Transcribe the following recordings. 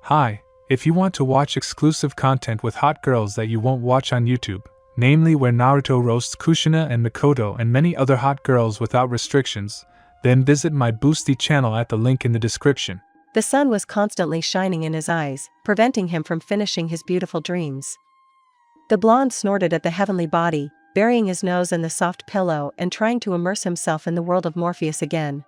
Hi, if you want to watch exclusive content with hot girls that you won't watch on YouTube, namely where Naruto roasts Kushina and Mikoto and many other hot girls without restrictions, then visit my Boosty channel at the link in the description. The sun was constantly shining in his eyes, preventing him from finishing his beautiful dreams. The blonde snorted at the heavenly body, burying his nose in the soft pillow and trying to immerse himself in the world of Morpheus again.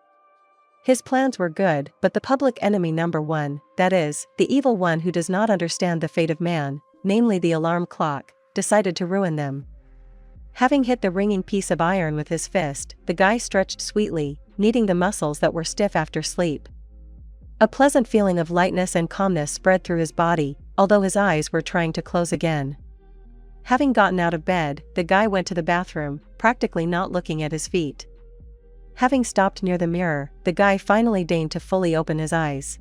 His plans were good, but the public enemy number one, that is, the evil one who does not understand the fate of man, namely the alarm clock, decided to ruin them. Having hit the ringing piece of iron with his fist, the guy stretched sweetly, kneading the muscles that were stiff after sleep. A pleasant feeling of lightness and calmness spread through his body, although his eyes were trying to close again. Having gotten out of bed, the guy went to the bathroom, practically not looking at his feet. Having stopped near the mirror, the guy finally deigned to fully open his eyes.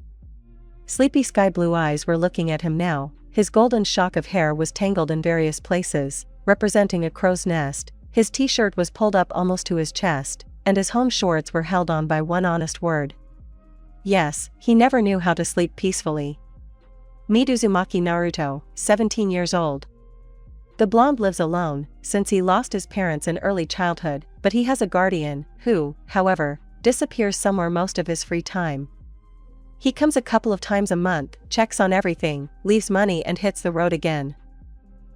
Sleepy sky blue eyes were looking at him now. His golden shock of hair was tangled in various places, representing a crow's nest. His t-shirt was pulled up almost to his chest, and his home shorts were held on by one honest word. Yes, he never knew how to sleep peacefully. Meet Uzumaki Naruto, 17 years old. The blonde lives alone, since he lost his parents in early childhood, but he has a guardian, who, however, disappears somewhere most of his free time. He comes a couple of times a month, checks on everything, leaves money and hits the road again.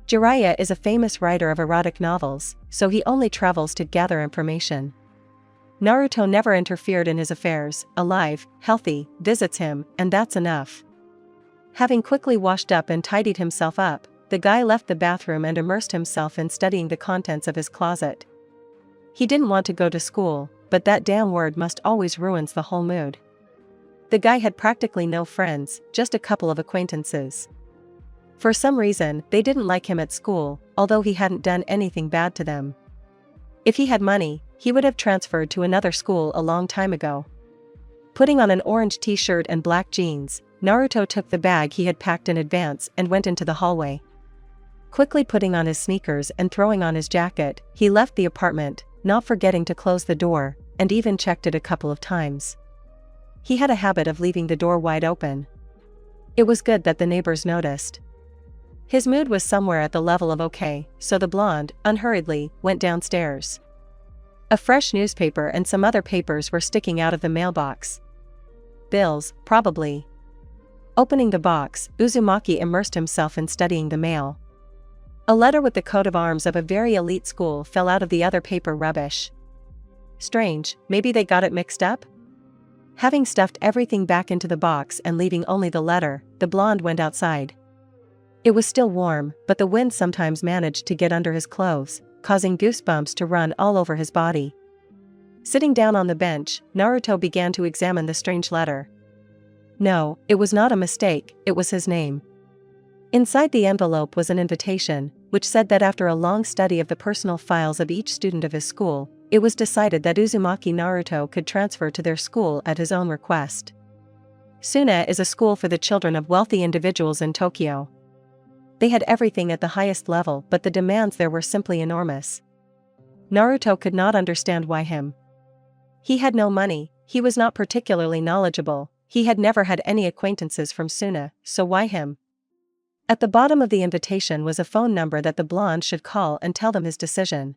Jiraiya is a famous writer of erotic novels, so he only travels to gather information. Naruto never interfered in his affairs, alive, healthy, visits him, and that's enough. Having quickly washed up and tidied himself up, the guy left the bathroom and immersed himself in studying the contents of his closet. He didn't want to go to school, but that damn word must always ruins the whole mood. The guy had practically no friends, just a couple of acquaintances. For some reason, they didn't like him at school, although he hadn't done anything bad to them. If he had money, he would have transferred to another school a long time ago. Putting on an orange t-shirt and black jeans, Naruto took the bag he had packed in advance and went into the hallway. Quickly putting on his sneakers and throwing on his jacket, he left the apartment, not forgetting to close the door, and even checked it a couple of times. He had a habit of leaving the door wide open. It was good that the neighbors noticed. His mood was somewhere at the level of okay, so the blonde, unhurriedly, went downstairs. A fresh newspaper and some other papers were sticking out of the mailbox. Bills, probably. Opening the box, Uzumaki immersed himself in studying the mail. A letter with the coat of arms of a very elite school fell out of the other paper rubbish. Strange, maybe they got it mixed up? Having stuffed everything back into the box and leaving only the letter, the blonde went outside. It was still warm, but the wind sometimes managed to get under his clothes, causing goosebumps to run all over his body. Sitting down on the bench, Naruto began to examine the strange letter. No, it was not a mistake, it was his name. Inside the envelope was an invitation, which said that after a long study of the personal files of each student of his school, it was decided that Uzumaki Naruto could transfer to their school at his own request. Suna is a school for the children of wealthy individuals in Tokyo. They had everything at the highest level, but the demands there were simply enormous. Naruto could not understand why him. He had no money, he was not particularly knowledgeable, he had never had any acquaintances from Suna, so why him? At the bottom of the invitation was a phone number that the blonde should call and tell them his decision.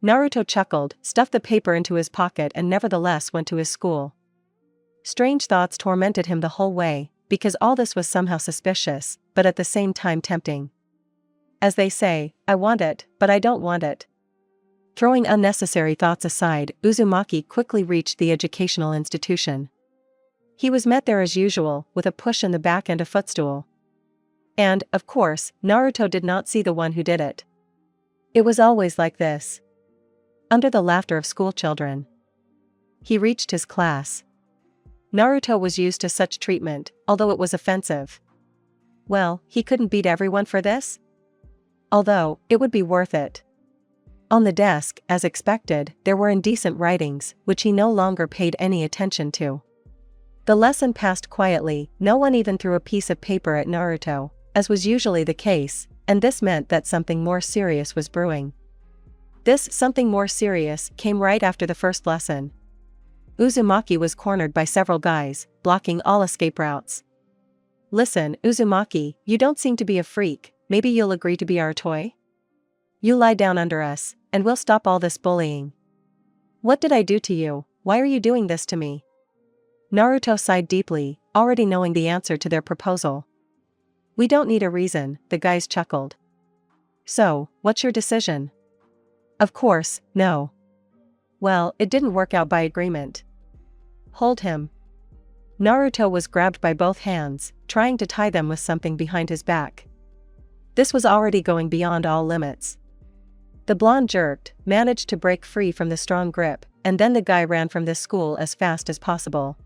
Naruto chuckled, stuffed the paper into his pocket and nevertheless went to his school. Strange thoughts tormented him the whole way, because all this was somehow suspicious, but at the same time tempting. As they say, I want it, but I don't want it. Throwing unnecessary thoughts aside, Uzumaki quickly reached the educational institution. He was met there as usual, with a push in the back and a footstool. And, of course, Naruto did not see the one who did it. It was always like this. Under the laughter of schoolchildren. He reached his class. Naruto was used to such treatment, although it was offensive. Well, he couldn't beat everyone for this? Although, it would be worth it. On the desk, as expected, there were indecent writings, which he no longer paid any attention to. The lesson passed quietly, no one even threw a piece of paper at Naruto, as was usually the case, and this meant that something more serious was brewing. This something more serious came right after the first lesson. Uzumaki was cornered by several guys, blocking all escape routes. Listen, Uzumaki, you don't seem to be a freak, maybe you'll agree to be our toy? You lie down under us, and we'll stop all this bullying. What did I do to you? Why are you doing this to me? Naruto sighed deeply, already knowing the answer to their proposal. We don't need a reason, the guys chuckled. So, what's your decision? Of course, no. Well, it didn't work out by agreement. Hold him. Naruto was grabbed by both hands, trying to tie them with something behind his back. This was already going beyond all limits. The blonde jerked, managed to break free from the strong grip, and then the guy ran from this school as fast as possible.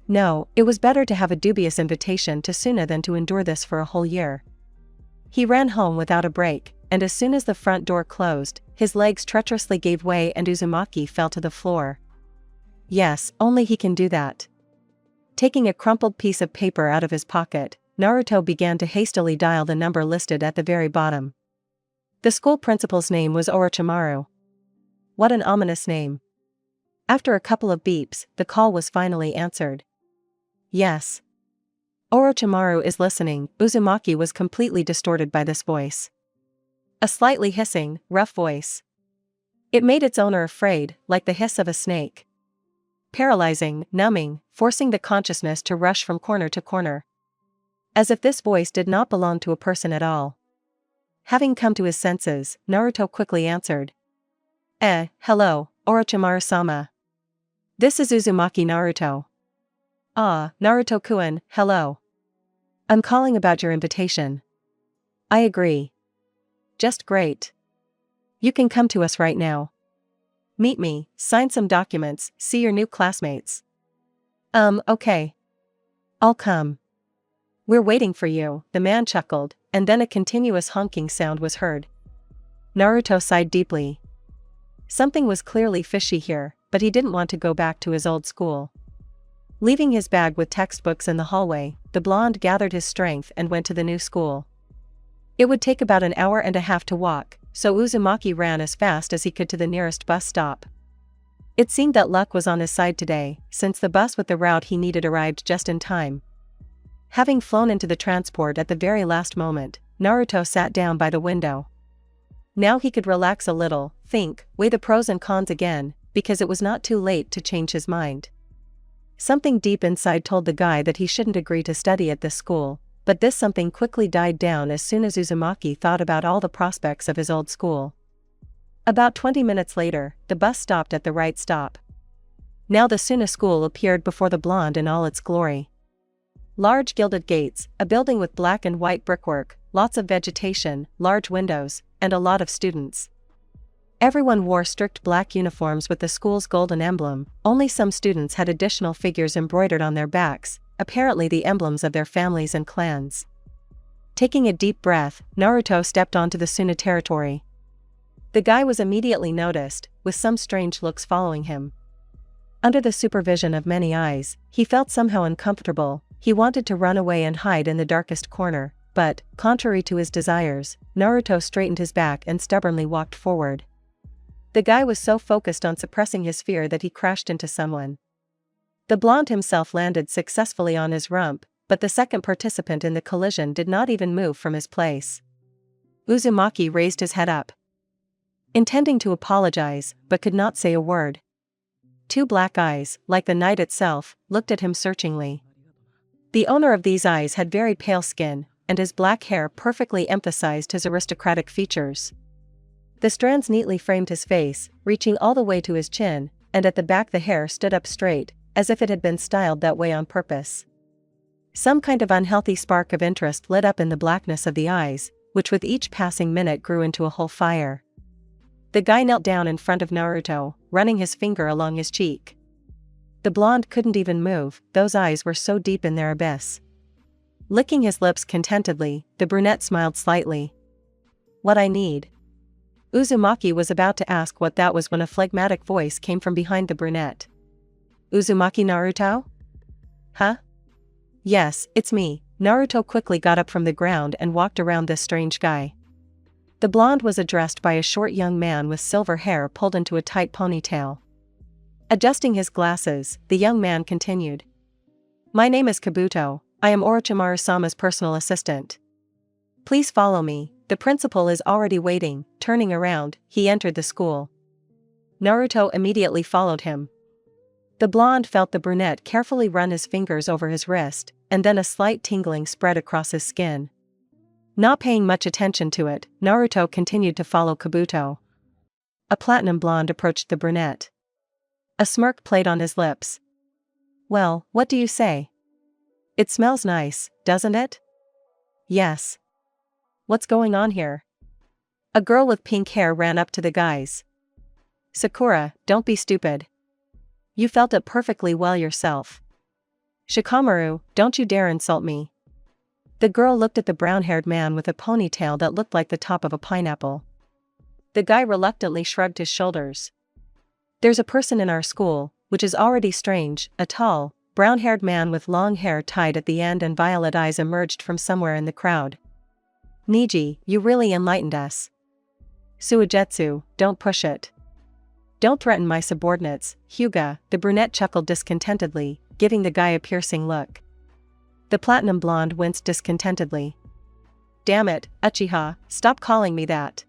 No, it was better to have a dubious invitation to Suna than to endure this for a whole year. He ran home without a break, and as soon as the front door closed, his legs treacherously gave way and Uzumaki fell to the floor. Yes, only he can do that. Taking a crumpled piece of paper out of his pocket, Naruto began to hastily dial the number listed at the very bottom. The school principal's name was Orochimaru. What an ominous name. After a couple of beeps, the call was finally answered. Yes. Orochimaru is listening. Uzumaki was completely distorted by this voice. A slightly hissing, rough voice. It made its owner afraid, like the hiss of a snake. Paralyzing, numbing, forcing the consciousness to rush from corner to corner. As if this voice did not belong to a person at all. Having come to his senses, Naruto quickly answered. Hello, Orochimaru-sama. This is Uzumaki Naruto. Ah, Naruto-kun, hello. I'm calling about your invitation. I agree. Just great. You can come to us right now. Meet me, sign some documents, see your new classmates. Okay. I'll come. We're waiting for you, the man chuckled, and then a continuous honking sound was heard. Naruto sighed deeply. Something was clearly fishy here, but he didn't want to go back to his old school. Leaving his bag with textbooks in the hallway, the blonde gathered his strength and went to the new school. It would take about an hour and a half to walk, so Uzumaki ran as fast as he could to the nearest bus stop. It seemed that luck was on his side today, since the bus with the route he needed arrived just in time. Having flown into the transport at the very last moment, Naruto sat down by the window. Now he could relax a little, think, weigh the pros and cons again, because it was not too late to change his mind. Something deep inside told the guy that he shouldn't agree to study at this school, but this something quickly died down as soon as Uzumaki thought about all the prospects of his old school. About 20 minutes later, the bus stopped at the right stop. Now the Suna school appeared before the blonde in all its glory. Large gilded gates, a building with black and white brickwork, lots of vegetation, large windows, and a lot of students. Everyone wore strict black uniforms with the school's golden emblem, only some students had additional figures embroidered on their backs, apparently the emblems of their families and clans. Taking a deep breath, Naruto stepped onto the Suna territory. The guy was immediately noticed, with some strange looks following him. Under the supervision of many eyes, he felt somehow uncomfortable. He wanted to run away and hide in the darkest corner, but, contrary to his desires, Naruto straightened his back and stubbornly walked forward. The guy was so focused on suppressing his fear that he crashed into someone. The blonde himself landed successfully on his rump, but the second participant in the collision did not even move from his place. Uzumaki raised his head up, intending to apologize, but could not say a word. Two black eyes, like the night itself, looked at him searchingly. The owner of these eyes had very pale skin, and his black hair perfectly emphasized his aristocratic features. The strands neatly framed his face, reaching all the way to his chin, and at the back the hair stood up straight, as if it had been styled that way on purpose. Some kind of unhealthy spark of interest lit up in the blackness of the eyes, which with each passing minute grew into a whole fire. The guy knelt down in front of Naruto, running his finger along his cheek. The blonde couldn't even move, those eyes were so deep in their abyss. Licking his lips contentedly, the brunette smiled slightly. What I need. Uzumaki was about to ask what that was when a phlegmatic voice came from behind the brunette. Uzumaki Naruto? Huh? Yes, it's me. Naruto quickly got up from the ground and walked around this strange guy. The blonde was addressed by a short young man with silver hair pulled into a tight ponytail. Adjusting his glasses, the young man continued. My name is Kabuto, I am Orochimaru-sama's personal assistant. Please follow me, the principal is already waiting." Turning around, he entered the school. Naruto immediately followed him. The blonde felt the brunette carefully run his fingers over his wrist, and then a slight tingling spread across his skin. Not paying much attention to it, Naruto continued to follow Kabuto. A platinum blonde approached the brunette. A smirk played on his lips. "Well, what do you say? It smells nice, doesn't it?" "Yes. What's going on here?" A girl with pink hair ran up to the guys. "Sakura, don't be stupid. You felt it perfectly well yourself." "Shikamaru, don't you dare insult me." The girl looked at the brown-haired man with a ponytail that looked like the top of a pineapple. The guy reluctantly shrugged his shoulders. "There's a person in our school, which is already strange." A tall, brown-haired man with long hair tied at the end and violet eyes emerged from somewhere in the crowd. "Niji, you really enlightened us." "Suigetsu, don't push it. Don't threaten my subordinates, Hyuga." The brunette chuckled discontentedly, giving the guy a piercing look. The platinum blonde winced discontentedly. "Damn it, Uchiha, stop calling me that.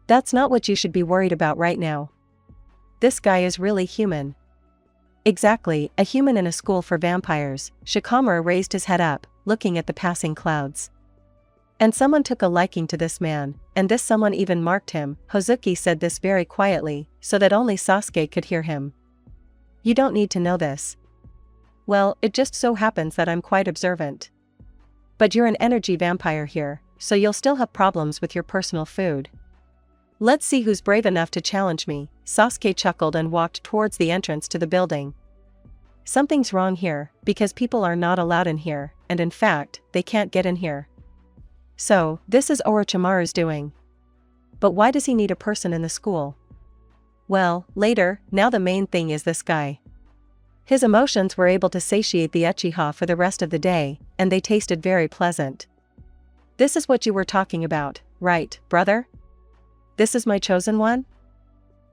That's not what you should be worried about right now. This guy is really human." "Exactly, a human in a school for vampires." Shikamaru raised his head up, looking at the passing clouds. "And someone took a liking to this man, and this someone even marked him." Hozuki said this very quietly, so that only Sasuke could hear him. "You don't need to know this." "Well, it just so happens that I'm quite observant. But you're an energy vampire here, so you'll still have problems with your personal food. Let's see who's brave enough to challenge me." Sasuke chuckled and walked towards the entrance to the building. "Something's wrong here, because people are not allowed in here, and in fact, they can't get in here. So, this is Orochimaru's doing. But why does he need a person in the school? Well, later. Now the main thing is this guy." His emotions were able to satiate the Uchiha for the rest of the day, and they tasted very pleasant. "This is what you were talking about, right, brother? This is my chosen one?"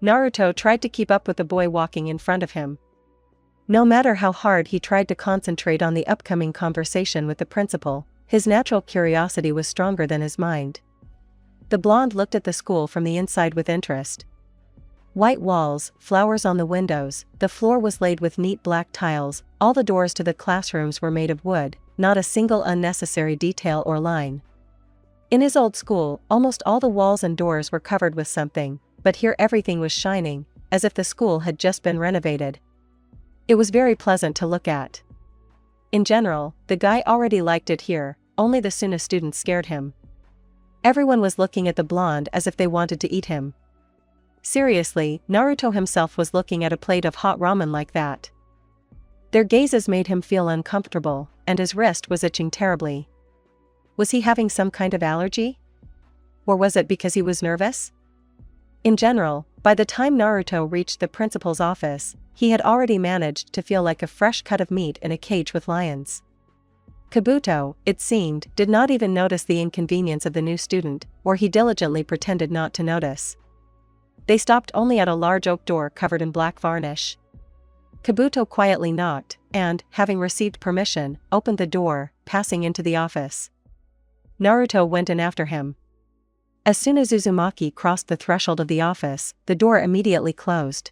Naruto tried to keep up with the boy walking in front of him. No matter how hard he tried to concentrate on the upcoming conversation with the principal, his natural curiosity was stronger than his mind. The blonde looked at the school from the inside with interest. White walls, flowers on the windows, the floor was laid with neat black tiles, all the doors to the classrooms were made of wood, not a single unnecessary detail or line. In his old school, almost all the walls and doors were covered with something, but here everything was shining, as if the school had just been renovated. It was very pleasant to look at. In general, the guy already liked it here, only the Suna students scared him. Everyone was looking at the blonde as if they wanted to eat him. Seriously, Naruto himself was looking at a plate of hot ramen like that. Their gazes made him feel uncomfortable, and his wrist was itching terribly. Was he having some kind of allergy? Or was it because he was nervous? In general, by the time Naruto reached the principal's office, he had already managed to feel like a fresh cut of meat in a cage with lions. Kabuto, it seemed, did not even notice the inconvenience of the new student, or he diligently pretended not to notice. They stopped only at a large oak door covered in black varnish. Kabuto quietly knocked, and, having received permission, opened the door, passing into the office. Naruto went in after him. As soon as Uzumaki crossed the threshold of the office, the door immediately closed.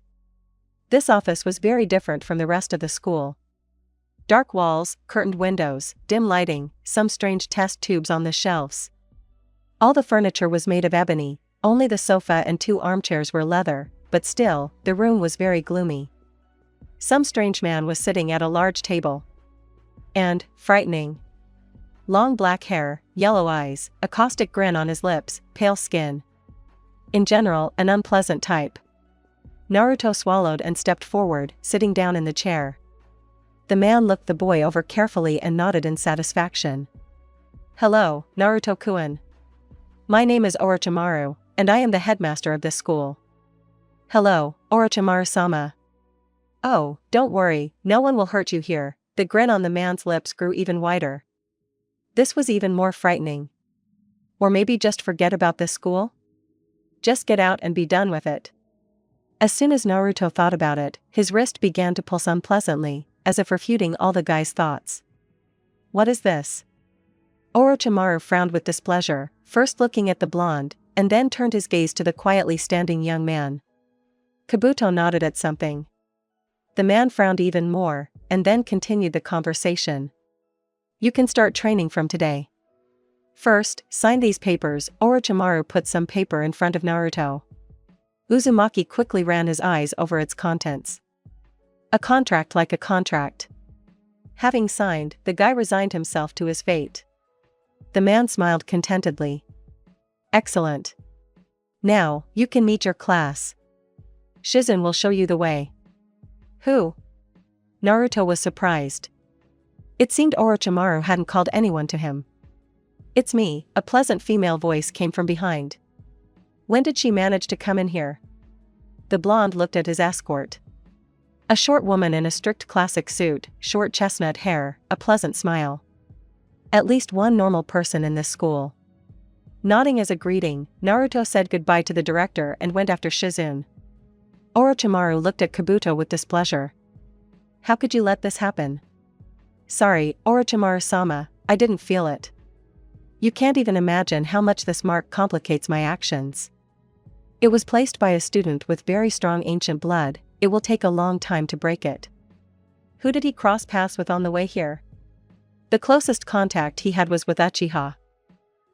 This office was very different from the rest of the school. Dark walls, curtained windows, dim lighting, some strange test tubes on the shelves. All the furniture was made of ebony, only the sofa and 2 armchairs were leather, but still, the room was very gloomy. Some strange man was sitting at a large table. And, frightening. Long black hair, yellow eyes, a caustic grin on his lips, pale skin. In general, an unpleasant type. Naruto swallowed and stepped forward, sitting down in the chair. The man looked the boy over carefully and nodded in satisfaction. "Hello, Naruto-kun. My name is Orochimaru, and I am the headmaster of this school." "Hello, Orochimaru-sama." "Oh, don't worry, no one will hurt you here." The grin on the man's lips grew even wider. This was even more frightening. Or maybe just forget about this school? Just get out and be done with it. As soon as Naruto thought about it, his wrist began to pulse unpleasantly, as if refuting all the guy's thoughts. what is this? Orochimaru frowned with displeasure, first looking at the blonde, and then turned his gaze to the quietly standing young man. Kabuto nodded at something. The man frowned even more, and then continued the conversation. You can start training from today. First, sign these papers. Orochimaru put some paper in front of Naruto. Uzumaki quickly ran his eyes over its contents. A contract like a contract. Having signed, the guy resigned himself to his fate. The man smiled contentedly. Excellent. Now, you can meet your class. Shizen will show you the way. Who? Naruto was surprised. It seemed Orochimaru hadn't called anyone to him. It's me, a pleasant female voice came from behind. When did she manage to come in here? The blonde looked at his escort. A short woman in a strict classic suit, short chestnut hair, a pleasant smile. At least one normal person in this school. Nodding as a greeting, Naruto said goodbye to the director and went after Shizune. Orochimaru looked at Kabuto with displeasure. How could you let this happen? Sorry, Orochimaru-sama, I didn't feel it. You can't even imagine how much this mark complicates my actions. It was placed by a student with very strong ancient blood, it will take a long time to break it. Who did he cross paths with on the way here? The closest contact he had was with Uchiha.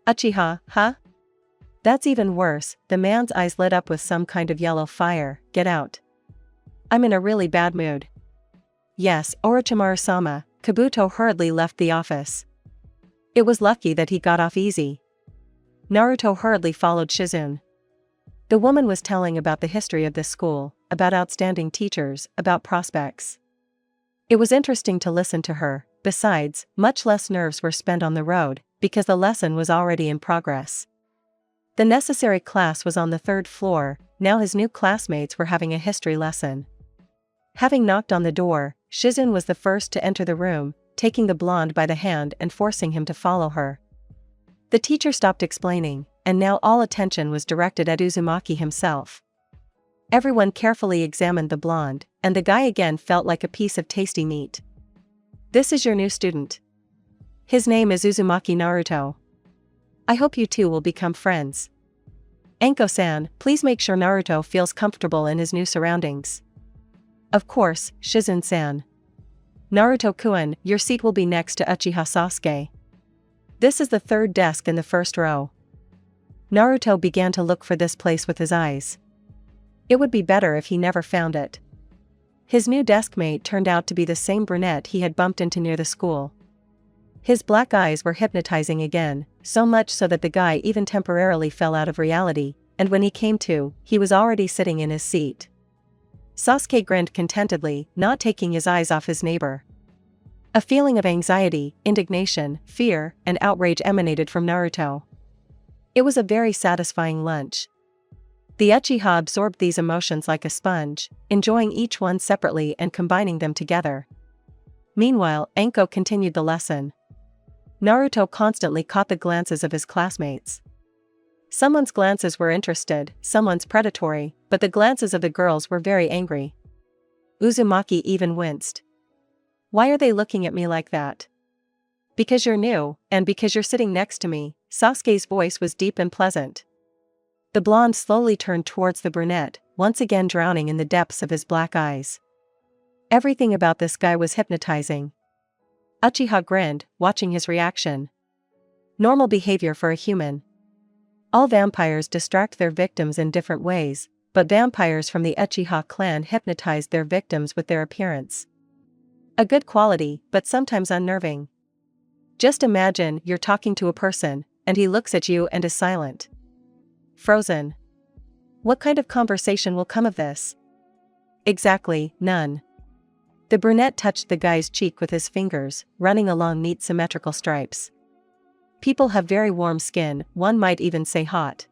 Uchiha, huh? That's even worse, the man's eyes lit up with some kind of yellow fire. Get out. I'm in a really bad mood. Yes, Orochimaru-sama. Kabuto hurriedly left the office. It was lucky that he got off easy. Naruto hurriedly followed Shizune. The woman was telling about the history of this school, about outstanding teachers, about prospects. It was interesting to listen to her. Besides, much less nerves were spent on the road, because the lesson was already in progress. The necessary class was on the 3rd floor, now his new classmates were having a history lesson. Having knocked on the door, Shizune was the first to enter the room, taking the blonde by the hand and forcing him to follow her. The teacher stopped explaining, and now all attention was directed at Uzumaki himself. Everyone carefully examined the blonde, and the guy again felt like a piece of tasty meat. This is your new student. His name is Uzumaki Naruto. I hope you two will become friends. Anko-san, please make sure Naruto feels comfortable in his new surroundings. Of course, Shizune-san. Naruto-kun, your seat will be next to Uchiha Sasuke. This is the 3rd desk in the 1st row. Naruto began to look for this place with his eyes. It would be better if he never found it. His new deskmate turned out to be the same brunette he had bumped into near the school. His black eyes were hypnotizing again, so much so that the guy even temporarily fell out of reality, and when he came to, he was already sitting in his seat. Sasuke grinned contentedly, not taking his eyes off his neighbor. A feeling of anxiety, indignation, fear, and outrage emanated from Naruto. It was a very satisfying lunch. The Uchiha absorbed these emotions like a sponge, enjoying each one separately and combining them together. Meanwhile, Anko continued the lesson. Naruto constantly caught the glances of his classmates. Someone's glances were interested, someone's predatory, but the glances of the girls were very angry. Uzumaki even winced. Why are they looking at me like that? Because you're new, and because you're sitting next to me. Sasuke's voice was deep and pleasant. The blonde slowly turned towards the brunette, once again drowning in the depths of his black eyes. Everything about this guy was hypnotizing. Uchiha grinned, watching his reaction. Normal behavior for a human. All vampires distract their victims in different ways, but vampires from the Uchiha clan hypnotized their victims with their appearance. A good quality, but sometimes unnerving. Just imagine you're talking to a person, and he looks at you and is silent. Frozen. What kind of conversation will come of this? Exactly, none. The brunette touched the guy's cheek with his fingers, running along neat symmetrical stripes. People have very warm skin, one might even say hot.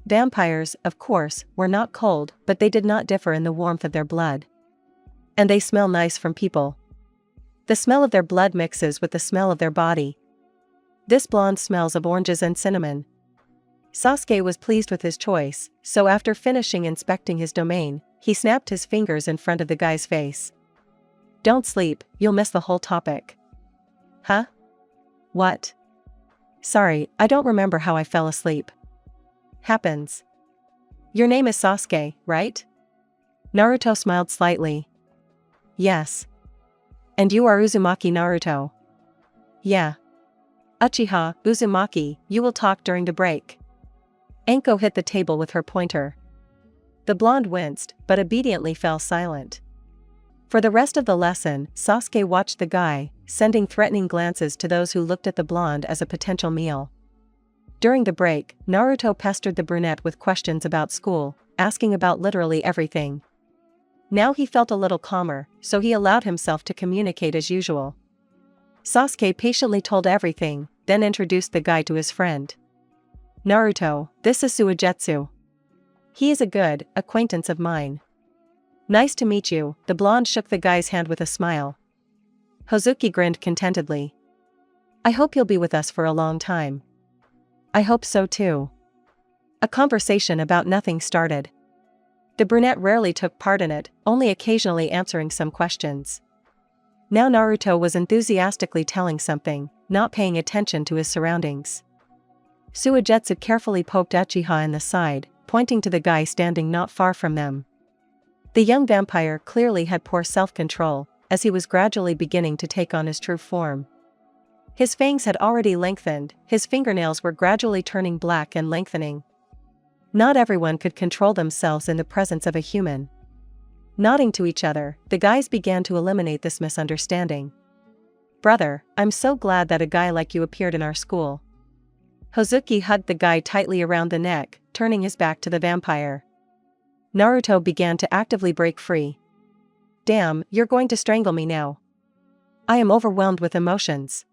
Vampires, of course, were not cold, but they did not differ in the warmth of their blood. And they smell nice from people. The smell of their blood mixes with the smell of their body. This blonde smells of oranges and cinnamon. Sasuke was pleased with his choice, so after finishing inspecting his domain, he snapped his fingers in front of the guy's face. Don't sleep, you'll miss the whole topic. Huh? What? Sorry, I don't remember how I fell asleep. Happens. Your name is Sasuke, right? Naruto smiled slightly. Yes. And you are Uzumaki Naruto? Yeah. Uchiha, Uzumaki, you will talk during the break. Anko hit the table with her pointer. The blonde winced, but obediently fell silent. For the rest of the lesson, Sasuke watched the guy, sending threatening glances to those who looked at the blonde as a potential meal. During the break, Naruto pestered the brunette with questions about school, asking about literally everything. Now he felt a little calmer, so he allowed himself to communicate as usual. Sasuke patiently told everything, then introduced the guy to his friend. Naruto, this is Suigetsu. He is a good acquaintance of mine. Nice to meet you, the blonde shook the guy's hand with a smile. Hozuki grinned contentedly. I hope you'll be with us for a long time. I hope so too. A conversation about nothing started. The brunette rarely took part in it, only occasionally answering some questions. Now Naruto was enthusiastically telling something, not paying attention to his surroundings. Suigetsu carefully poked Uchiha in the side, pointing to the guy standing not far from them. The young vampire clearly had poor self-control, as he was gradually beginning to take on his true form. His fangs had already lengthened, his fingernails were gradually turning black and lengthening. Not everyone could control themselves in the presence of a human. Nodding to each other, the guys began to eliminate this misunderstanding. Brother, I'm so glad that a guy like you appeared in our school. Hozuki hugged the guy tightly around the neck, turning his back to the vampire. Naruto began to actively break free. Damn, you're going to strangle me now. I am overwhelmed with emotions.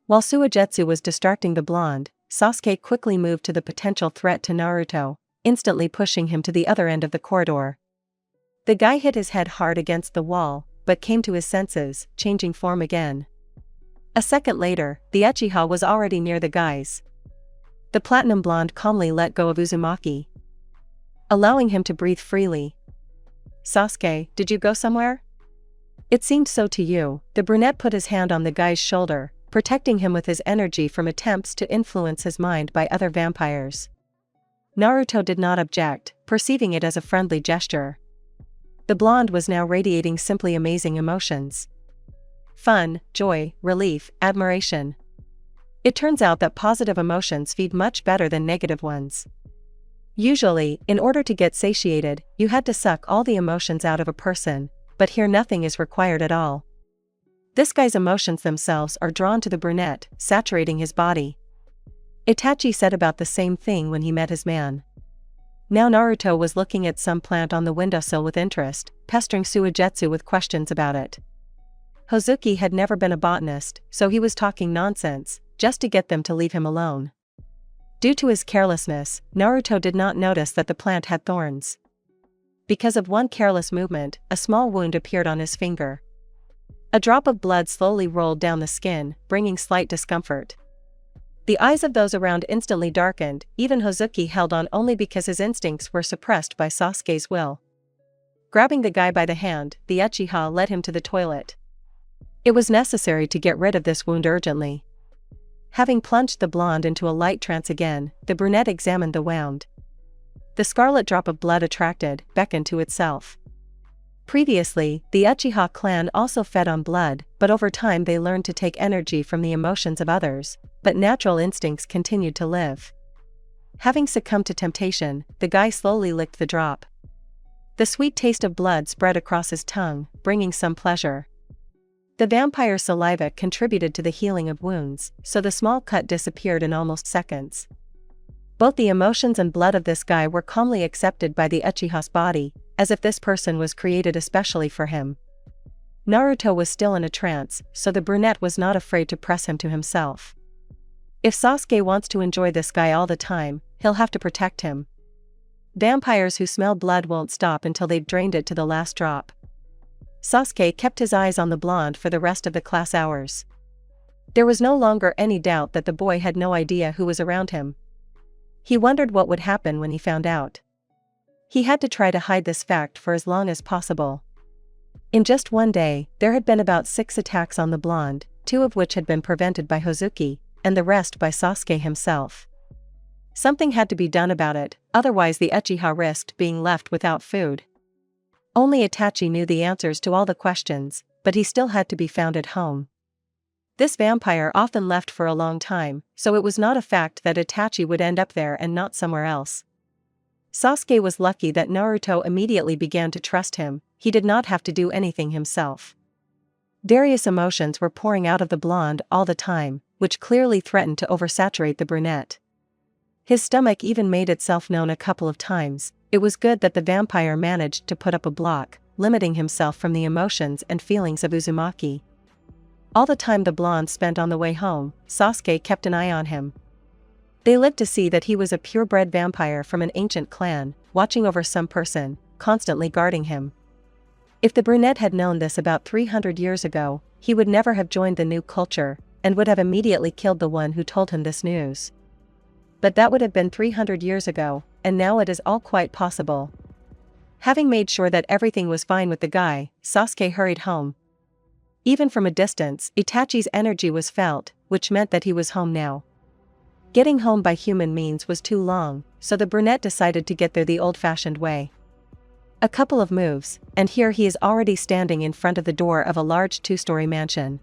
While Suigetsu was distracting the blonde, Sasuke quickly moved to the potential threat to Naruto, instantly pushing him to the other end of the corridor. The guy hit his head hard against the wall, but came to his senses, changing form again. A second later, the Uchiha was already near the guys. The platinum blonde calmly let go of Uzumaki, allowing him to breathe freely. Sasuke, did you go somewhere? It seemed so to you. The brunette put his hand on the guy's shoulder, protecting him with his energy from attempts to influence his mind by other vampires. Naruto did not object, perceiving it as a friendly gesture. The blonde was now radiating simply amazing emotions. Fun, joy, relief, admiration. It turns out that positive emotions feed much better than negative ones. Usually, in order to get satiated, you had to suck all the emotions out of a person, but here nothing is required at all. This guy's emotions themselves are drawn to the brunette, saturating his body. Itachi said about the same thing when he met his man. Now Naruto was looking at some plant on the windowsill with interest, pestering Suigetsu with questions about it. Hozuki had never been a botanist, so he was talking nonsense, just to get them to leave him alone. Due to his carelessness, Naruto did not notice that the plant had thorns. Because of one careless movement, a small wound appeared on his finger. A drop of blood slowly rolled down the skin, bringing slight discomfort. The eyes of those around instantly darkened, even Hozuki held on only because his instincts were suppressed by Sasuke's will. Grabbing the guy by the hand, the Uchiha led him to the toilet. It was necessary to get rid of this wound urgently. Having plunged the blonde into a light trance again, the brunette examined the wound. The scarlet drop of blood beckoned to itself. Previously, the Uchiha clan also fed on blood, but over time they learned to take energy from the emotions of others, but natural instincts continued to live. Having succumbed to temptation, the guy slowly licked the drop. The sweet taste of blood spread across his tongue, bringing some pleasure. The vampire's saliva contributed to the healing of wounds, so the small cut disappeared in almost seconds. Both the emotions and blood of this guy were calmly accepted by the Uchiha's body, as if this person was created especially for him. Naruto was still in a trance, so the brunette was not afraid to press him to himself. If Sasuke wants to enjoy this guy all the time, he'll have to protect him. Vampires who smell blood won't stop until they've drained it to the last drop. Sasuke kept his eyes on the blonde for the rest of the class hours. There was no longer any doubt that the boy had no idea who was around him. He wondered what would happen when he found out. He had to try to hide this fact for as long as possible. In just one day, there had been about 6 attacks on the blonde, 2 of which had been prevented by Hozuki, and the rest by Sasuke himself. Something had to be done about it, otherwise the Uchiha risked being left without food. Only Itachi knew the answers to all the questions, but he still had to be found at home. This vampire often left for a long time, so it was not a fact that Itachi would end up there and not somewhere else. Sasuke was lucky that Naruto immediately began to trust him. He did not have to do anything himself. Various emotions were pouring out of the blonde all the time, which clearly threatened to oversaturate the brunette. His stomach even made itself known a couple of times. It was good that the vampire managed to put up a block, limiting himself from the emotions and feelings of Uzumaki. All the time the blonde spent on the way home, Sasuke kept an eye on him. They lived to see that he was a purebred vampire from an ancient clan, watching over some person, constantly guarding him. If the brunette had known this about 300 years ago, he would never have joined the new culture, and would have immediately killed the one who told him this news. But that would have been 300 years ago, and now it is all quite possible. Having made sure that everything was fine with the guy, Sasuke hurried home. Even from a distance, Itachi's energy was felt, which meant that he was home now. Getting home by human means was too long, so the brunette decided to get there the old-fashioned way. A couple of moves, and here he is already standing in front of the door of a large 2-story mansion.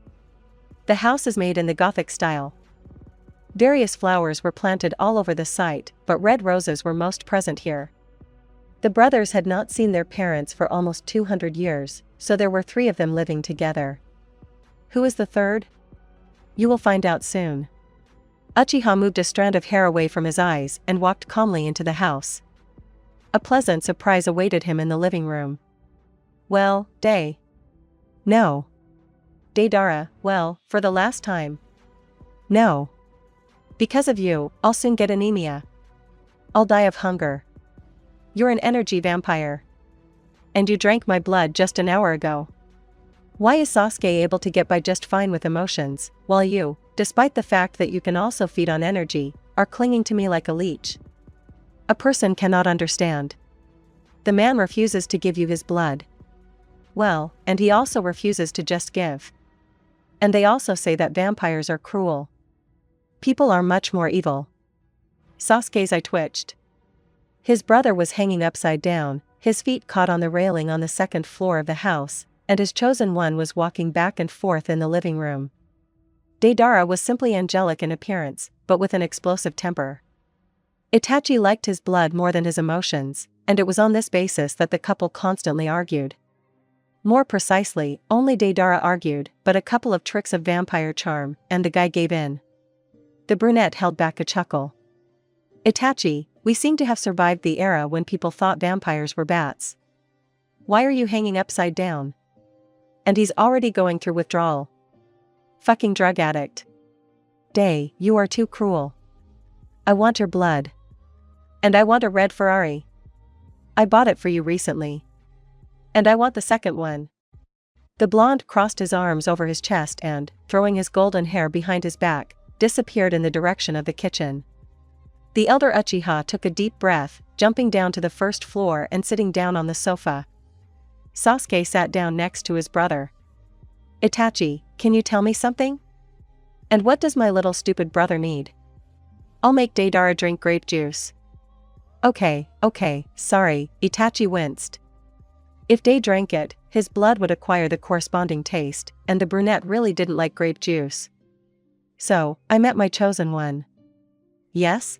The house is made in the Gothic style. Various flowers were planted all over the site, but red roses were most present here. The brothers had not seen their parents for almost 200 years, so there were 3 of them living together. Who is the third? You will find out soon. Uchiha moved a strand of hair away from his eyes and walked calmly into the house. A pleasant surprise awaited him in the living room. Well, Day. No. Deidara, well, for the last time. No. Because of you, I'll soon get anemia. I'll die of hunger. You're an energy vampire. And you drank my blood just an hour ago. Why is Sasuke able to get by just fine with emotions, while you, despite the fact that you can also feed on energy, are clinging to me like a leech? A person cannot understand. The man refuses to give you his blood. Well, and he also refuses to just give. And they also say that vampires are cruel. People are much more evil. Sasuke's eye twitched. His brother was hanging upside down, his feet caught on the railing on the 2nd floor of the house, and his chosen one was walking back and forth in the living room. Deidara was simply angelic in appearance, but with an explosive temper. Itachi liked his blood more than his emotions, and it was on this basis that the couple constantly argued. More precisely, only Deidara argued, but a couple of tricks of vampire charm, and the guy gave in. The brunette held back a chuckle. Itachi, we seem to have survived the era when people thought vampires were bats. Why are you hanging upside down? And he's already going through withdrawal. Fucking drug addict. Day, you are too cruel. I want your blood. And I want a red Ferrari. I bought it for you recently. And I want the second one. The blonde crossed his arms over his chest and, throwing his golden hair behind his back, disappeared in the direction of the kitchen. The elder Uchiha took a deep breath, jumping down to the 1st floor and sitting down on the sofa. Sasuke sat down next to his brother. Itachi, can you tell me something? And what does my little stupid brother need? I'll make Deidara drink grape juice. Okay, sorry, Itachi winced. If Day drank it, his blood would acquire the corresponding taste, and the brunette really didn't like grape juice. So, I met my chosen one. Yes?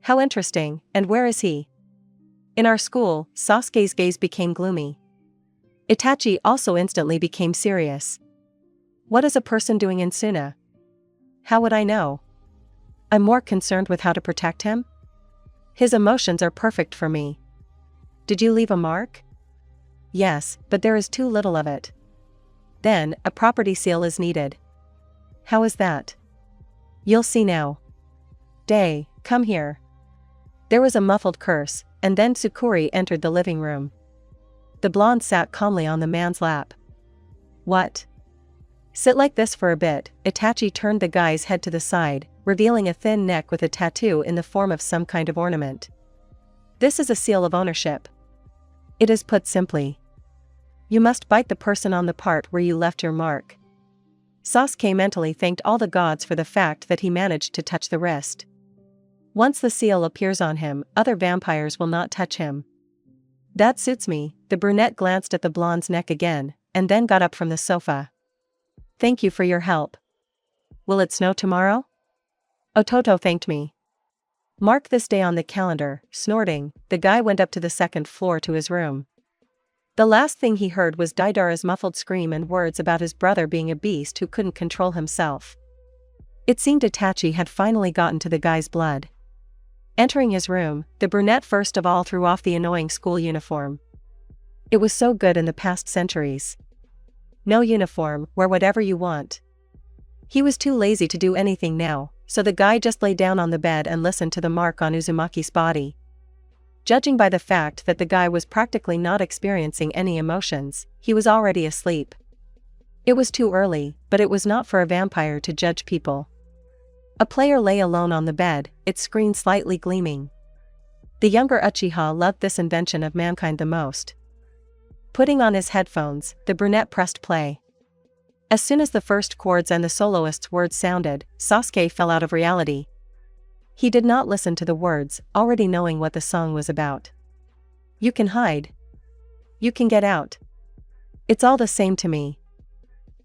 How interesting, and where is he? In our school, Sasuke's gaze became gloomy. Itachi also instantly became serious. What is a person doing in Suna? How would I know? I'm more concerned with how to protect him. His emotions are perfect for me. Did you leave a mark? Yes, but there is too little of it. Then, a property seal is needed. How is that? You'll see now. Day, come here. There was a muffled curse, and then Tsukuri entered the living room. The blonde sat calmly on the man's lap. What? Sit like this for a bit. Itachi turned the guy's head to the side, revealing a thin neck with a tattoo in the form of some kind of ornament. This is a seal of ownership. It is put simply. You must bite the person on the part where you left your mark. Sasuke mentally thanked all the gods for the fact that he managed to touch the wrist. Once the seal appears on him, other vampires will not touch him. That suits me. The brunette glanced at the blonde's neck again, and then got up from the sofa. Thank you for your help. Will it snow tomorrow? Ototo thanked me. Mark this day on the calendar. Snorting, the guy went up to the second floor to his room. The last thing he heard was Deidara's muffled scream and words about his brother being a beast who couldn't control himself. It seemed Itachi had finally gotten to the guy's blood. Entering his room, the brunette first of all threw off the annoying school uniform. It was so good in the past centuries. No uniform, wear whatever you want. He was too lazy to do anything now, so the guy just lay down on the bed and listened to the mark on Uzumaki's body. Judging by the fact that the guy was practically not experiencing any emotions, he was already asleep. It was too early, but it was not for a vampire to judge people. A player lay alone on the bed, its screen slightly gleaming. The younger Uchiha loved this invention of mankind the most. Putting on his headphones, the brunette pressed play. As soon as the first chords and the soloist's words sounded, Sasuke fell out of reality. He did not listen to the words, already knowing what the song was about. You can hide. You can get out. It's all the same to me.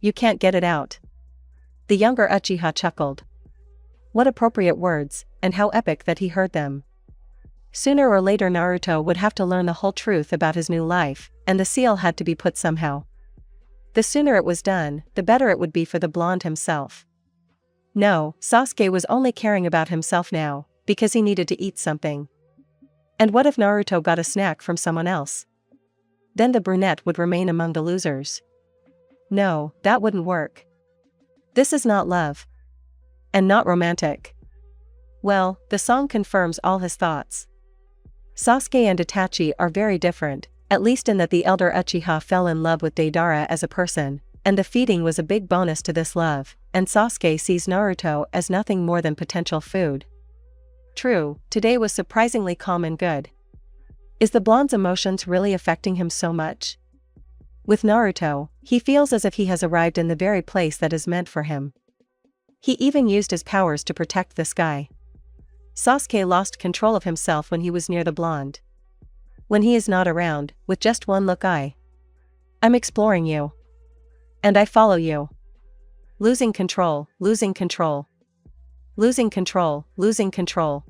You can't get it out. The younger Uchiha chuckled. What appropriate words, and how epic that he heard them. Sooner or later Naruto would have to learn the whole truth about his new life, and the seal had to be put somehow. The sooner it was done, the better it would be for the blonde himself. No, Sasuke was only caring about himself now, because he needed to eat something. And what if Naruto got a snack from someone else? Then the brunette would remain among the losers. No, that wouldn't work. This is not love. And not romantic. Well, the song confirms all his thoughts. Sasuke and Itachi are very different, at least in that the elder Uchiha fell in love with Deidara as a person, and the feeding was a big bonus to this love, and Sasuke sees Naruto as nothing more than potential food. True, today was surprisingly calm and good. Is the blonde's emotions really affecting him so much? With Naruto, he feels as if he has arrived in the very place that is meant for him. He even used his powers to protect this guy. Sasuke lost control of himself when he was near the blonde. When he is not around, with just one look I'm exploring you. And I follow you. Losing control, losing control. Losing control, losing control.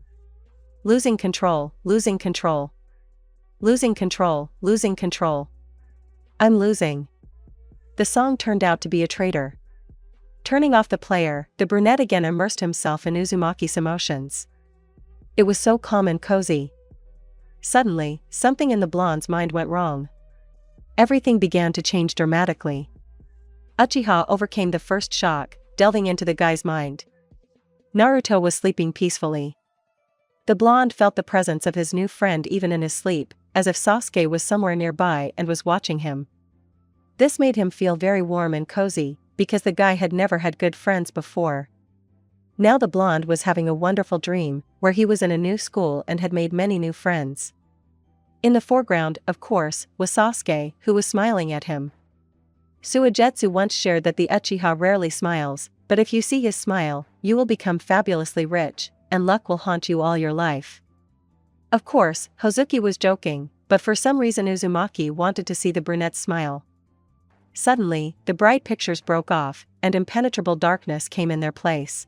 Losing control, losing control. Losing control, losing control. I'm losing. The song turned out to be a traitor. Turning off the player, the brunette again immersed himself in Uzumaki's emotions. It was so calm and cozy. Suddenly, something in the blonde's mind went wrong. Everything began to change dramatically. Uchiha overcame the first shock, delving into the guy's mind. Naruto was sleeping peacefully. The blonde felt the presence of his new friend even in his sleep, as if Sasuke was somewhere nearby and was watching him. This made him feel very warm and cozy, because the guy had never had good friends before. Now the blonde was having a wonderful dream, where he was in a new school and had made many new friends. In the foreground, of course, was Sasuke, who was smiling at him. Suigetsu once shared that the Uchiha rarely smiles, but if you see his smile, you will become fabulously rich, and luck will haunt you all your life. Of course, Hozuki was joking, but for some reason Uzumaki wanted to see the brunette's smile. Suddenly, the bright pictures broke off, and impenetrable darkness came in their place.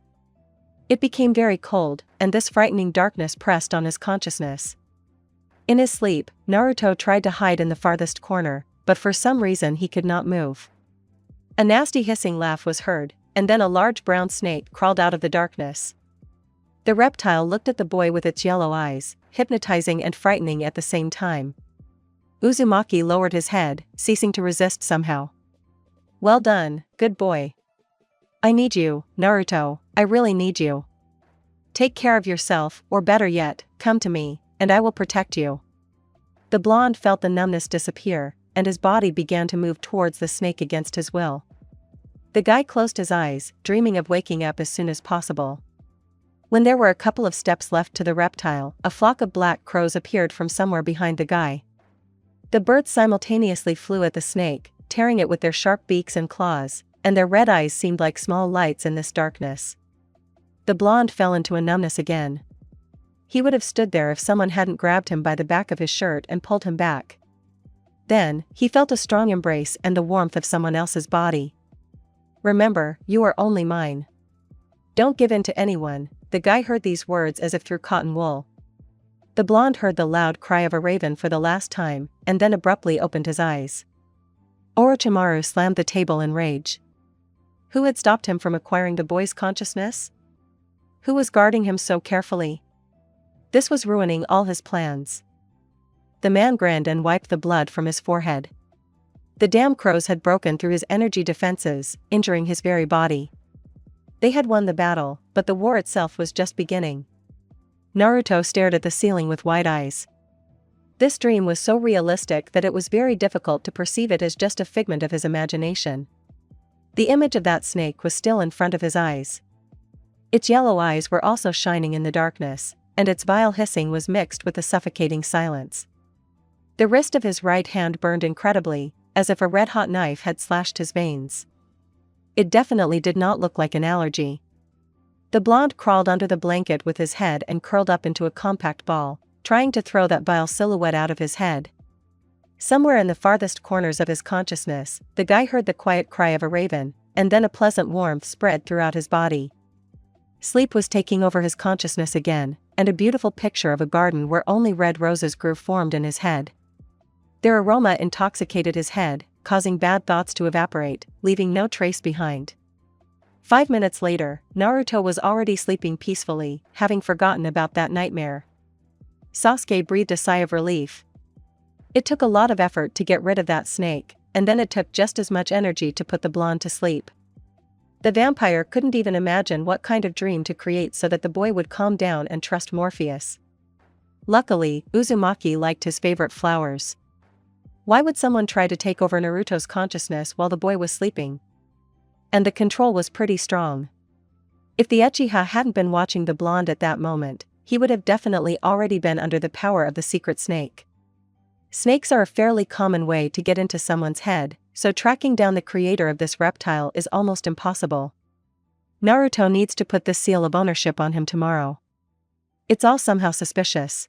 It became very cold, and this frightening darkness pressed on his consciousness. In his sleep, Naruto tried to hide in the farthest corner, but for some reason he could not move. A nasty hissing laugh was heard, and then a large brown snake crawled out of the darkness. The reptile looked at the boy with its yellow eyes, hypnotizing and frightening at the same time. Uzumaki lowered his head, ceasing to resist somehow. Well done, good boy. I need you, Naruto, I really need you. Take care of yourself, or better yet, come to me, and I will protect you. The blonde felt the numbness disappear, and his body began to move towards the snake against his will. The guy closed his eyes, dreaming of waking up as soon as possible. When there were a couple of steps left to the reptile, a flock of black crows appeared from somewhere behind the guy. The birds simultaneously flew at the snake, tearing it with their sharp beaks and claws, and their red eyes seemed like small lights in this darkness. The blonde fell into a numbness again. He would have stood there if someone hadn't grabbed him by the back of his shirt and pulled him back. Then, he felt a strong embrace and the warmth of someone else's body. "Remember, you are only mine. Don't give in to anyone." The guy heard these words as if through cotton wool. The blonde heard the loud cry of a raven for the last time, and then abruptly opened his eyes. Orochimaru slammed the table in rage. Who had stopped him from acquiring the boy's consciousness? Who was guarding him so carefully? This was ruining all his plans. The man grinned and wiped the blood from his forehead. The damn crows had broken through his energy defenses, injuring his very body. They had won the battle, but the war itself was just beginning. Naruto stared at the ceiling with wide eyes. This dream was so realistic that it was very difficult to perceive it as just a figment of his imagination. The image of that snake was still in front of his eyes. Its yellow eyes were also shining in the darkness, and its vile hissing was mixed with the suffocating silence. The wrist of his right hand burned incredibly, as if a red-hot knife had slashed his veins. It definitely did not look like an allergy. The blonde crawled under the blanket with his head and curled up into a compact ball, trying to throw that vile silhouette out of his head. Somewhere in the farthest corners of his consciousness, the guy heard the quiet cry of a raven, and then a pleasant warmth spread throughout his body. Sleep was taking over his consciousness again, and a beautiful picture of a garden where only red roses grew formed in his head. Their aroma intoxicated his head, causing bad thoughts to evaporate, leaving no trace behind. 5 minutes later, Naruto was already sleeping peacefully, having forgotten about that nightmare. Sasuke breathed a sigh of relief. It took a lot of effort to get rid of that snake, and then it took just as much energy to put the blonde to sleep. The vampire couldn't even imagine what kind of dream to create so that the boy would calm down and trust Morpheus. Luckily, Uzumaki liked his favorite flowers. Why would someone try to take over Naruto's consciousness while the boy was sleeping? And the control was pretty strong. If the Uchiha hadn't been watching the blonde at that moment, he would have definitely already been under the power of the secret snake. Snakes are a fairly common way to get into someone's head, so tracking down the creator of this reptile is almost impossible. Naruto needs to put this seal of ownership on him tomorrow. It's all somehow suspicious.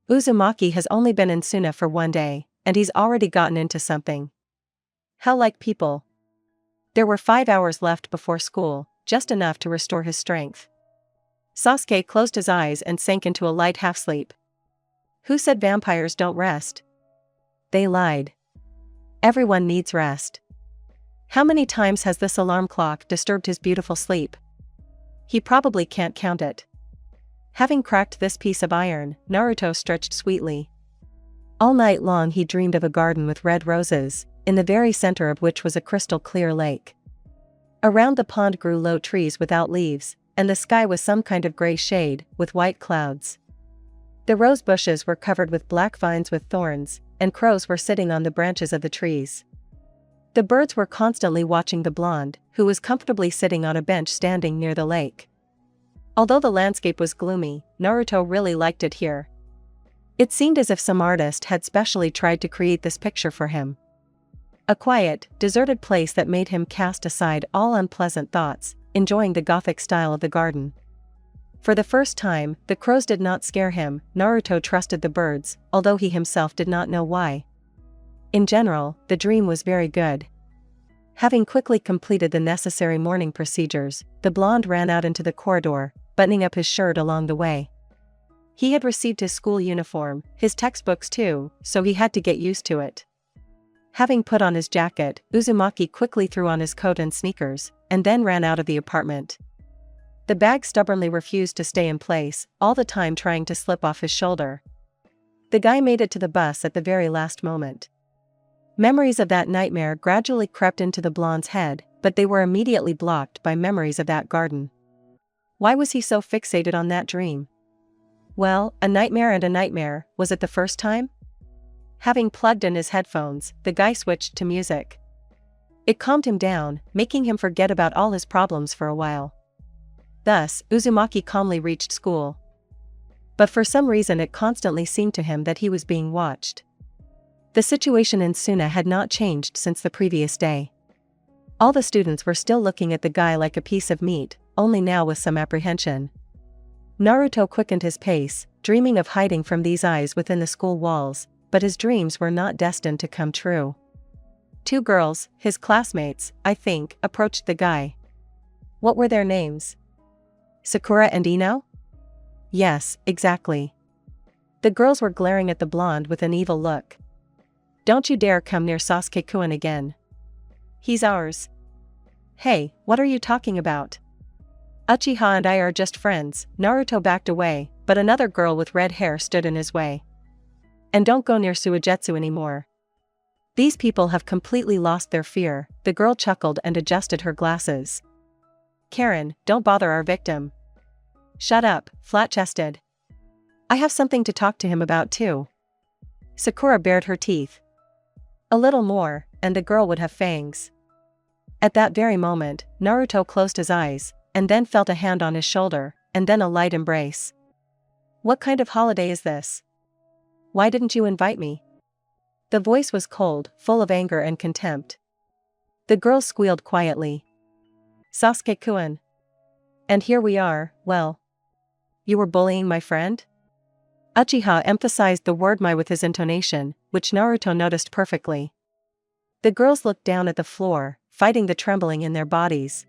Uzumaki has only been in Suna for 1 day, and he's already gotten into something. How like people. There were 5 hours left before school, just enough to restore his strength. Sasuke closed his eyes and sank into a light half-sleep. Who said vampires don't rest? They lied. Everyone needs rest. How many times has this alarm clock disturbed his beautiful sleep? He probably can't count it. Having cracked this piece of iron, Naruto stretched sweetly. All night long he dreamed of a garden with red roses, in the very center of which was a crystal-clear lake. Around the pond grew low trees without leaves, and the sky was some kind of gray shade, with white clouds. The rose bushes were covered with black vines with thorns, and crows were sitting on the branches of the trees. The birds were constantly watching the blonde, who was comfortably sitting on a bench standing near the lake. Although the landscape was gloomy, Naruto really liked it here. It seemed as if some artist had specially tried to create this picture for him. A quiet, deserted place that made him cast aside all unpleasant thoughts, enjoying the gothic style of the garden. For the first time, the crows did not scare him. Naruto trusted the birds, although he himself did not know why. In general, the dream was very good. Having quickly completed the necessary morning procedures, the blonde ran out into the corridor, buttoning up his shirt along the way. He had received his school uniform, his textbooks too, so he had to get used to it. Having put on his jacket, Uzumaki quickly threw on his coat and sneakers, and then ran out of the apartment. The bag stubbornly refused to stay in place, all the time trying to slip off his shoulder. The guy made it to the bus at the very last moment. Memories of that nightmare gradually crept into the blonde's head, but they were immediately blocked by memories of that garden. Why was he so fixated on that dream? Well, a nightmare and a nightmare, was it the first time? Having plugged in his headphones, the guy switched to music. It calmed him down, making him forget about all his problems for a while. Thus, Uzumaki calmly reached school. But for some reason it constantly seemed to him that he was being watched. The situation in Suna had not changed since the previous day. All the students were still looking at the guy like a piece of meat, only now with some apprehension. Naruto quickened his pace, dreaming of hiding from these eyes within the school walls, but his dreams were not destined to come true. Two girls, his classmates, I think, approached the guy. What were their names? Sakura and Ino? Yes, exactly. The girls were glaring at the blonde with an evil look. Don't you dare come near Sasuke-kun again. He's ours. Hey, what are you talking about? Uchiha and I are just friends. Naruto backed away, but another girl with red hair stood in his way. And don't go near Suigetsu anymore. These people have completely lost their fear. The girl chuckled and adjusted her glasses. Karen, don't bother our victim. Shut up, flat-chested. I have something to talk to him about too. Sakura bared her teeth. A little more, and the girl would have fangs. At that very moment, Naruto closed his eyes, and then felt a hand on his shoulder, and then a light embrace. What kind of holiday is this? Why didn't you invite me? The voice was cold, full of anger and contempt. The girl squealed quietly. Sasuke-kun. And here we are, well. You were bullying my friend? Uchiha emphasized the word my with his intonation, which Naruto noticed perfectly. The girls looked down at the floor, fighting the trembling in their bodies.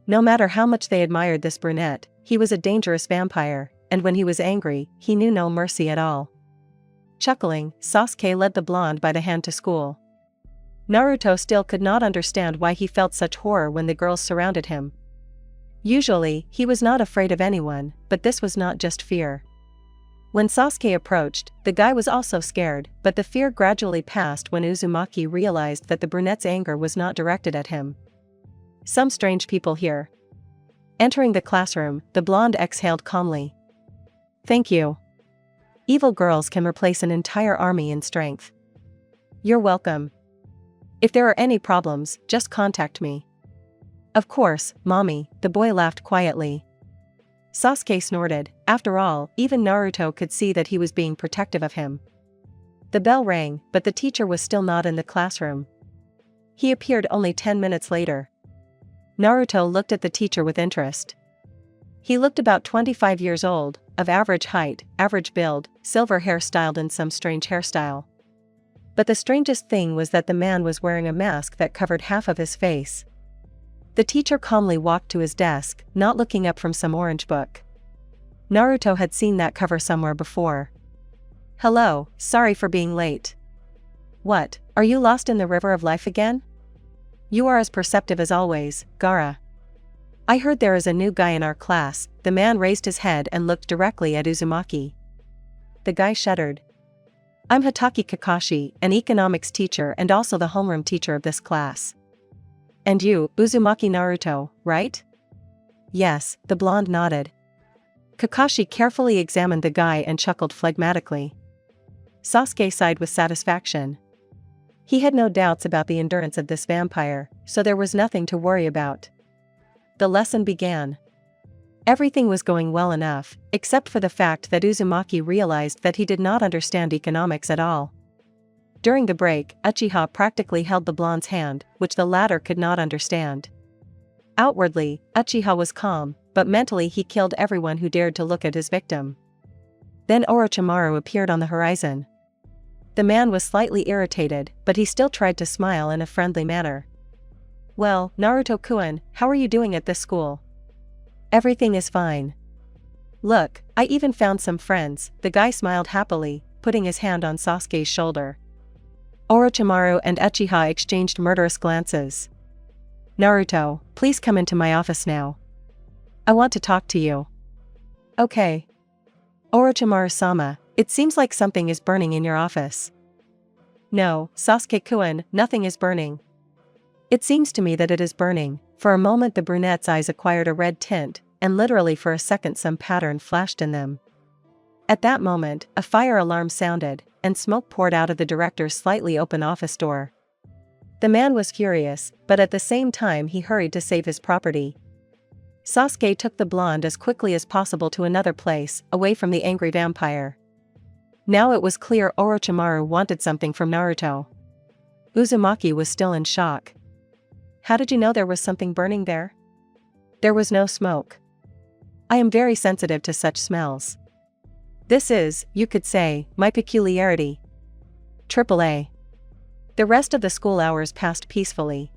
No matter how much they admired this brunette, he was a dangerous vampire, and when he was angry, he knew no mercy at all. Chuckling, Sasuke led the blonde by the hand to school. Naruto still could not understand why he felt such horror when the girls surrounded him. Usually, he was not afraid of anyone, but this was not just fear. When Sasuke approached, the guy was also scared, but the fear gradually passed when Uzumaki realized that the brunette's anger was not directed at him. Some strange people here. Entering the classroom, the blonde exhaled calmly. Thank you. Evil girls can replace an entire army in strength. You're welcome. If there are any problems, just contact me. Of course, mommy, the boy laughed quietly. Sasuke snorted. After all, even Naruto could see that he was being protective of him. The bell rang, but the teacher was still not in the classroom. He appeared only 10 minutes later. Naruto looked at the teacher with interest. He looked about 25 years old, of average height, average build, silver hair styled in some strange hairstyle. But the strangest thing was that the man was wearing a mask that covered half of his face. The teacher calmly walked to his desk, not looking up from some orange book. Naruto had seen that cover somewhere before. Hello, sorry for being late. What, are you lost in the river of life again? You are as perceptive as always, Gaara. I heard there is a new guy in our class. The man raised his head and looked directly at Uzumaki. The guy shuddered. I'm Hatake Kakashi, an economics teacher and also the homeroom teacher of this class. And you, Uzumaki Naruto, right? Yes, the blonde nodded. Kakashi carefully examined the guy and chuckled phlegmatically. Sasuke sighed with satisfaction. He had no doubts about the endurance of this vampire, so there was nothing to worry about. The lesson began. Everything was going well enough, except for the fact that Uzumaki realized that he did not understand economics at all. During the break, Uchiha practically held the blonde's hand, which the latter could not understand. Outwardly, Uchiha was calm, but mentally he killed everyone who dared to look at his victim. Then Orochimaru appeared on the horizon. The man was slightly irritated, but he still tried to smile in a friendly manner. Well, Naruto-kun, how are you doing at this school? Everything is fine. Look, I even found some friends, the guy smiled happily, putting his hand on Sasuke's shoulder. Orochimaru and Uchiha exchanged murderous glances. Naruto, please come into my office now. I want to talk to you. Okay. Orochimaru-sama, it seems like something is burning in your office. No, Sasuke-kun, nothing is burning. It seems to me that it is burning. For a moment the brunette's eyes acquired a red tint, and literally for a second some pattern flashed in them. At that moment, a fire alarm sounded, and smoke poured out of the director's slightly open office door. The man was furious, but at the same time he hurried to save his property. Sasuke took the blonde as quickly as possible to another place, away from the angry vampire. Now it was clear Orochimaru wanted something from Naruto. Uzumaki was still in shock. How did you know there was something burning there? There was no smoke. I am very sensitive to such smells. This is, you could say, my peculiarity. AAA. The rest of the school hours passed peacefully.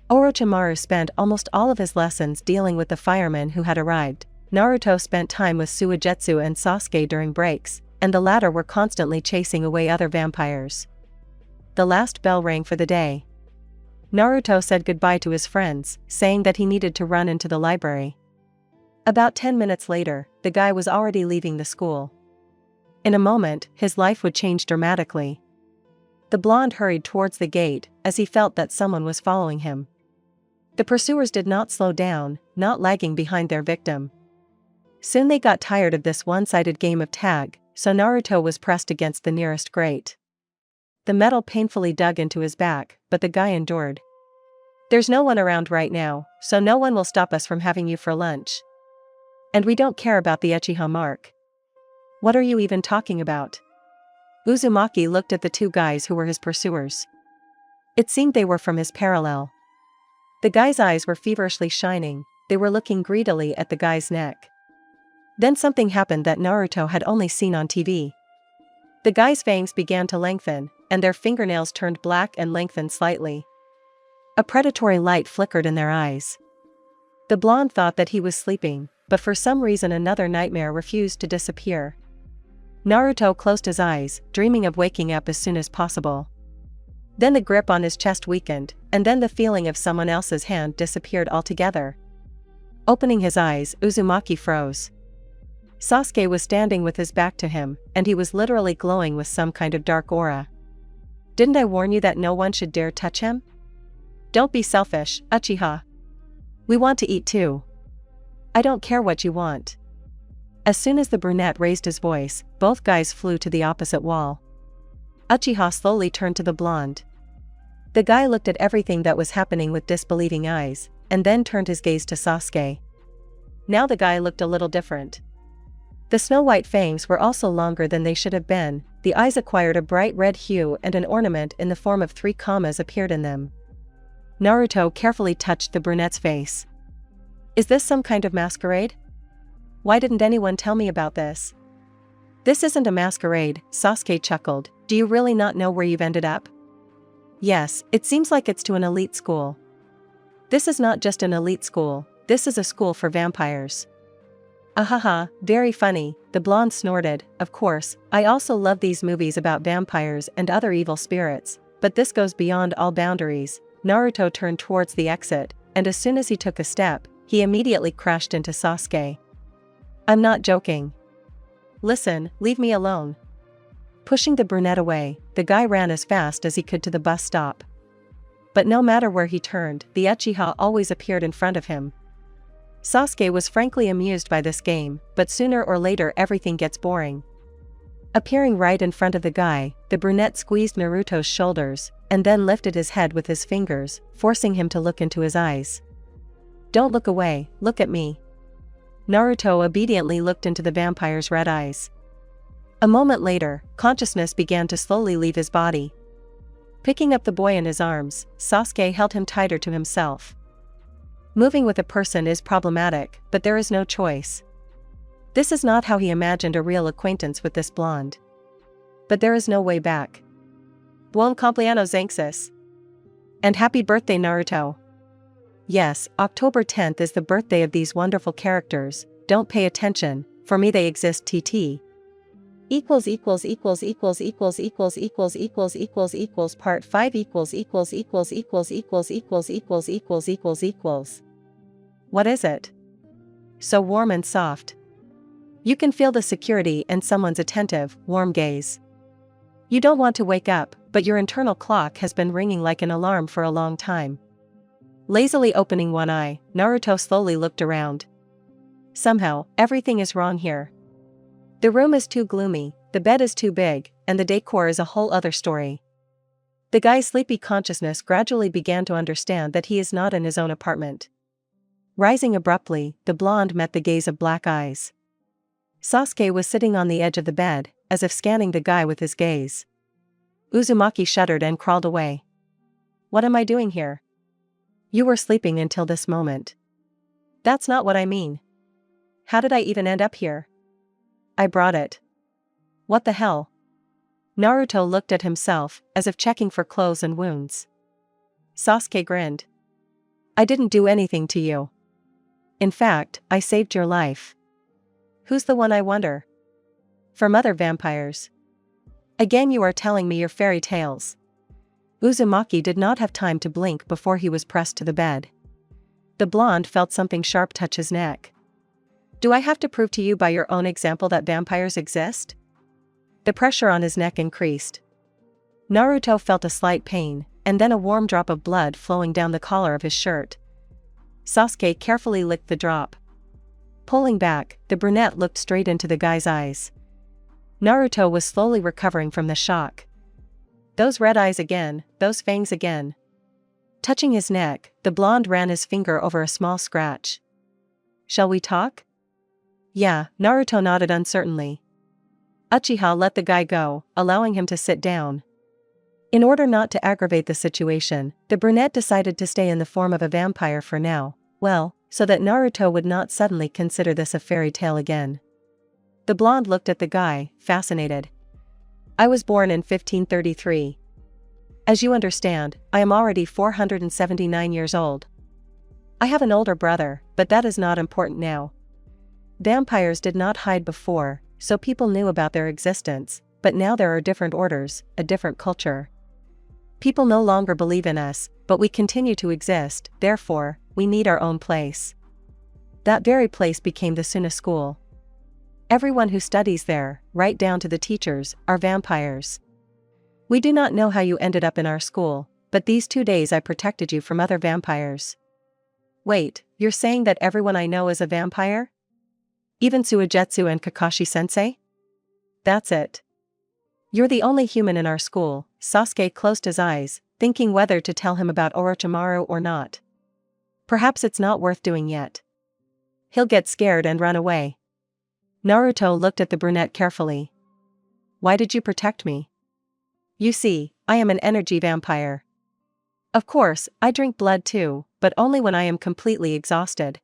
Orochimaru spent almost all of his lessons dealing with the firemen who had arrived. Naruto spent time with Suigetsu and Sasuke during breaks, and the latter were constantly chasing away other vampires. The last bell rang for the day. Naruto said goodbye to his friends, saying that he needed to run into the library. About 10 minutes later, the guy was already leaving the school. In a moment, his life would change dramatically. The blonde hurried towards the gate, as he felt that someone was following him. The pursuers did not slow down, not lagging behind their victim. Soon they got tired of this one-sided game of tag, so Naruto was pressed against the nearest grate. The metal painfully dug into his back, but the guy endured. There's no one around right now, so no one will stop us from having you for lunch. And we don't care about the Uchiha mark. What are you even talking about? Uzumaki looked at the two guys who were his pursuers. It seemed they were from his parallel. The guy's eyes were feverishly shining, they were looking greedily at the guy's neck. Then something happened that Naruto had only seen on TV. The guy's fangs began to lengthen, and their fingernails turned black and lengthened slightly. A predatory light flickered in their eyes. The blonde thought that he was sleeping, but for some reason another nightmare refused to disappear. Naruto closed his eyes, dreaming of waking up as soon as possible. Then the grip on his chest weakened, and then the feeling of someone else's hand disappeared altogether. Opening his eyes, Uzumaki froze. Sasuke was standing with his back to him, and he was literally glowing with some kind of dark aura. Didn't I warn you that no one should dare touch him? Don't be selfish, Uchiha. We want to eat too. I don't care what you want. As soon as the brunette raised his voice, both guys flew to the opposite wall. Uchiha slowly turned to the blonde. The guy looked at everything that was happening with disbelieving eyes, and then turned his gaze to Sasuke. Now the guy looked a little different. The snow-white fangs were also longer than they should have been, the eyes acquired a bright red hue and an ornament in the form of 3 commas appeared in them. Naruto carefully touched the brunette's face. Is this some kind of masquerade? Why didn't anyone tell me about this? This isn't a masquerade, Sasuke chuckled. Do you really not know where you've ended up? Yes, it seems like it's to an elite school. This is not just an elite school, this is a school for vampires. Ahaha, very funny, the blonde snorted. Of course, I also love these movies about vampires and other evil spirits, but this goes beyond all boundaries. Naruto turned towards the exit, and as soon as he took a step, he immediately crashed into Sasuke. I'm not joking. Listen, leave me alone. Pushing the brunette away, the guy ran as fast as he could to the bus stop. But no matter where he turned, the Uchiha always appeared in front of him. Sasuke was frankly amused by this game, but sooner or later everything gets boring. Appearing right in front of the guy, the brunette squeezed Naruto's shoulders, and then lifted his head with his fingers, forcing him to look into his eyes. Don't look away, look at me. Naruto obediently looked into the vampire's red eyes. A moment later, consciousness began to slowly leave his body. Picking up the boy in his arms, Sasuke held him tighter to himself. Moving with a person is problematic, but there is no choice. This is not how he imagined a real acquaintance with this blonde. But there is no way back. Buen cumpleaños Xanxus. And happy birthday Naruto. Yes, October 10th is the birthday of these wonderful characters, don't pay attention, for me they exist TT. Part 5 What is it? So warm and soft. You can feel the security and someone's attentive, warm gaze. You don't want to wake up, but your internal clock has been ringing like an alarm for a long time. Lazily opening one eye, Naruto slowly looked around. Somehow, everything is wrong here. The room is too gloomy, the bed is too big, and the decor is a whole other story. The guy's sleepy consciousness gradually began to understand that he is not in his own apartment. Rising abruptly, the blonde met the gaze of black eyes. Sasuke was sitting on the edge of the bed, as if scanning the guy with his gaze. Uzumaki shuddered and crawled away. What am I doing here? You were sleeping until this moment. That's not what I mean. How did I even end up here? I brought it. What the hell? Naruto looked at himself, as if checking for clothes and wounds. Sasuke grinned. I didn't do anything to you. In fact, I saved your life. Who's the one, I wonder? From other vampires. Again you are telling me your fairy tales. Uzumaki did not have time to blink before he was pressed to the bed. The blonde felt something sharp touch his neck. Do I have to prove to you by your own example that vampires exist? The pressure on his neck increased. Naruto felt a slight pain, and then a warm drop of blood flowing down the collar of his shirt. Sasuke carefully licked the drop. Pulling back, the brunette looked straight into the guy's eyes. Naruto was slowly recovering from the shock. Those red eyes again, those fangs again. Touching his neck, the blonde ran his finger over a small scratch. Shall we talk? Yeah, Naruto nodded uncertainly. Uchiha let the guy go, allowing him to sit down. In order not to aggravate the situation, the brunette decided to stay in the form of a vampire for now, well, so that Naruto would not suddenly consider this a fairy tale again. The blonde looked at the guy, fascinated. I was born in 1533. As you understand, I am already 479 years old. I have an older brother, but that is not important now. Vampires did not hide before, so people knew about their existence, but now there are different orders, a different culture. People no longer believe in us, but we continue to exist, therefore, we need our own place. That very place became the Suna school. Everyone who studies there, right down to the teachers, are vampires. We do not know how you ended up in our school, but these 2 days I protected you from other vampires. Wait, you're saying that everyone I know is a vampire? Even Suigetsu and Kakashi-sensei? That's it. You're the only human in our school. Sasuke closed his eyes, thinking whether to tell him about Orochimaru or not. Perhaps it's not worth doing yet. He'll get scared and run away. Naruto looked at the brunette carefully. Why did you protect me? You see, I am an energy vampire. Of course, I drink blood too, but only when I am completely exhausted.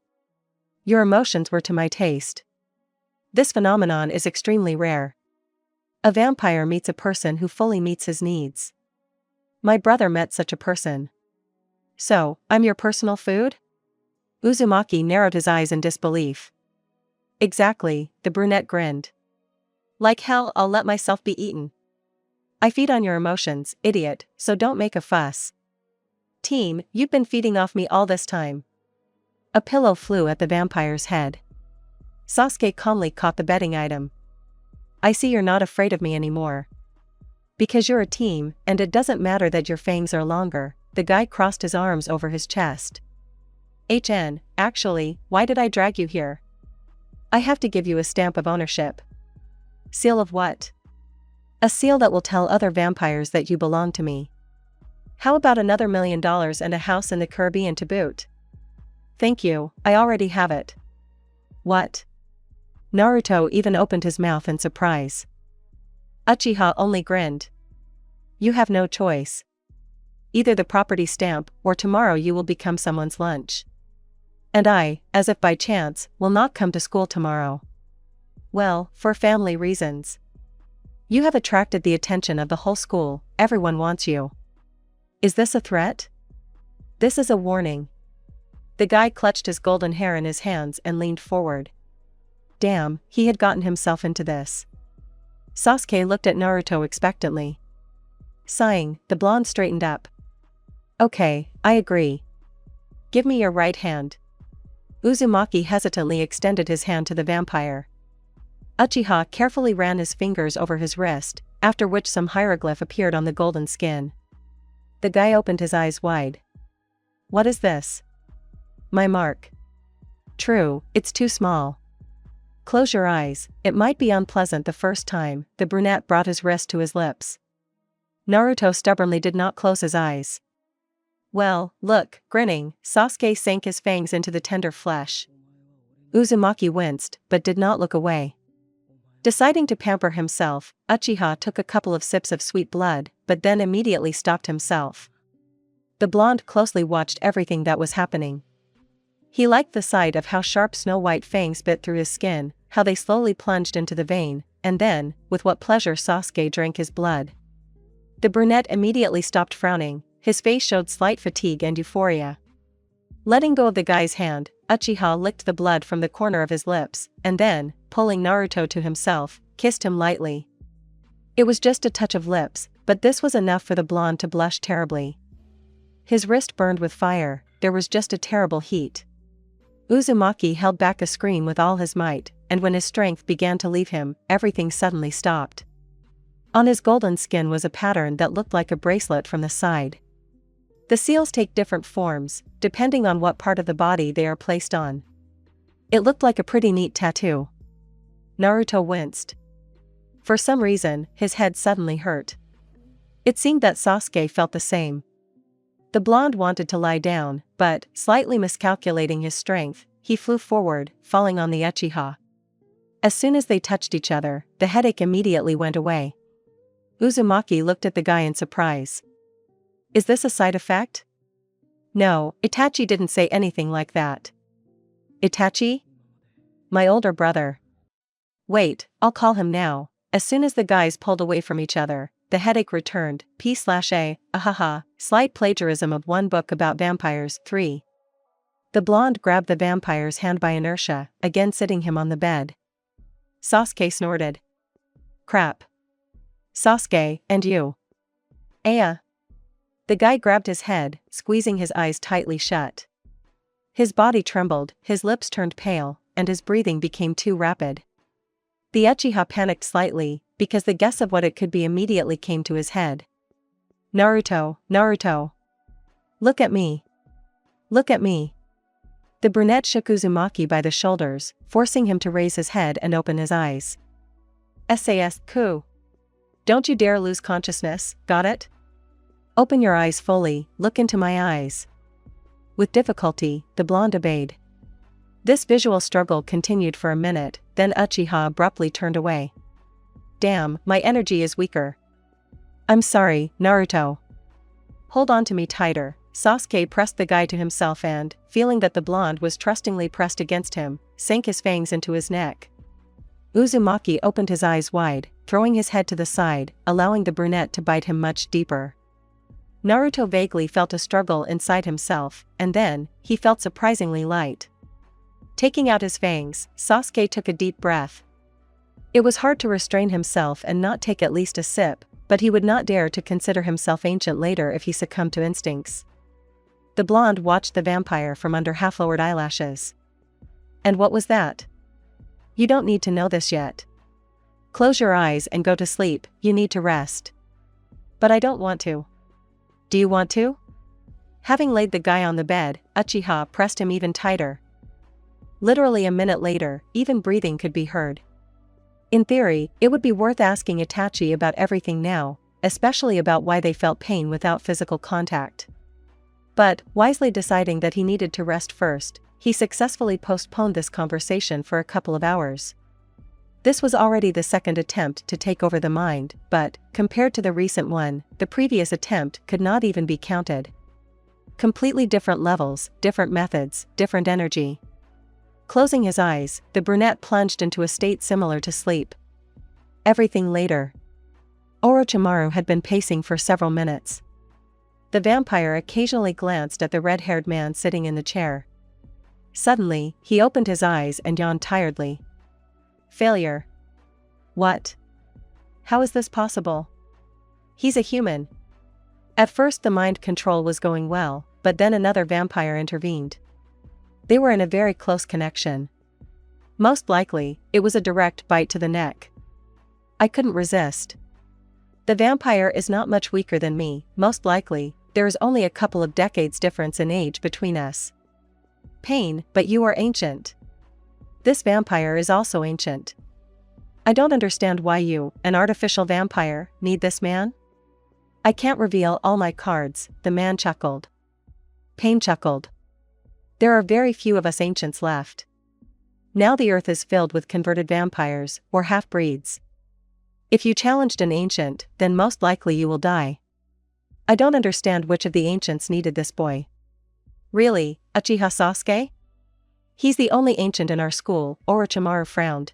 Your emotions were to my taste. This phenomenon is extremely rare. A vampire meets a person who fully meets his needs. My brother met such a person. So, I'm your personal food? Uzumaki narrowed his eyes in disbelief. Exactly, the brunette grinned. Like hell, I'll let myself be eaten. I feed on your emotions, idiot, so don't make a fuss. Team, you've been feeding off me all this time. A pillow flew at the vampire's head. Sasuke calmly caught the betting item. I see you're not afraid of me anymore. Because you're a team, and it doesn't matter that your fangs are longer, the guy crossed his arms over his chest. Actually, why did I drag you here? I have to give you a stamp of ownership. Seal of what? A seal that will tell other vampires that you belong to me. How about another $1 million and a house in the Caribbean to boot? Thank you, I already have it. What? Naruto even opened his mouth in surprise. Uchiha only grinned. You have no choice. Either the property stamp, or tomorrow you will become someone's lunch. And I, as if by chance, will not come to school tomorrow. Well, for family reasons. You have attracted the attention of the whole school, everyone wants you. Is this a threat? This is a warning. The guy clutched his golden hair in his hands and leaned forward. Damn, he had gotten himself into this. Sasuke looked at Naruto expectantly. Sighing, the blonde straightened up. Okay, I agree. Give me your right hand. Uzumaki hesitantly extended his hand to the vampire. Uchiha carefully ran his fingers over his wrist, after which some hieroglyph appeared on the golden skin. The guy opened his eyes wide. What is this? My mark. True, it's too small. Close your eyes, it might be unpleasant the first time. The brunette brought his wrist to his lips. Naruto stubbornly did not close his eyes. Well, look, grinning, Sasuke sank his fangs into the tender flesh. Uzumaki winced, but did not look away. Deciding to pamper himself, Uchiha took a couple of sips of sweet blood, but then immediately stopped himself. The blonde closely watched everything that was happening. He liked the sight of how sharp snow-white fangs bit through his skin, how they slowly plunged into the vein, and then, with what pleasure Sasuke drank his blood. The brunette immediately stopped frowning, his face showed slight fatigue and euphoria. Letting go of the guy's hand, Uchiha licked the blood from the corner of his lips, and then, pulling Naruto to himself, kissed him lightly. It was just a touch of lips, but this was enough for the blonde to blush terribly. His wrist burned with fire, there was just a terrible heat. Uzumaki held back a scream with all his might, and when his strength began to leave him, everything suddenly stopped. On his golden skin was a pattern that looked like a bracelet from the side. The seals take different forms, depending on what part of the body they are placed on. It looked like a pretty neat tattoo. Naruto winced. For some reason, his head suddenly hurt. It seemed that Sasuke felt the same. The blonde wanted to lie down, but, slightly miscalculating his strength, he flew forward, falling on the Uchiha. As soon as they touched each other, the headache immediately went away. Uzumaki looked at the guy in surprise. Is this a side effect? No, Itachi didn't say anything like that. Itachi? My older brother. Wait, I'll call him now. As soon as the guys pulled away from each other, the headache returned. P/A, ahaha, slight plagiarism of one book about vampires, 3. The blonde grabbed the vampire's hand by inertia, again sitting him on the bed. Sasuke snorted. Crap. Sasuke, and you. Aya. The guy grabbed his head, squeezing his eyes tightly shut. His body trembled, his lips turned pale, and his breathing became too rapid. The Uchiha panicked slightly, because the guess of what it could be immediately came to his head. Naruto, Naruto. Look at me. Look at me. The brunette shook Uzumaki by the shoulders, forcing him to raise his head and open his eyes. Ku. Don't you dare lose consciousness, got it? Open your eyes fully, look into my eyes. With difficulty, the blonde obeyed. This visual struggle continued for a minute, then Uchiha abruptly turned away. Damn, my energy is weaker. I'm sorry, Naruto. Hold on to me tighter. Sasuke pressed the guy to himself and, feeling that the blonde was trustingly pressed against him, sank his fangs into his neck. Uzumaki opened his eyes wide, throwing his head to the side, allowing the brunette to bite him much deeper. Naruto vaguely felt a struggle inside himself, and then, he felt surprisingly light. Taking out his fangs, Sasuke took a deep breath. It was hard to restrain himself and not take at least a sip, but he would not dare to consider himself ancient later if he succumbed to instincts. The blonde watched the vampire from under half-lowered eyelashes. And what was that? You don't need to know this yet. Close your eyes and go to sleep, you need to rest. But I don't want to. Do you want to? Having laid the guy on the bed, Uchiha pressed him even tighter. Literally a minute later, even breathing could be heard. In theory, it would be worth asking Itachi about everything now, especially about why they felt pain without physical contact. But, wisely deciding that he needed to rest first, he successfully postponed this conversation for a couple of hours. This was already the second attempt to take over the mind, but, compared to the recent one, the previous attempt could not even be counted. Completely different levels, different methods, different energy. Closing his eyes, the brunette plunged into a state similar to sleep. Everything later. Orochimaru had been pacing for several minutes. The vampire occasionally glanced at the red-haired man sitting in the chair. Suddenly, he opened his eyes and yawned tiredly. Failure. What? How is this possible? He's a human. At first the mind control was going well, but then another vampire intervened. They were in a very close connection. Most likely, it was a direct bite to the neck. I couldn't resist. The vampire is not much weaker than me, most likely, there is only a couple of decades difference in age between us. Pain, but you are ancient. This vampire is also ancient. I don't understand why you, an artificial vampire, need this man? I can't reveal all my cards, the man chuckled. Pain chuckled. There are very few of us ancients left. Now the earth is filled with converted vampires, or half-breeds. If you challenged an ancient, then most likely you will die. I don't understand which of the ancients needed this boy. Really, Uchiha Sasuke? He's the only ancient in our school, Orochimaru frowned.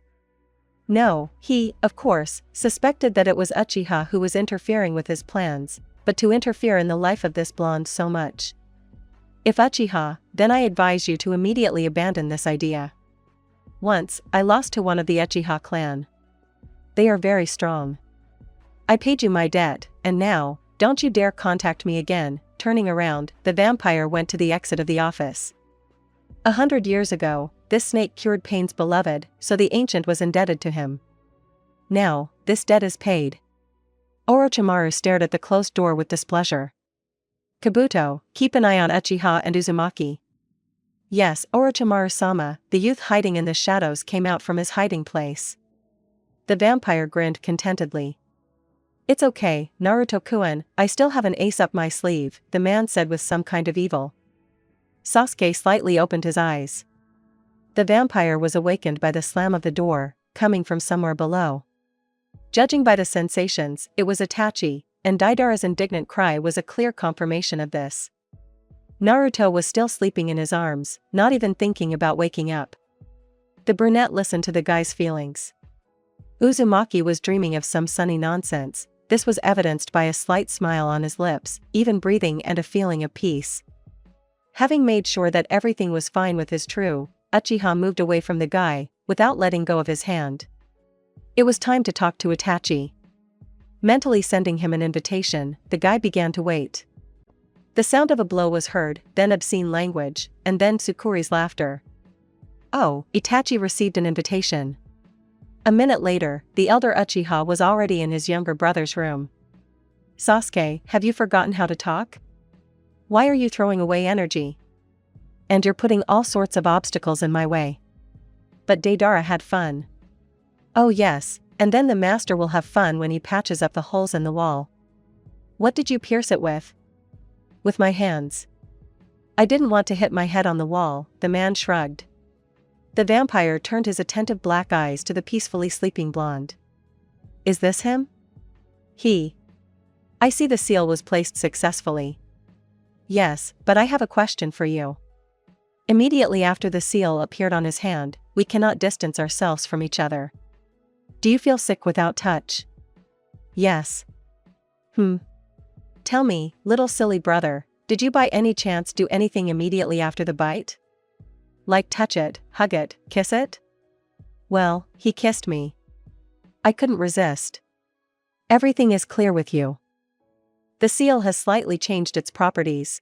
No, he, of course, suspected that it was Uchiha who was interfering with his plans, but to interfere in the life of this blonde so much. If Uchiha, then I advise you to immediately abandon this idea. Once, I lost to one of the Uchiha clan. They are very strong. I paid you my debt, and now, don't you dare contact me again. Turning around, the vampire went to the exit of the office. 100 years ago, this snake cured Pain's beloved, so the ancient was indebted to him. Now, this debt is paid. Orochimaru stared at the closed door with displeasure. Kabuto, keep an eye on Uchiha and Uzumaki. Yes, Orochimaru-sama, the youth hiding in the shadows came out from his hiding place. The vampire grinned contentedly. It's okay, Naruto-kun, I still have an ace up my sleeve, the man said with some kind of evil. Sasuke slightly opened his eyes. The vampire was awakened by the slam of the door, coming from somewhere below. Judging by the sensations, it was Itachi, and Deidara's indignant cry was a clear confirmation of this. Naruto was still sleeping in his arms, not even thinking about waking up. The brunette listened to the guy's feelings. Uzumaki was dreaming of some sunny nonsense. This was evidenced by a slight smile on his lips, even breathing and a feeling of peace. Having made sure that everything was fine with his true, Uchiha moved away from the guy, without letting go of his hand. It was time to talk to Itachi. Mentally sending him an invitation, the guy began to wait. The sound of a blow was heard, then obscene language, and then Tsukuri's laughter. Oh, Itachi received an invitation. A minute later, the elder Uchiha was already in his younger brother's room. Sasuke, have you forgotten how to talk? Why are you throwing away energy? And you're putting all sorts of obstacles in my way. But Deidara had fun. Oh yes, and then the master will have fun when he patches up the holes in the wall. What did you pierce it with? With my hands. I didn't want to hit my head on the wall, the man shrugged. The vampire turned his attentive black eyes to the peacefully sleeping blonde. Is this him? He. I see the seal was placed successfully. Yes, but I have a question for you. Immediately after the seal appeared on his hand, we cannot distance ourselves from each other. Do you feel sick without touch? Yes. Tell me, little silly brother, did you by any chance do anything immediately after the bite? Like touch it, hug it, kiss it? Well, he kissed me. I couldn't resist. Everything is clear with you. The seal has slightly changed its properties.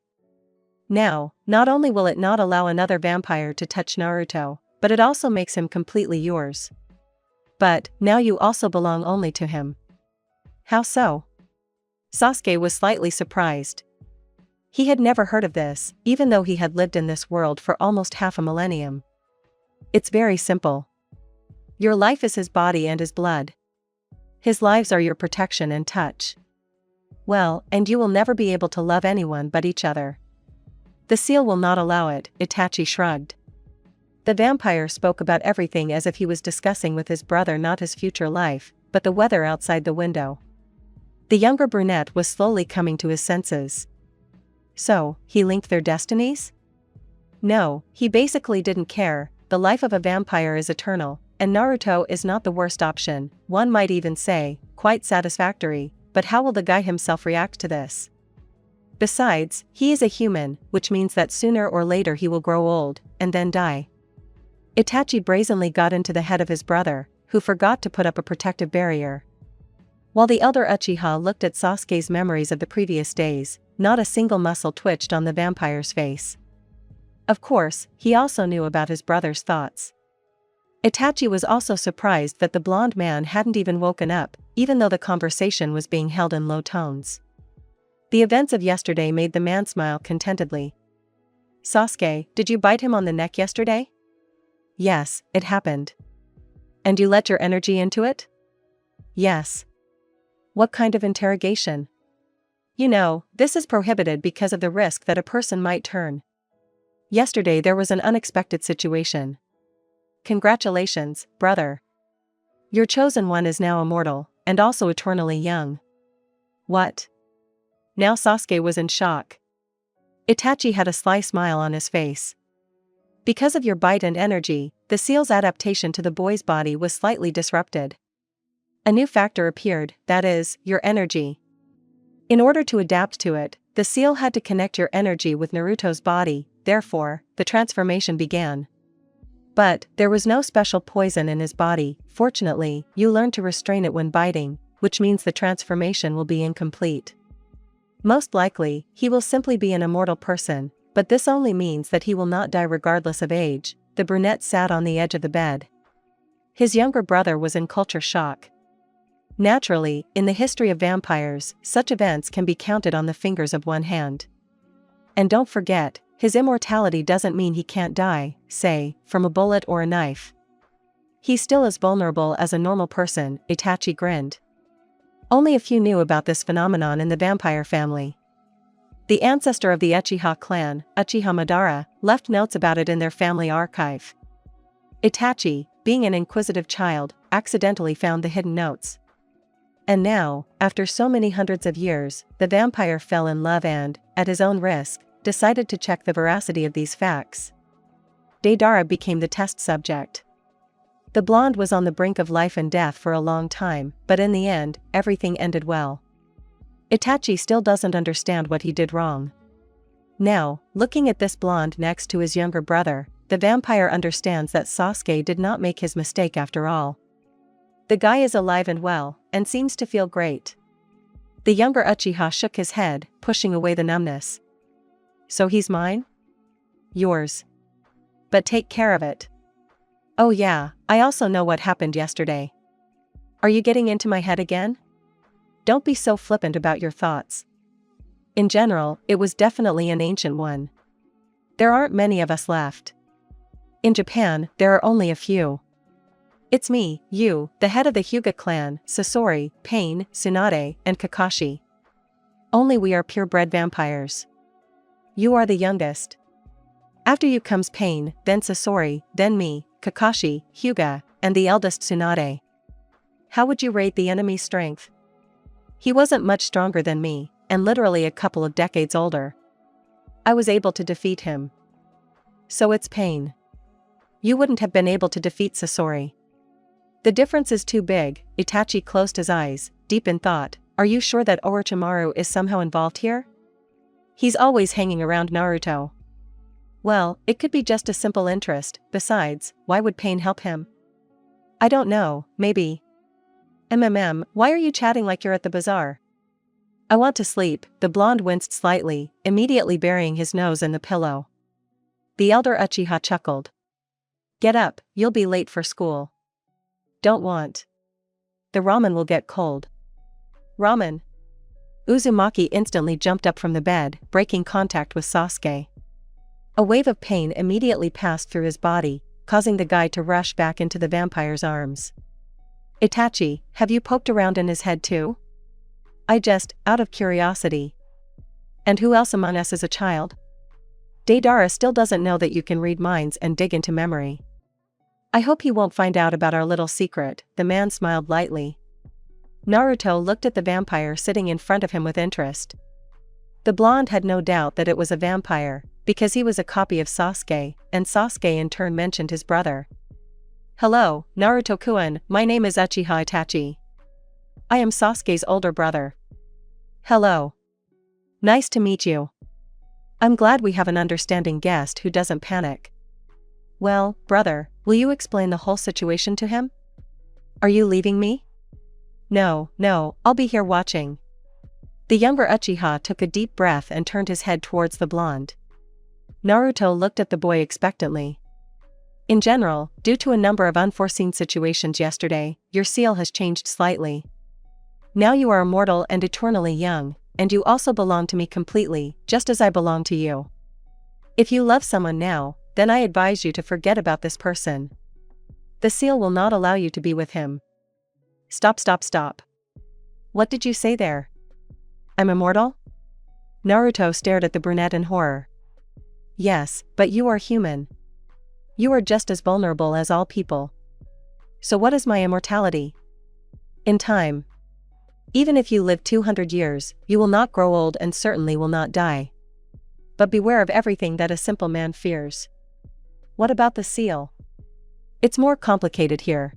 Now, not only will it not allow another vampire to touch Naruto, but it also makes him completely yours. But, now you also belong only to him. How so? Sasuke was slightly surprised. He had never heard of this, even though he had lived in this world for almost half a millennium. It's very simple. Your life is his body and his blood. His lives are your protection and touch. Well, and you will never be able to love anyone but each other. The seal will not allow it, Itachi shrugged. The vampire spoke about everything as if he was discussing with his brother not his future life, but the weather outside the window. The younger brunette was slowly coming to his senses. So, he linked their destinies? No, he basically didn't care. The life of a vampire is eternal, and Naruto is not the worst option, one might even say, quite satisfactory, but how will the guy himself react to this? Besides, he is a human, which means that sooner or later he will grow old, and then die. Itachi brazenly got into the head of his brother, who forgot to put up a protective barrier. While the elder Uchiha looked at Sasuke's memories of the previous days, not a single muscle twitched on the vampire's face. Of course, he also knew about his brother's thoughts. Itachi was also surprised that the blonde man hadn't even woken up, even though the conversation was being held in low tones. The events of yesterday made the man smile contentedly. Sasuke, did you bite him on the neck yesterday? Yes, it happened. And you let your energy into it? Yes. What kind of interrogation? You know, this is prohibited because of the risk that a person might turn. Yesterday there was an unexpected situation. Congratulations, brother. Your chosen one is now immortal, and also eternally young. What? Now Sasuke was in shock. Itachi had a sly smile on his face. Because of your bite and energy, the seal's adaptation to the boy's body was slightly disrupted. A new factor appeared, that is, your energy. In order to adapt to it, the seal had to connect your energy with Naruto's body, therefore, the transformation began. But, there was no special poison in his body. Fortunately, you learned to restrain it when biting, which means the transformation will be incomplete. Most likely, he will simply be an immortal person, but this only means that he will not die regardless of age. The brunette sat on the edge of the bed. His younger brother was in culture shock. Naturally, in the history of vampires, such events can be counted on the fingers of one hand. And don't forget, his immortality doesn't mean he can't die, say, from a bullet or a knife. He's still as vulnerable as a normal person, Itachi grinned. Only a few knew about this phenomenon in the vampire family. The ancestor of the Uchiha clan, Uchiha Madara, left notes about it in their family archive. Itachi, being an inquisitive child, accidentally found the hidden notes. And now, after so many hundreds of years, the vampire fell in love and, at his own risk, decided to check the veracity of these facts. Deidara became the test subject. The blonde was on the brink of life and death for a long time, but in the end, everything ended well. Itachi still doesn't understand what he did wrong. Now, looking at this blonde next to his younger brother, the vampire understands that Sasuke did not make his mistake after all. The guy is alive and well, and seems to feel great. The younger Uchiha shook his head, pushing away the numbness. So he's mine? Yours. But take care of it. Oh yeah, I also know what happened yesterday. Are you getting into my head again? Don't be so flippant about your thoughts. In general, it was definitely an ancient one. There aren't many of us left. In Japan, there are only a few. It's me, you, the head of the Hyuga clan, Sasori, Pain, Tsunade, and Kakashi. Only we are purebred vampires. You are the youngest. After you comes Pain, then Sasori, then me, Kakashi, Hyuga, and the eldest Tsunade. How would you rate the enemy's strength? He wasn't much stronger than me, and literally a couple of decades older. I was able to defeat him. So it's Pain. You wouldn't have been able to defeat Sasori. The difference is too big. Itachi closed his eyes, deep in thought. Are you sure that Orochimaru is somehow involved here? He's always hanging around Naruto. Well, it could be just a simple interest. Besides, why would Pain help him? I don't know, maybe. Why are you chatting like you're at the bazaar? I want to sleep. The blonde winced slightly, immediately burying his nose in the pillow. The elder Uchiha chuckled. Get up, you'll be late for school. Don't want. The ramen will get cold. Ramen? Uzumaki instantly jumped up from the bed, breaking contact with Sasuke. A wave of pain immediately passed through his body, causing the guy to rush back into the vampire's arms. Itachi, have you poked around in his head too? Out of curiosity. And who else among us is a child? Deidara still doesn't know that you can read minds and dig into memory. I hope he won't find out about our little secret, the man smiled lightly. Naruto looked at the vampire sitting in front of him with interest. The blonde had no doubt that it was a vampire, because he was a copy of Sasuke, and Sasuke in turn mentioned his brother. Hello, Naruto-kun, my name is Uchiha Itachi. I am Sasuke's older brother. Hello. Nice to meet you. I'm glad we have an understanding guest who doesn't panic. Well, brother, will you explain the whole situation to him? Are you leaving me? No, I'll be here watching. The younger Uchiha took a deep breath and turned his head towards the blonde. Naruto looked at the boy expectantly. In general, due to a number of unforeseen situations yesterday, your seal has changed slightly. Now you are immortal and eternally young, and you also belong to me completely, just as I belong to you. If you love someone now, then I advise you to forget about this person. The seal will not allow you to be with him. Stop. What did you say there? I'm immortal? Naruto stared at the brunette in horror. Yes, but you are human. You are just as vulnerable as all people. So what is my immortality? In time. Even if you live 200 years, you will not grow old and certainly will not die. But beware of everything that a simple man fears. What about the seal? It's more complicated here.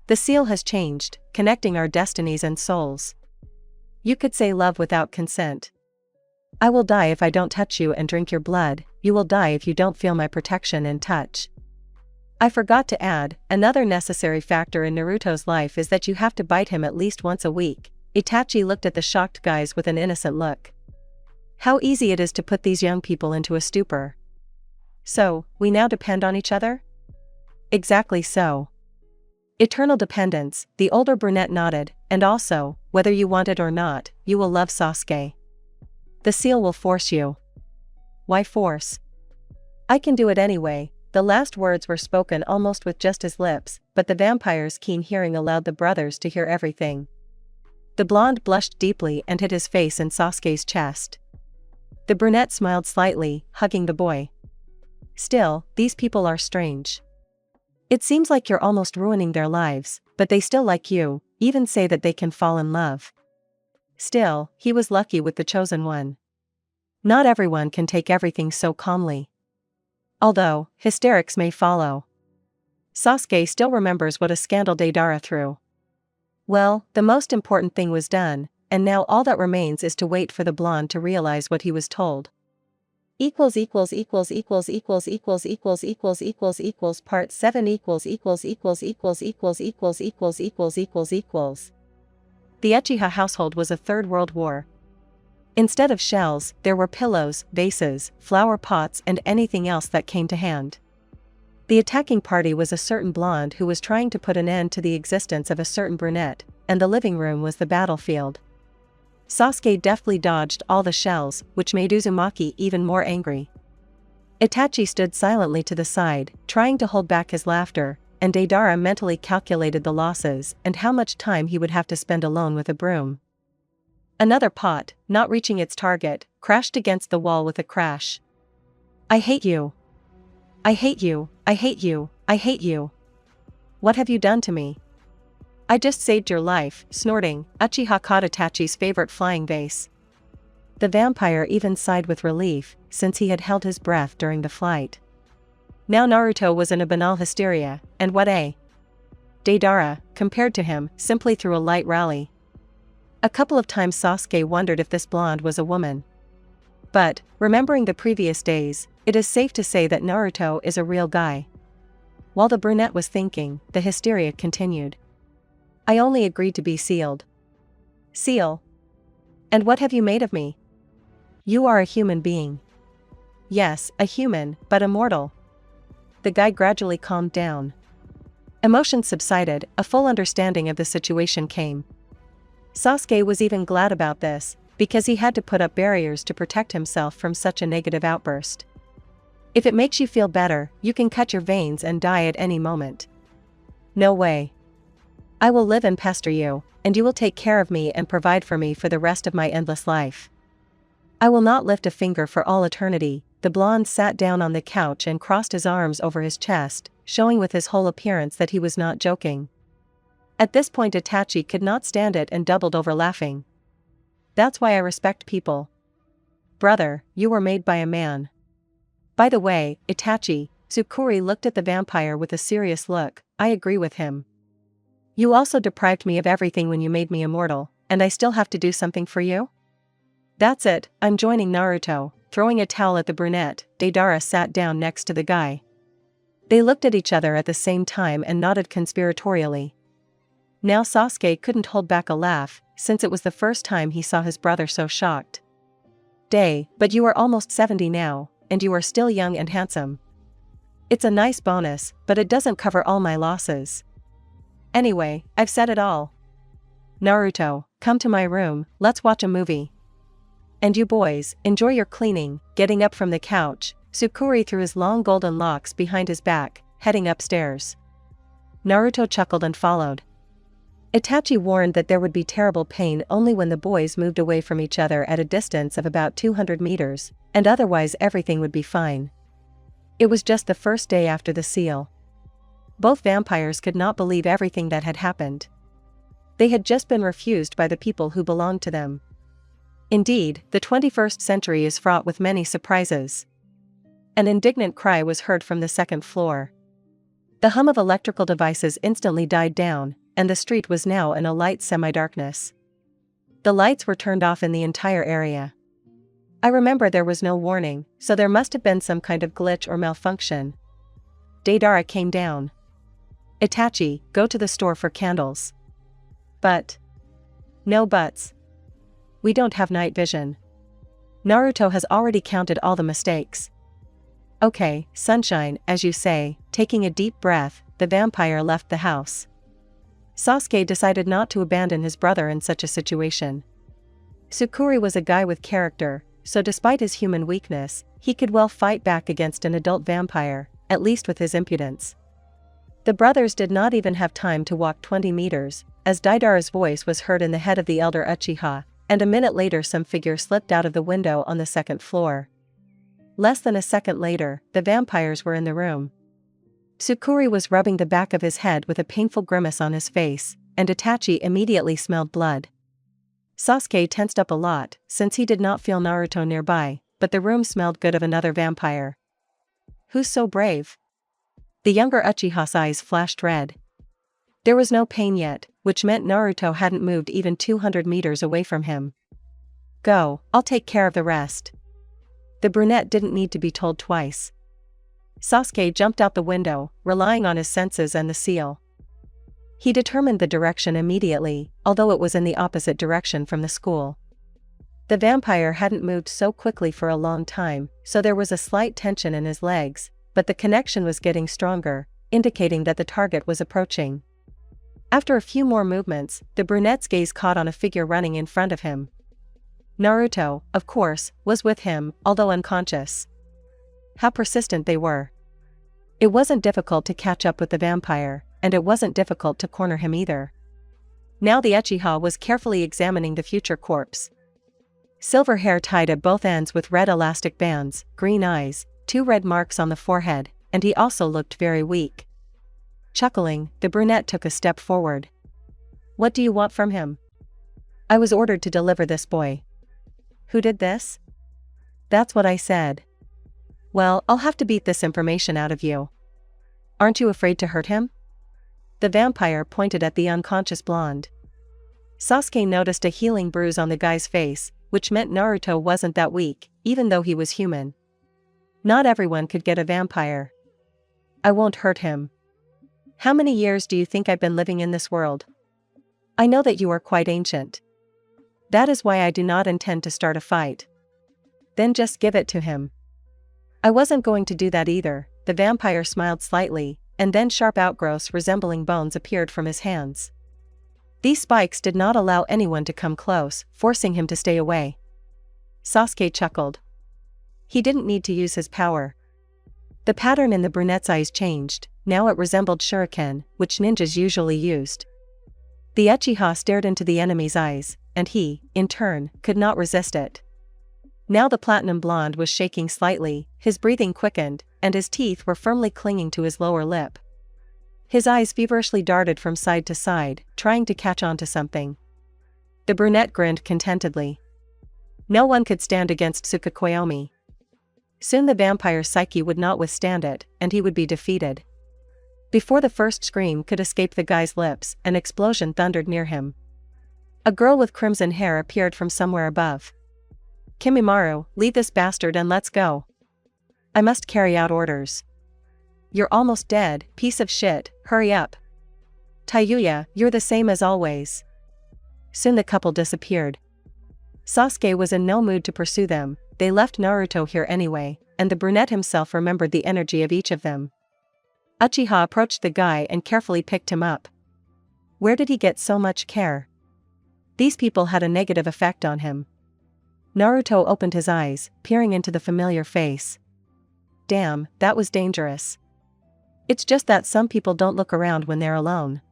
The seal has changed, connecting our destinies and souls. You could say love without consent. I will die if I don't touch you and drink your blood, you will die if you don't feel my protection and touch. I forgot to add, another necessary factor in Naruto's life is that you have to bite him at least once a week. Itachi looked at the shocked guys with an innocent look. How easy it is to put these young people into a stupor. So, we now depend on each other? Exactly so. Eternal dependence, the older brunette nodded, and also, whether you want it or not, you will love Sasuke. The seal will force you. Why force? I can do it anyway. The last words were spoken almost with just his lips, but the vampire's keen hearing allowed the brothers to hear everything. The blonde blushed deeply and hid his face in Sasuke's chest. The brunette smiled slightly, hugging the boy. Still, these people are strange. It seems like you're almost ruining their lives, but they still like you, even say that they can fall in love. Still, he was lucky with the chosen one. Not everyone can take everything so calmly. Although, hysterics may follow. Sasuke still remembers what a scandal Deidara threw. Well, the most important thing was done, and now all that remains is to wait for the blonde to realize what he was told. Part 7 The Uchiha household was a Third World War. Instead of shells, there were pillows, vases, flower pots and anything else that came to hand. The attacking party was a certain blonde who was trying to put an end to the existence of a certain brunette, and the living room was the battlefield. Sasuke deftly dodged all the shells, which made Uzumaki even more angry. Itachi stood silently to the side, trying to hold back his laughter, and Deidara mentally calculated the losses and how much time he would have to spend alone with a broom. Another pot, not reaching its target, crashed against the wall with a crash. I hate you. I hate you, I hate you, I hate you. What have you done to me? I just saved your life, snorting. Uchiha caught Itachi's favorite flying vase. The vampire even sighed with relief, since he had held his breath during the flight. Now Naruto was in a banal hysteria, and what a Deidara, compared to him, simply threw a light rally. A couple of times Sasuke wondered if this blonde was a woman. But, remembering the previous days, it is safe to say that Naruto is a real guy. While the brunette was thinking, the hysteria continued. I only agreed to be sealed. Seal? And what have you made of me? You are a human being. Yes, a human, but immortal. The guy gradually calmed down. Emotions subsided, a full understanding of the situation came. Sasuke was even glad about this, because he had to put up barriers to protect himself from such a negative outburst. If it makes you feel better, you can cut your veins and die at any moment. No way. I will live and pester you, and you will take care of me and provide for me for the rest of my endless life. I will not lift a finger for all eternity. The blonde sat down on the couch and crossed his arms over his chest, showing with his whole appearance that he was not joking. At this point Itachi could not stand it and doubled over laughing. That's why I respect people. Brother, you were made by a man. By the way, Itachi, Tsukuri looked at the vampire with a serious look. I agree with him. You also deprived me of everything when you made me immortal, and I still have to do something for you? That's it, I'm joining Naruto. Throwing a towel at the brunette, Deidara sat down next to the guy. They looked at each other at the same time and nodded conspiratorially. Now Sasuke couldn't hold back a laugh, since it was the first time he saw his brother so shocked. But you are almost 70 now, and you are still young and handsome. It's a nice bonus, but it doesn't cover all my losses. Anyway, I've said it all. Naruto, come to my room, let's watch a movie. And you boys, enjoy your cleaning. Getting up from the couch, Tsukuri threw his long golden locks behind his back, heading upstairs. Naruto chuckled and followed. Itachi warned that there would be terrible pain only when the boys moved away from each other at a distance of about 200 meters, and otherwise everything would be fine. It was just the first day after the seal. Both vampires could not believe everything that had happened. They had just been refused by the people who belonged to them. Indeed, the 21st century is fraught with many surprises. An indignant cry was heard from the second floor. The hum of electrical devices instantly died down, and the street was now in a light semi-darkness. The lights were turned off in the entire area. I remember there was no warning, so there must have been some kind of glitch or malfunction. Deidara came down. Itachi, go to the store for candles. But. No buts. We don't have night vision. Naruto has already counted all the mistakes. Okay, sunshine, as you say. Taking a deep breath, the vampire left the house. Sasuke decided not to abandon his brother in such a situation. Sukuri was a guy with character, so despite his human weakness, he could well fight back against an adult vampire, at least with his impudence. The brothers did not even have time to walk 20 meters, as Deidara's voice was heard in the head of the elder Uchiha, and a minute later some figure slipped out of the window on the second floor. Less than a second later, the vampires were in the room. Sukuri was rubbing the back of his head with a painful grimace on his face, and Itachi immediately smelled blood. Sasuke tensed up a lot, since he did not feel Naruto nearby, but the room smelled good of another vampire. Who's so brave? The younger Uchiha's eyes flashed red. There was no pain yet, which meant Naruto hadn't moved even 200 meters away from him. Go, I'll take care of the rest. The brunette didn't need to be told twice. Sasuke jumped out the window, relying on his senses and the seal. He determined the direction immediately, although it was in the opposite direction from the school. The vampire hadn't moved so quickly for a long time, so there was a slight tension in his legs, but the connection was getting stronger, indicating that the target was approaching. After a few more movements, the brunette's gaze caught on a figure running in front of him. Naruto, of course, was with him, although unconscious. How persistent they were. It wasn't difficult to catch up with the vampire, and it wasn't difficult to corner him either. Now the Uchiha was carefully examining the future corpse. Silver hair tied at both ends with red elastic bands, green eyes, 2 red marks on the forehead, and he also looked very weak. Chuckling, the brunette took a step forward. What do you want from him? I was ordered to deliver this boy. Who did this? That's what I said. Well, I'll have to beat this information out of you. Aren't you afraid to hurt him? The vampire pointed at the unconscious blonde. Sasuke noticed a healing bruise on the guy's face, which meant Naruto wasn't that weak, even though he was human. Not everyone could get a vampire. I won't hurt him. How many years do you think I've been living in this world? I know that you are quite ancient. That is why I do not intend to start a fight. Then just give it to him. I wasn't going to do that either. The vampire smiled slightly, and then sharp outgrowths resembling bones appeared from his hands. These spikes did not allow anyone to come close, forcing him to stay away. Sasuke chuckled. He didn't need to use his power. The pattern in the brunette's eyes changed, now it resembled shuriken, which ninjas usually used. The Uchiha stared into the enemy's eyes, and he, in turn, could not resist it. Now the platinum blonde was shaking slightly, his breathing quickened, and his teeth were firmly clinging to his lower lip. His eyes feverishly darted from side to side, trying to catch on to something. The brunette grinned contentedly. No one could stand against Tsukuyomi. Soon the vampire's psyche would not withstand it, and he would be defeated. Before the first scream could escape the guy's lips, an explosion thundered near him. A girl with crimson hair appeared from somewhere above. Kimimaru, leave this bastard and let's go. I must carry out orders. You're almost dead, piece of shit, hurry up. Tayuya, you're the same as always. Soon the couple disappeared. Sasuke was in no mood to pursue them, they left Naruto here anyway, and the brunette himself remembered the energy of each of them. Uchiha approached the guy and carefully picked him up. Where did he get so much care? These people had a negative effect on him. Naruto opened his eyes, peering into the familiar face. Damn, that was dangerous. It's just that some people don't look around when they're alone.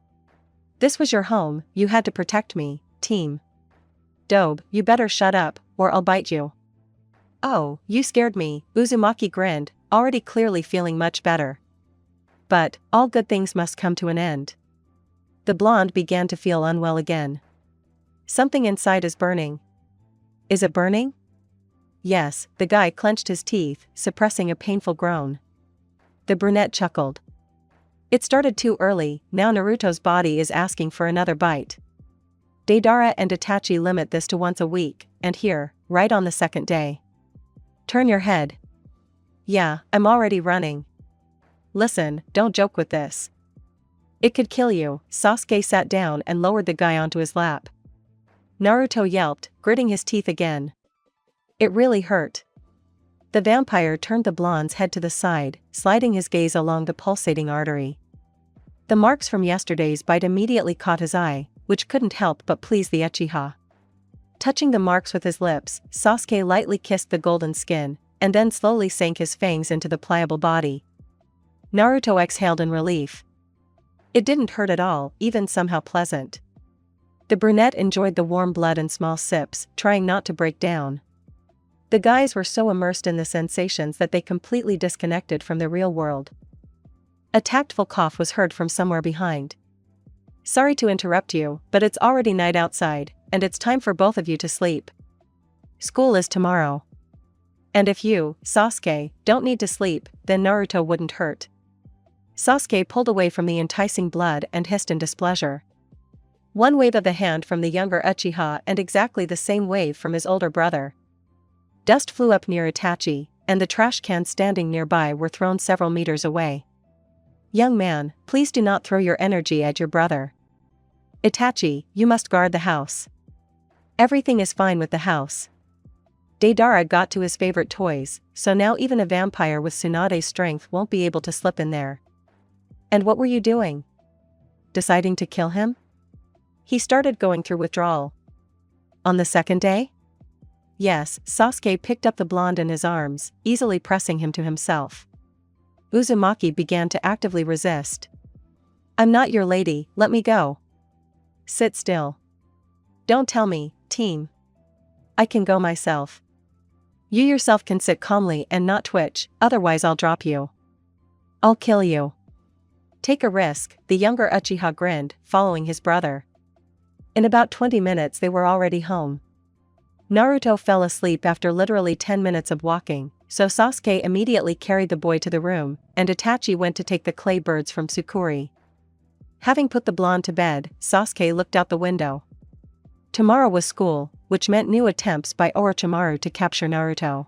This was your home, you had to protect me, team. Dobe, you better shut up, or I'll bite you. Oh, you scared me, Uzumaki grinned, already clearly feeling much better. But, all good things must come to an end. The blonde began to feel unwell again. Something inside is burning. Is it burning? Yes, the guy clenched his teeth, suppressing a painful groan. The brunette chuckled. It started too early, now Naruto's body is asking for another bite. Deidara and Itachi limit this to once a week, and here, right on the second day. Turn your head. Yeah, I'm already running. Listen, don't joke with this. It could kill you. Sasuke sat down and lowered the guy onto his lap. Naruto yelped, gritting his teeth again. It really hurt. The vampire turned the blonde's head to the side, sliding his gaze along the pulsating artery. The marks from yesterday's bite immediately caught his eye, which couldn't help but please the Uchiha. Touching the marks with his lips, Sasuke lightly kissed the golden skin, and then slowly sank his fangs into the pliable body. Naruto exhaled in relief. It didn't hurt at all, even somehow pleasant. The brunette enjoyed the warm blood in small sips, trying not to break down. The guys were so immersed in the sensations that they completely disconnected from the real world. A tactful cough was heard from somewhere behind. Sorry to interrupt you, but it's already night outside, and it's time for both of you to sleep. School is tomorrow. And if you, Sasuke, don't need to sleep, then Naruto wouldn't hurt. Sasuke pulled away from the enticing blood and hissed in displeasure. One wave of the hand from the younger Uchiha and exactly the same wave from his older brother. Dust flew up near Itachi, and the trash cans standing nearby were thrown several meters away. Young man, please do not throw your energy at your brother. Itachi, you must guard the house. Everything is fine with the house. Deidara got to his favorite toys, so now even a vampire with Tsunade's strength won't be able to slip in there. And what were you doing? Deciding to kill him? He started going through withdrawal. On the second day? Yes, Sasuke picked up the blonde in his arms, easily pressing him to himself. Uzumaki began to actively resist. I'm not your lady, let me go. Sit still. Don't tell me, team. I can go myself. You yourself can sit calmly and not twitch, otherwise I'll drop you. I'll kill you. Take a risk, the younger Uchiha grinned, following his brother. In about 20 minutes they were already home. Naruto fell asleep after literally 10 minutes of walking, so Sasuke immediately carried the boy to the room, and Itachi went to take the clay birds from Tsukuri. Having put the blonde to bed, Sasuke looked out the window. Tomorrow was school, which meant new attempts by Orochimaru to capture Naruto.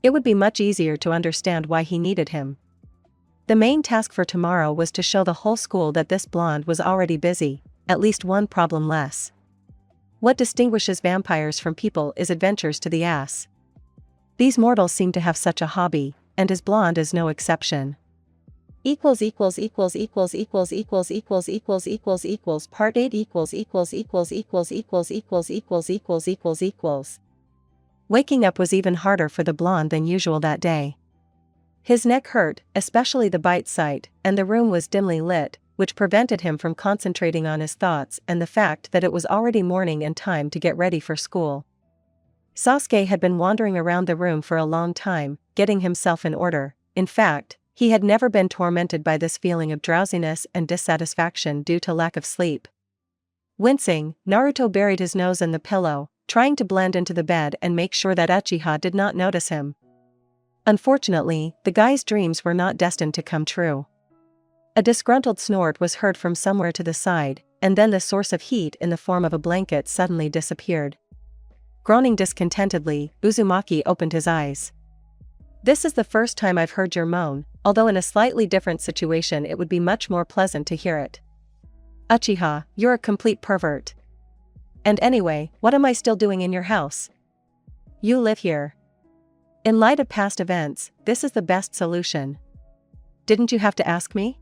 It would be much easier to understand why he needed him. The main task for tomorrow was to show the whole school that this blonde was already busy, at least one problem less. What distinguishes vampires from people is adventures to the ass. These mortals seem to have such a hobby, and his blonde is no exception. Part 8 Part 8 Waking up was even harder for the blonde than usual that day. His neck hurt, especially the bite site, and the room was dimly lit, which prevented him from concentrating on his thoughts and the fact that it was already morning and time to get ready for school. Sasuke had been wandering around the room for a long time, getting himself in order. In fact, he had never been tormented by this feeling of drowsiness and dissatisfaction due to lack of sleep. Wincing, Naruto buried his nose in the pillow, trying to blend into the bed and make sure that Uchiha did not notice him. Unfortunately, the guy's dreams were not destined to come true. A disgruntled snort was heard from somewhere to the side, and then the source of heat in the form of a blanket suddenly disappeared. Groaning discontentedly, Uzumaki opened his eyes. This is the first time I've heard your moan, although in a slightly different situation it would be much more pleasant to hear it. Uchiha, you're a complete pervert. And anyway, what am I still doing in your house? You live here. In light of past events, this is the best solution. Didn't you have to ask me?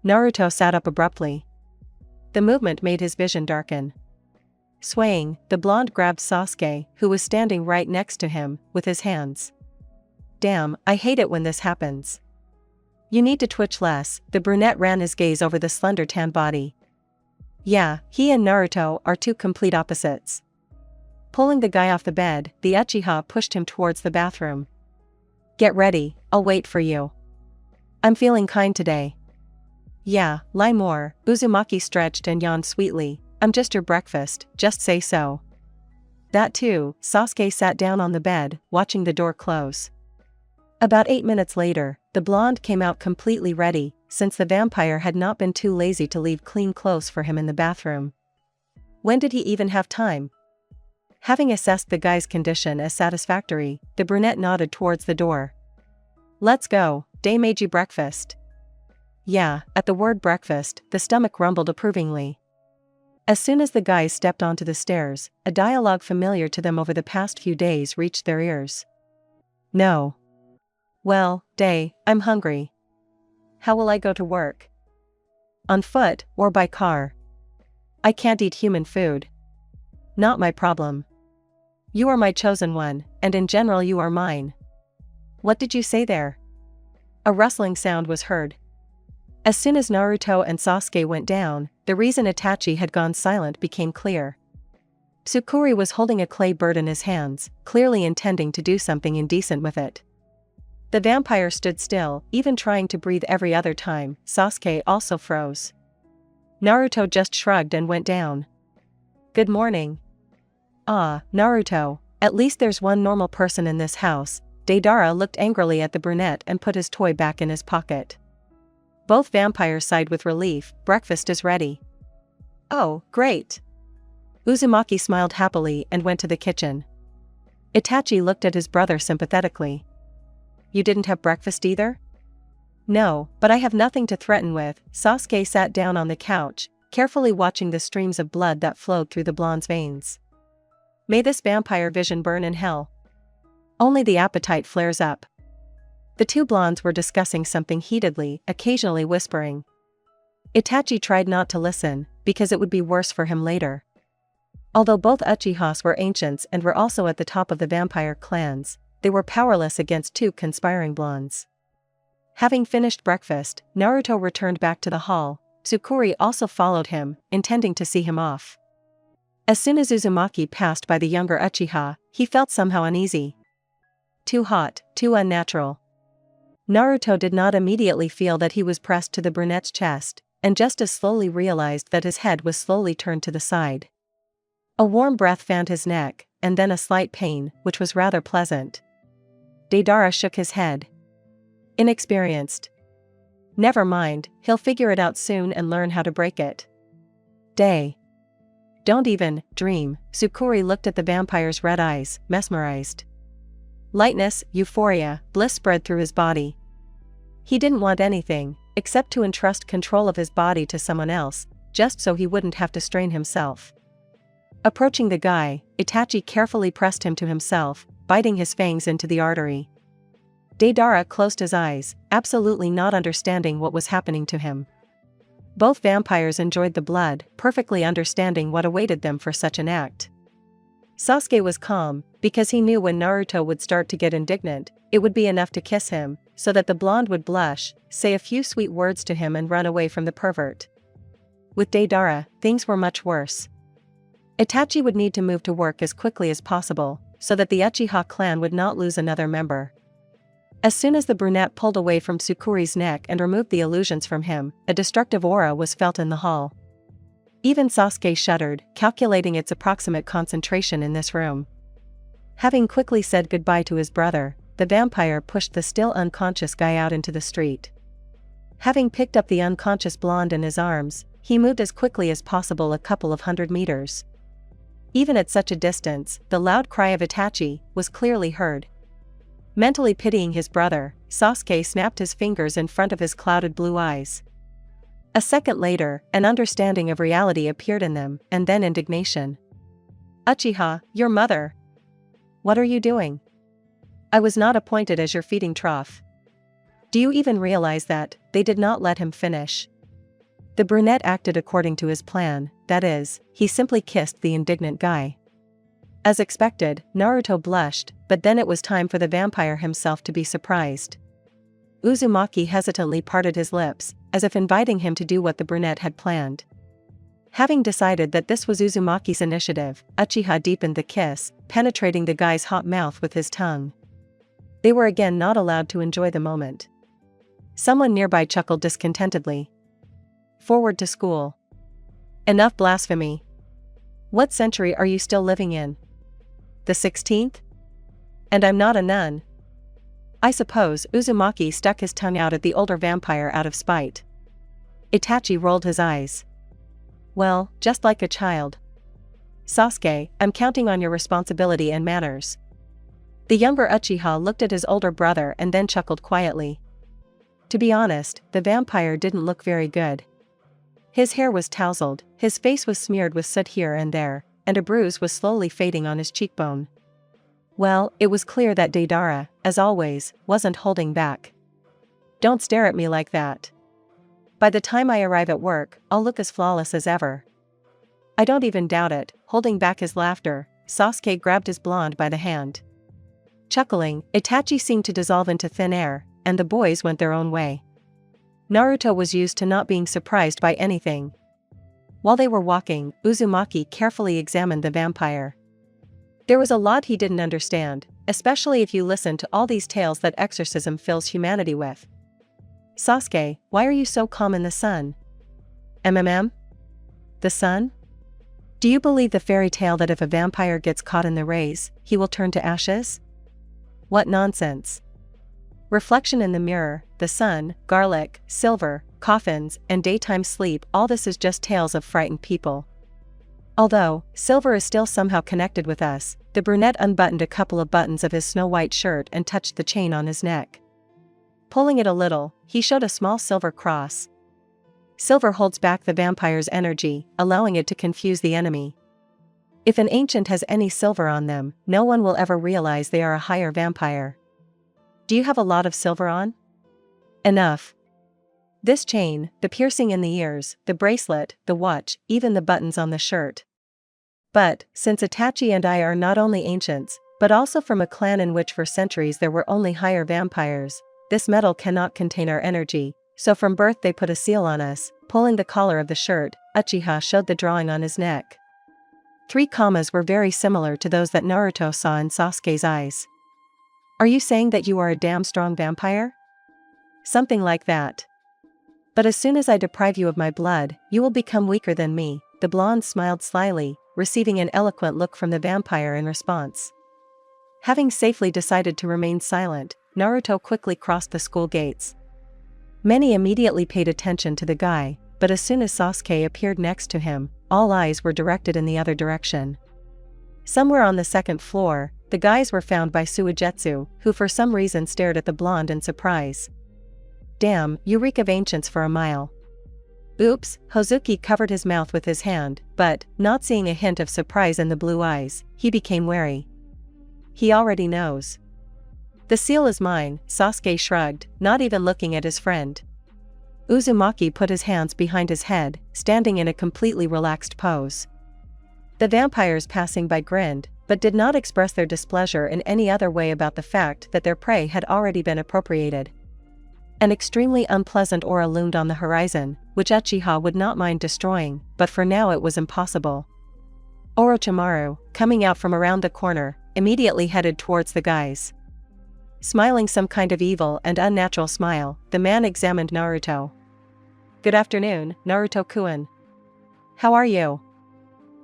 Naruto sat up abruptly. The movement made his vision darken. Swaying, the blonde grabbed Sasuke, who was standing right next to him, with his hands. Damn, I hate it when this happens. You need to twitch less, the brunette ran his gaze over the slender tan body. Yeah, he and Naruto are two complete opposites. Pulling the guy off the bed, the Uchiha pushed him towards the bathroom. Get ready, I'll wait for you. I'm feeling kind today. Yeah, lie more. Uzumaki stretched and yawned sweetly. I'm just your breakfast, just say so. That too. Sasuke sat down on the bed, watching the door close. About 8 minutes later, the blonde came out completely ready, since the vampire had not been too lazy to leave clean clothes for him in the bathroom. When did he even have time? Having assessed the guy's condition as satisfactory, the brunette nodded towards the door. Let's go, Day made you breakfast. Yeah, at the word breakfast, the stomach rumbled approvingly. As soon as the guys stepped onto the stairs, a dialogue familiar to them over the past few days reached their ears. No. Well, Day, I'm hungry. How will I go to work? On foot, or by car? I can't eat human food. Not my problem. You are my chosen one, and in general you are mine. What did you say there? A rustling sound was heard. As soon as Naruto and Sasuke went down, the reason Itachi had gone silent became clear. Tsukuri was holding a clay bird in his hands, clearly intending to do something indecent with it. The vampire stood still, even trying to breathe every other time. Sasuke also froze. Naruto just shrugged and went down. Good morning. Ah, Naruto, at least there's one normal person in this house. Deidara looked angrily at the brunette and put his toy back in his pocket. Both vampires sighed with relief. Breakfast is ready. Oh, great. Uzumaki smiled happily and went to the kitchen. Itachi looked at his brother sympathetically. You didn't have breakfast either? No, but I have nothing to threaten with. Sasuke sat down on the couch, carefully watching the streams of blood that flowed through the blonde's veins. May this vampire vision burn in hell. Only the appetite flares up. The two blondes were discussing something heatedly, occasionally whispering. Itachi tried not to listen, because it would be worse for him later. Although both Uchihas were ancients and were also at the top of the vampire clans, they were powerless against two conspiring blondes. Having finished breakfast, Naruto returned back to the hall. Tsukuri also followed him, intending to see him off. As soon as Uzumaki passed by the younger Uchiha, he felt somehow uneasy. Too hot, too unnatural. Naruto did not immediately feel that he was pressed to the brunette's chest, and just as slowly realized that his head was slowly turned to the side. A warm breath fanned his neck, and then a slight pain, which was rather pleasant. Deidara shook his head. Inexperienced. Never mind, he'll figure it out soon and learn how to break it. Day. Don't even dream. Tsukuri looked at the vampire's red eyes, mesmerized. Lightness, euphoria, bliss spread through his body. He didn't want anything, except to entrust control of his body to someone else, just so he wouldn't have to strain himself. Approaching the guy, Itachi carefully pressed him to himself, biting his fangs into the artery. Deidara closed his eyes, absolutely not understanding what was happening to him. Both vampires enjoyed the blood, perfectly understanding what awaited them for such an act. Sasuke was calm, because he knew when Naruto would start to get indignant, it would be enough to kiss him, so that the blonde would blush, say a few sweet words to him and run away from the pervert. With Deidara, things were much worse. Itachi would need to move to work as quickly as possible, so that the Uchiha clan would not lose another member. As soon as the brunette pulled away from Tsukuri's neck and removed the illusions from him, a destructive aura was felt in the hall. Even Sasuke shuddered, calculating its approximate concentration in this room. Having quickly said goodbye to his brother, the vampire pushed the still unconscious guy out into the street. Having picked up the unconscious blonde in his arms, he moved as quickly as possible a couple of 100 meters. Even at such a distance, the loud cry of Itachi was clearly heard. Mentally pitying his brother, Sasuke snapped his fingers in front of his clouded blue eyes. A second later, an understanding of reality appeared in them, and then indignation. Uchiha, your mother! What are you doing? I was not appointed as your feeding trough. Do you even realize that? They did not let him finish. The brunette acted according to his plan, that is, he simply kissed the indignant guy. As expected, Naruto blushed, but then it was time for the vampire himself to be surprised. Uzumaki hesitantly parted his lips, as if inviting him to do what the brunette had planned. Having decided that this was Uzumaki's initiative, Uchiha deepened the kiss, penetrating the guy's hot mouth with his tongue. They were again not allowed to enjoy the moment. Someone nearby chuckled discontentedly. Forward to school. Enough blasphemy. What century are you still living in? The 16th? And I'm not a nun. I suppose. Uzumaki stuck his tongue out at the older vampire out of spite. Itachi rolled his eyes. Well, just like a child. Sasuke, I'm counting on your responsibility and manners. The younger Uchiha looked at his older brother and then chuckled quietly. To be honest, the vampire didn't look very good. His hair was tousled, his face was smeared with soot here and there, and a bruise was slowly fading on his cheekbone. Well, it was clear that Deidara, as always, wasn't holding back. Don't stare at me like that. By the time I arrive at work, I'll look as flawless as ever. I don't even doubt it. Holding back his laughter, Sasuke grabbed his blonde by the hand. Chuckling, Itachi seemed to dissolve into thin air, and the boys went their own way. Naruto was used to not being surprised by anything. While they were walking, Uzumaki carefully examined the vampire. There was a lot he didn't understand, especially if you listen to all these tales that exorcism fills humanity with. Sasuke, why are you so calm in the sun? The sun? Do you believe the fairy tale that if a vampire gets caught in the rays, he will turn to ashes? What nonsense. Reflection in the mirror, the sun, garlic, silver, coffins, and daytime sleep, all this is just tales of frightened people. Although, silver is still somehow connected with us, the brunette unbuttoned a couple of buttons of his snow-white shirt and touched the chain on his neck. Pulling it a little, he showed a small silver cross. Silver holds back the vampire's energy, allowing it to confuse the enemy. If an ancient has any silver on them, no one will ever realize they are a higher vampire. Do you have a lot of silver on? Enough. This chain, the piercing in the ears, the bracelet, the watch, even the buttons on the shirt. But, since Itachi and I are not only ancients, but also from a clan in which for centuries there were only higher vampires, this metal cannot contain our energy, so from birth they put a seal on us. Pulling the collar of the shirt, Uchiha showed the drawing on his neck. 3 commas were very similar to those that Naruto saw in Sasuke's eyes. Are you saying that you are a damn strong vampire? Something like that. But as soon as I deprive you of my blood, you will become weaker than me. The blonde smiled slyly, receiving an eloquent look from the vampire in response. Having safely decided to remain silent, Naruto quickly crossed the school gates. Many immediately paid attention to the guy, but as soon as Sasuke appeared next to him, all eyes were directed in the other direction. Somewhere on the 2nd floor, the guys were found by Suigetsu, who for some reason stared at the blonde in surprise. Damn, you reek of ancients for a mile. Oops, Hozuki covered his mouth with his hand, but, not seeing a hint of surprise in the blue eyes, he became wary. He already knows. The seal is mine, Sasuke shrugged, not even looking at his friend. Uzumaki put his hands behind his head, standing in a completely relaxed pose. The vampires passing by grinned, but did not express their displeasure in any other way about the fact that their prey had already been appropriated. An extremely unpleasant aura loomed on the horizon, which Uchiha would not mind destroying, but for now it was impossible. Orochimaru, coming out from around the corner, immediately headed towards the guys. Smiling some kind of evil and unnatural smile, the man examined Naruto. Good afternoon, Naruto-kun. How are you?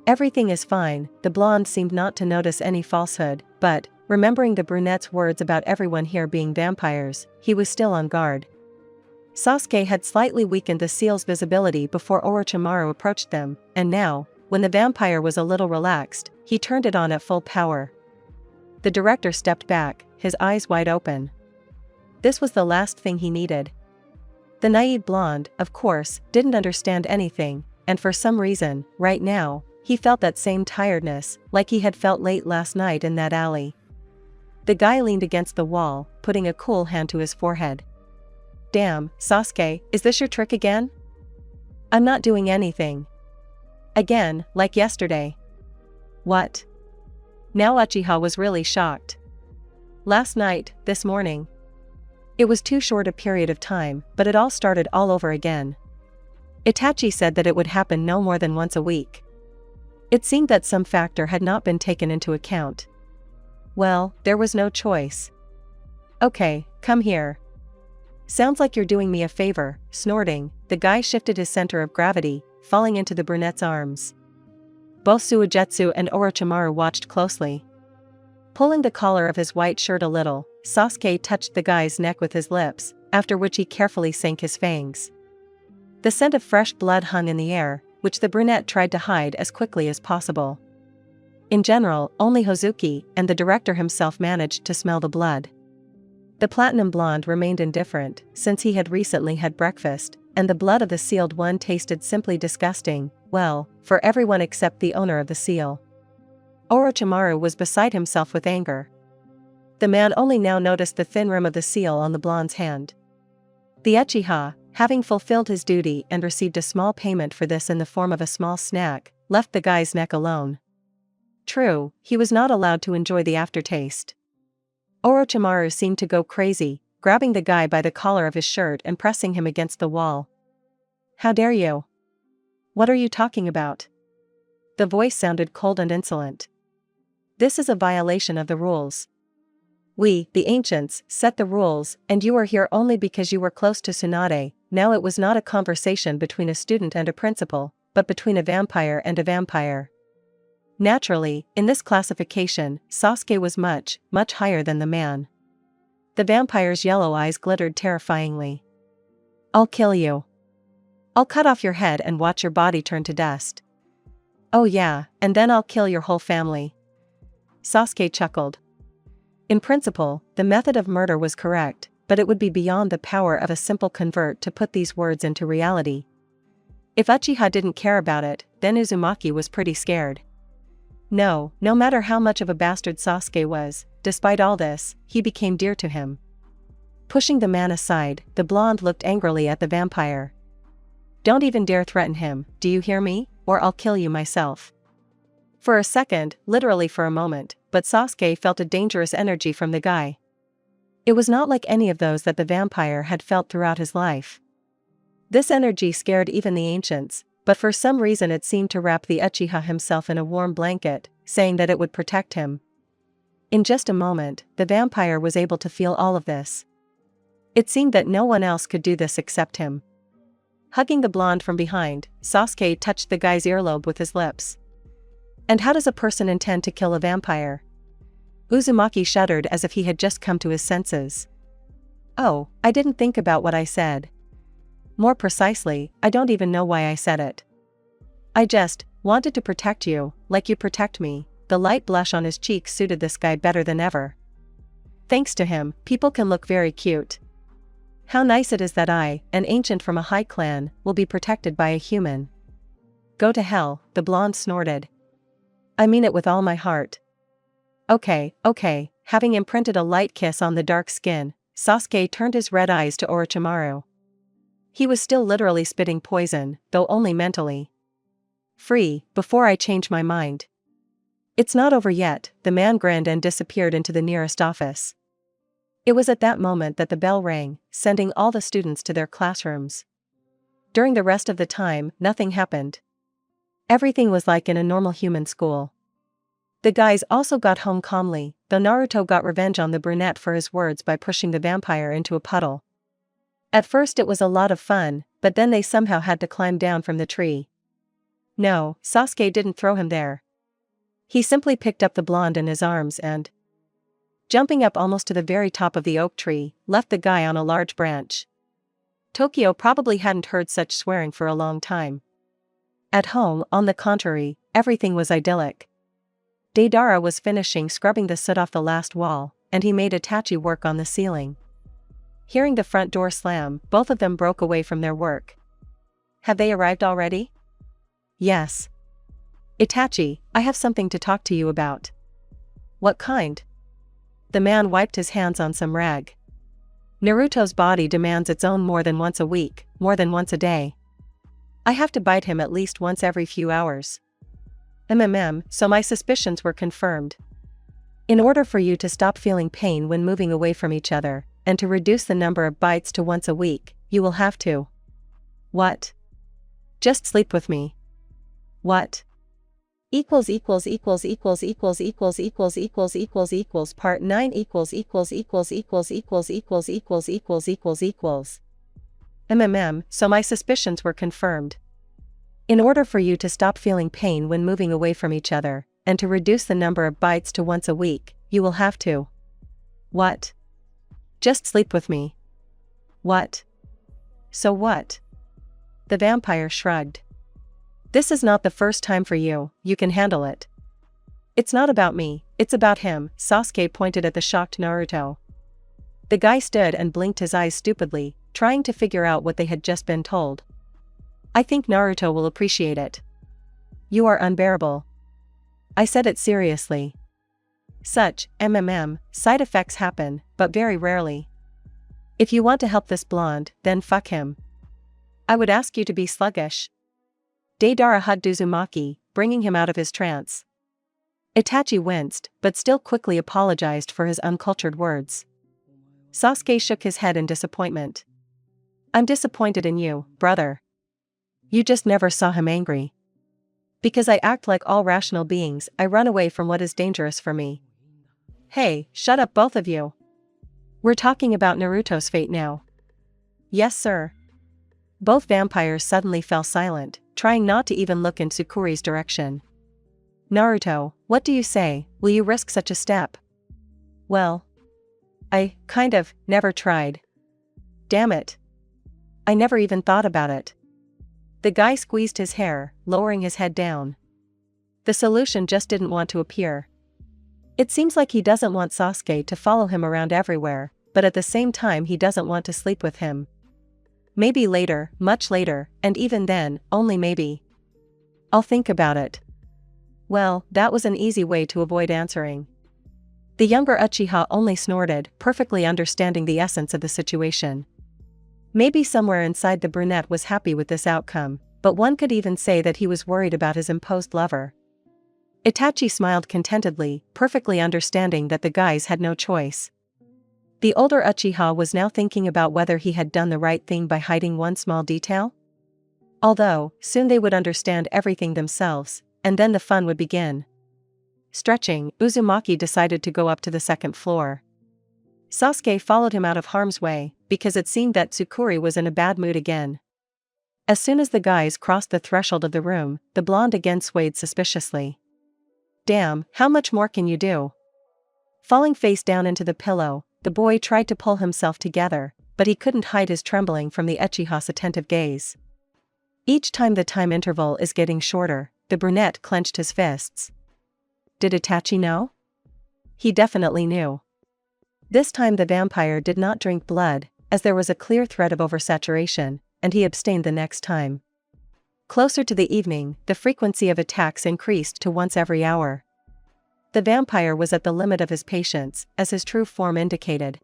Everything is fine. The blonde seemed not to notice any falsehood, but, remembering the brunette's words about everyone here being vampires, he was still on guard. Sasuke had slightly weakened the seal's visibility before Orochimaru approached them, and now, when the vampire was a little relaxed, he turned it on at full power. The director stepped back, his eyes wide open. This was the last thing he needed. The naive blonde, of course, didn't understand anything, and for some reason, right now, he felt that same tiredness, like he had felt late last night in that alley. The guy leaned against the wall, putting a cool hand to his forehead. Damn, Sasuke, is this your trick again? I'm not doing anything. Again, like yesterday. What? Now Uchiha was really shocked. Last night, this morning. It was too short a period of time, but it all started all over again. Itachi said that it would happen no more than once a week. It seemed that some factor had not been taken into account. Well, there was no choice. Okay, come here. Sounds like you're doing me a favor. Snorting, the guy shifted his center of gravity, falling into the brunette's arms. Both Suigetsu and Orochimaru watched closely. Pulling the collar of his white shirt a little, Sasuke touched the guy's neck with his lips, after which he carefully sank his fangs. The scent of fresh blood hung in the air, which the brunette tried to hide as quickly as possible. In general, only Hozuki and the director himself managed to smell the blood. The platinum blonde remained indifferent, since he had recently had breakfast, and the blood of the sealed one tasted simply disgusting, well, for everyone except the owner of the seal. Orochimaru was beside himself with anger. The man only now noticed the thin rim of the seal on the blonde's hand. The Uchiha, having fulfilled his duty and received a small payment for this in the form of a small snack, left the guy's neck alone. True, he was not allowed to enjoy the aftertaste. Orochimaru seemed to go crazy, grabbing the guy by the collar of his shirt and pressing him against the wall. "How dare you? What are you talking about?" The voice sounded cold and insolent. "This is a violation of the rules. We, the ancients, set the rules, and you are here only because you were close to Tsunade." Now it was not a conversation between a student and a principal, but between a vampire and a vampire. Naturally, in this classification, Sasuke was much, much higher than the man. The vampire's yellow eyes glittered terrifyingly. "I'll kill you. I'll cut off your head and watch your body turn to dust. Oh yeah, and then I'll kill your whole family." Sasuke chuckled. In principle, the method of murder was correct, but it would be beyond the power of a simple convert to put these words into reality. If Uchiha didn't care about it, then Uzumaki was pretty scared. No matter how much of a bastard Sasuke was, despite all this, he became dear to him. Pushing the man aside, the blonde looked angrily at the vampire. "Don't even dare threaten him, do you hear me, or I'll kill you myself." For a second, literally for a moment, but Sasuke felt a dangerous energy from the guy. It was not like any of those that the vampire had felt throughout his life. This energy scared even the ancients, but for some reason it seemed to wrap the Uchiha himself in a warm blanket, saying that it would protect him. In just a moment, the vampire was able to feel all of this. It seemed that no one else could do this except him. Hugging the blonde from behind, Sasuke touched the guy's earlobe with his lips. "And how does a person intend to kill a vampire?" Uzumaki shuddered as if he had just come to his senses. "Oh, I didn't think about what I said. More precisely, I don't even know why I said it. I just wanted to protect you, like you protect me." The light blush on his cheek suited this guy better than ever. Thanks to him, people can look very cute. How nice it is that I, an ancient from a high clan, will be protected by a human. Go to hell, the blonde snorted. I mean it with all my heart. Okay. Having imprinted a light kiss on the dark skin, Sasuke turned his red eyes to Orochimaru. He was still literally spitting poison, though only mentally. "Free, before I change my mind." "It's not over yet," the man grinned and disappeared into the nearest office. It was at that moment that the bell rang, sending all the students to their classrooms. During the rest of the time, nothing happened. Everything was like in a normal human school. The guys also got home calmly, though Naruto got revenge on the brunette for his words by pushing the vampire into a puddle. At first it was a lot of fun, but then they somehow had to climb down from the tree. No, Sasuke didn't throw him there. He simply picked up the blonde in his arms and, jumping up almost to the very top of the oak tree, left the guy on a large branch. Tokyo probably hadn't heard such swearing for a long time. At home, on the contrary, everything was idyllic. Deidara was finishing scrubbing the soot off the last wall, and he made Itachi work on the ceiling. Hearing the front door slam, both of them broke away from their work. "Have they arrived already?" "Yes." "Itachi, I have something to talk to you about." "What kind?" The man wiped his hands on some rag. "Naruto's body demands its own more than once a week, more than once a day. I have to bite him at least once every few hours. So my suspicions were confirmed. In order for you to stop feeling pain when moving away from each other, and to reduce the number of bites to once a week, you will have to." "What?" "Just sleep with me." "What?" equals equals equals equals equals equals equals equals equals equals part 9 equals equals equals equals equals equals equals equals equals equals so my suspicions were confirmed. In order for you to stop feeling pain when moving away from each other, and to reduce the number of bites to once a week, you will have to. What? Just sleep with me. What? So what? The vampire shrugged. This is not the first time for you, you can handle it. It's not about me, it's about him, Sasuke pointed at the shocked Naruto. The guy stood and blinked his eyes stupidly, trying to figure out what they had just been told. I think Naruto will appreciate it. You are unbearable. I said it seriously. Such, side effects happen, but very rarely. If you want to help this blonde, then fuck him. I would ask you to be sluggish. Deidara hugged Uzumaki, bringing him out of his trance. Itachi winced, but still quickly apologized for his uncultured words. Sasuke shook his head in disappointment. I'm disappointed in you, brother. You just never saw him angry. Because I act like all rational beings, I run away from what is dangerous for me. Hey, shut up both of you. We're talking about Naruto's fate now. Yes, sir. Both vampires suddenly fell silent, trying not to even look in Tsukuri's direction. Naruto, what do you say, will you risk such a step? Well, I, never tried. Damn it. I never even thought about it. The guy squeezed his hair, lowering his head down. The solution just didn't want to appear. It seems like he doesn't want Sasuke to follow him around everywhere, but at the same time he doesn't want to sleep with him. Maybe later, much later, and even then, only maybe. I'll think about it. Well, that was an easy way to avoid answering. The younger Uchiha only snorted, perfectly understanding the essence of the situation. Maybe somewhere inside the brunette was happy with this outcome, but one could even say that he was worried about his imposed lover. Itachi smiled contentedly, perfectly understanding that the guys had no choice. The older Uchiha was now thinking about whether he had done the right thing by hiding one small detail. Although, soon they would understand everything themselves, and then the fun would begin. Stretching, Uzumaki decided to go up to the second floor. Sasuke followed him out of harm's way, because it seemed that Tsukuri was in a bad mood again. As soon as the guys crossed the threshold of the room, the blonde again swayed suspiciously. Damn, how much more can you do? Falling face down into the pillow, the boy tried to pull himself together, but he couldn't hide his trembling from the Uchiha's attentive gaze. Each time the time interval is getting shorter, the brunette clenched his fists. Did Itachi know? He definitely knew. This time the vampire did not drink blood, as there was a clear threat of oversaturation, and he abstained the next time. Closer to the evening, the frequency of attacks increased to once every hour. The vampire was at the limit of his patience, as his true form indicated.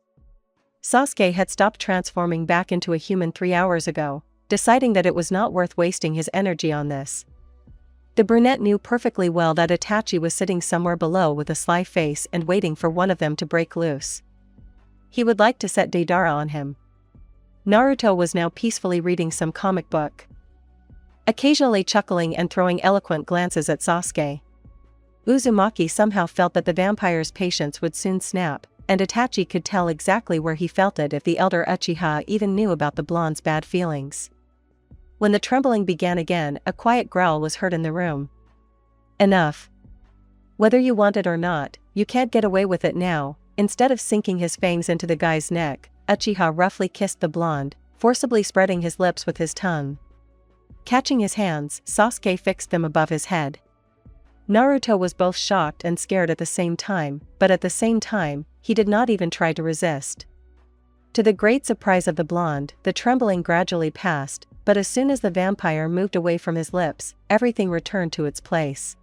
Sasuke had stopped transforming back into a human 3 hours ago, deciding that it was not worth wasting his energy on this. The brunette knew perfectly well that Itachi was sitting somewhere below with a sly face and waiting for one of them to break loose. He would like to set Deidara on him. Naruto was now peacefully reading some comic book, occasionally chuckling and throwing eloquent glances at Sasuke. Uzumaki somehow felt that the vampire's patience would soon snap, and Itachi could tell exactly where he felt it if the elder Uchiha even knew about the blonde's bad feelings. When the trembling began again, a quiet growl was heard in the room. Enough. Whether you want it or not, you can't get away with it now. Instead of sinking his fangs into the guy's neck, Uchiha roughly kissed the blonde, forcibly spreading his lips with his tongue. Catching his hands, Sasuke fixed them above his head. Naruto was both shocked and scared at the same time, but at the same time, he did not even try to resist. To the great surprise of the blonde, the trembling gradually passed, but as soon as the vampire moved away from his lips, everything returned to its place.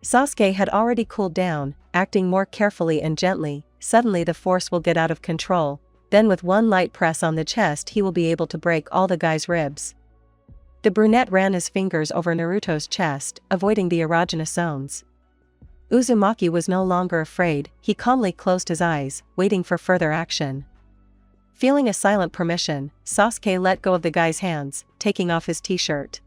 Sasuke had already cooled down, acting more carefully and gently. Suddenly the force will get out of control, then with one light press on the chest he will be able to break all the guy's ribs. The brunette ran his fingers over Naruto's chest, avoiding the erogenous zones. Uzumaki was no longer afraid, he calmly closed his eyes, waiting for further action. Feeling a silent permission, Sasuke let go of the guy's hands, taking off his t-shirt.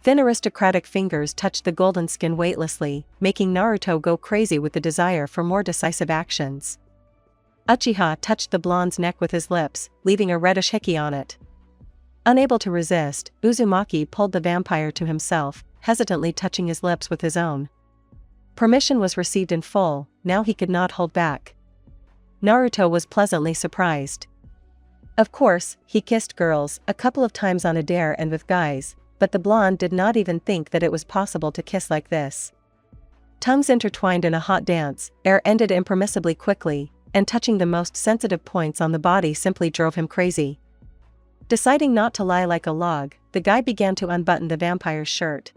Thin aristocratic fingers touched the golden skin weightlessly, making Naruto go crazy with the desire for more decisive actions. Uchiha touched the blonde's neck with his lips, leaving a reddish hickey on it. Unable to resist, Uzumaki pulled the vampire to himself, hesitantly touching his lips with his own. Permission was received in full, now he could not hold back. Naruto was pleasantly surprised. Of course, he kissed girls a couple of times on a dare and with guys, but the blonde did not even think that it was possible to kiss like this. Tongues intertwined in a hot dance, air ended impermissibly quickly, and touching the most sensitive points on the body simply drove him crazy. Deciding not to lie like a log, the guy began to unbutton the vampire's shirt.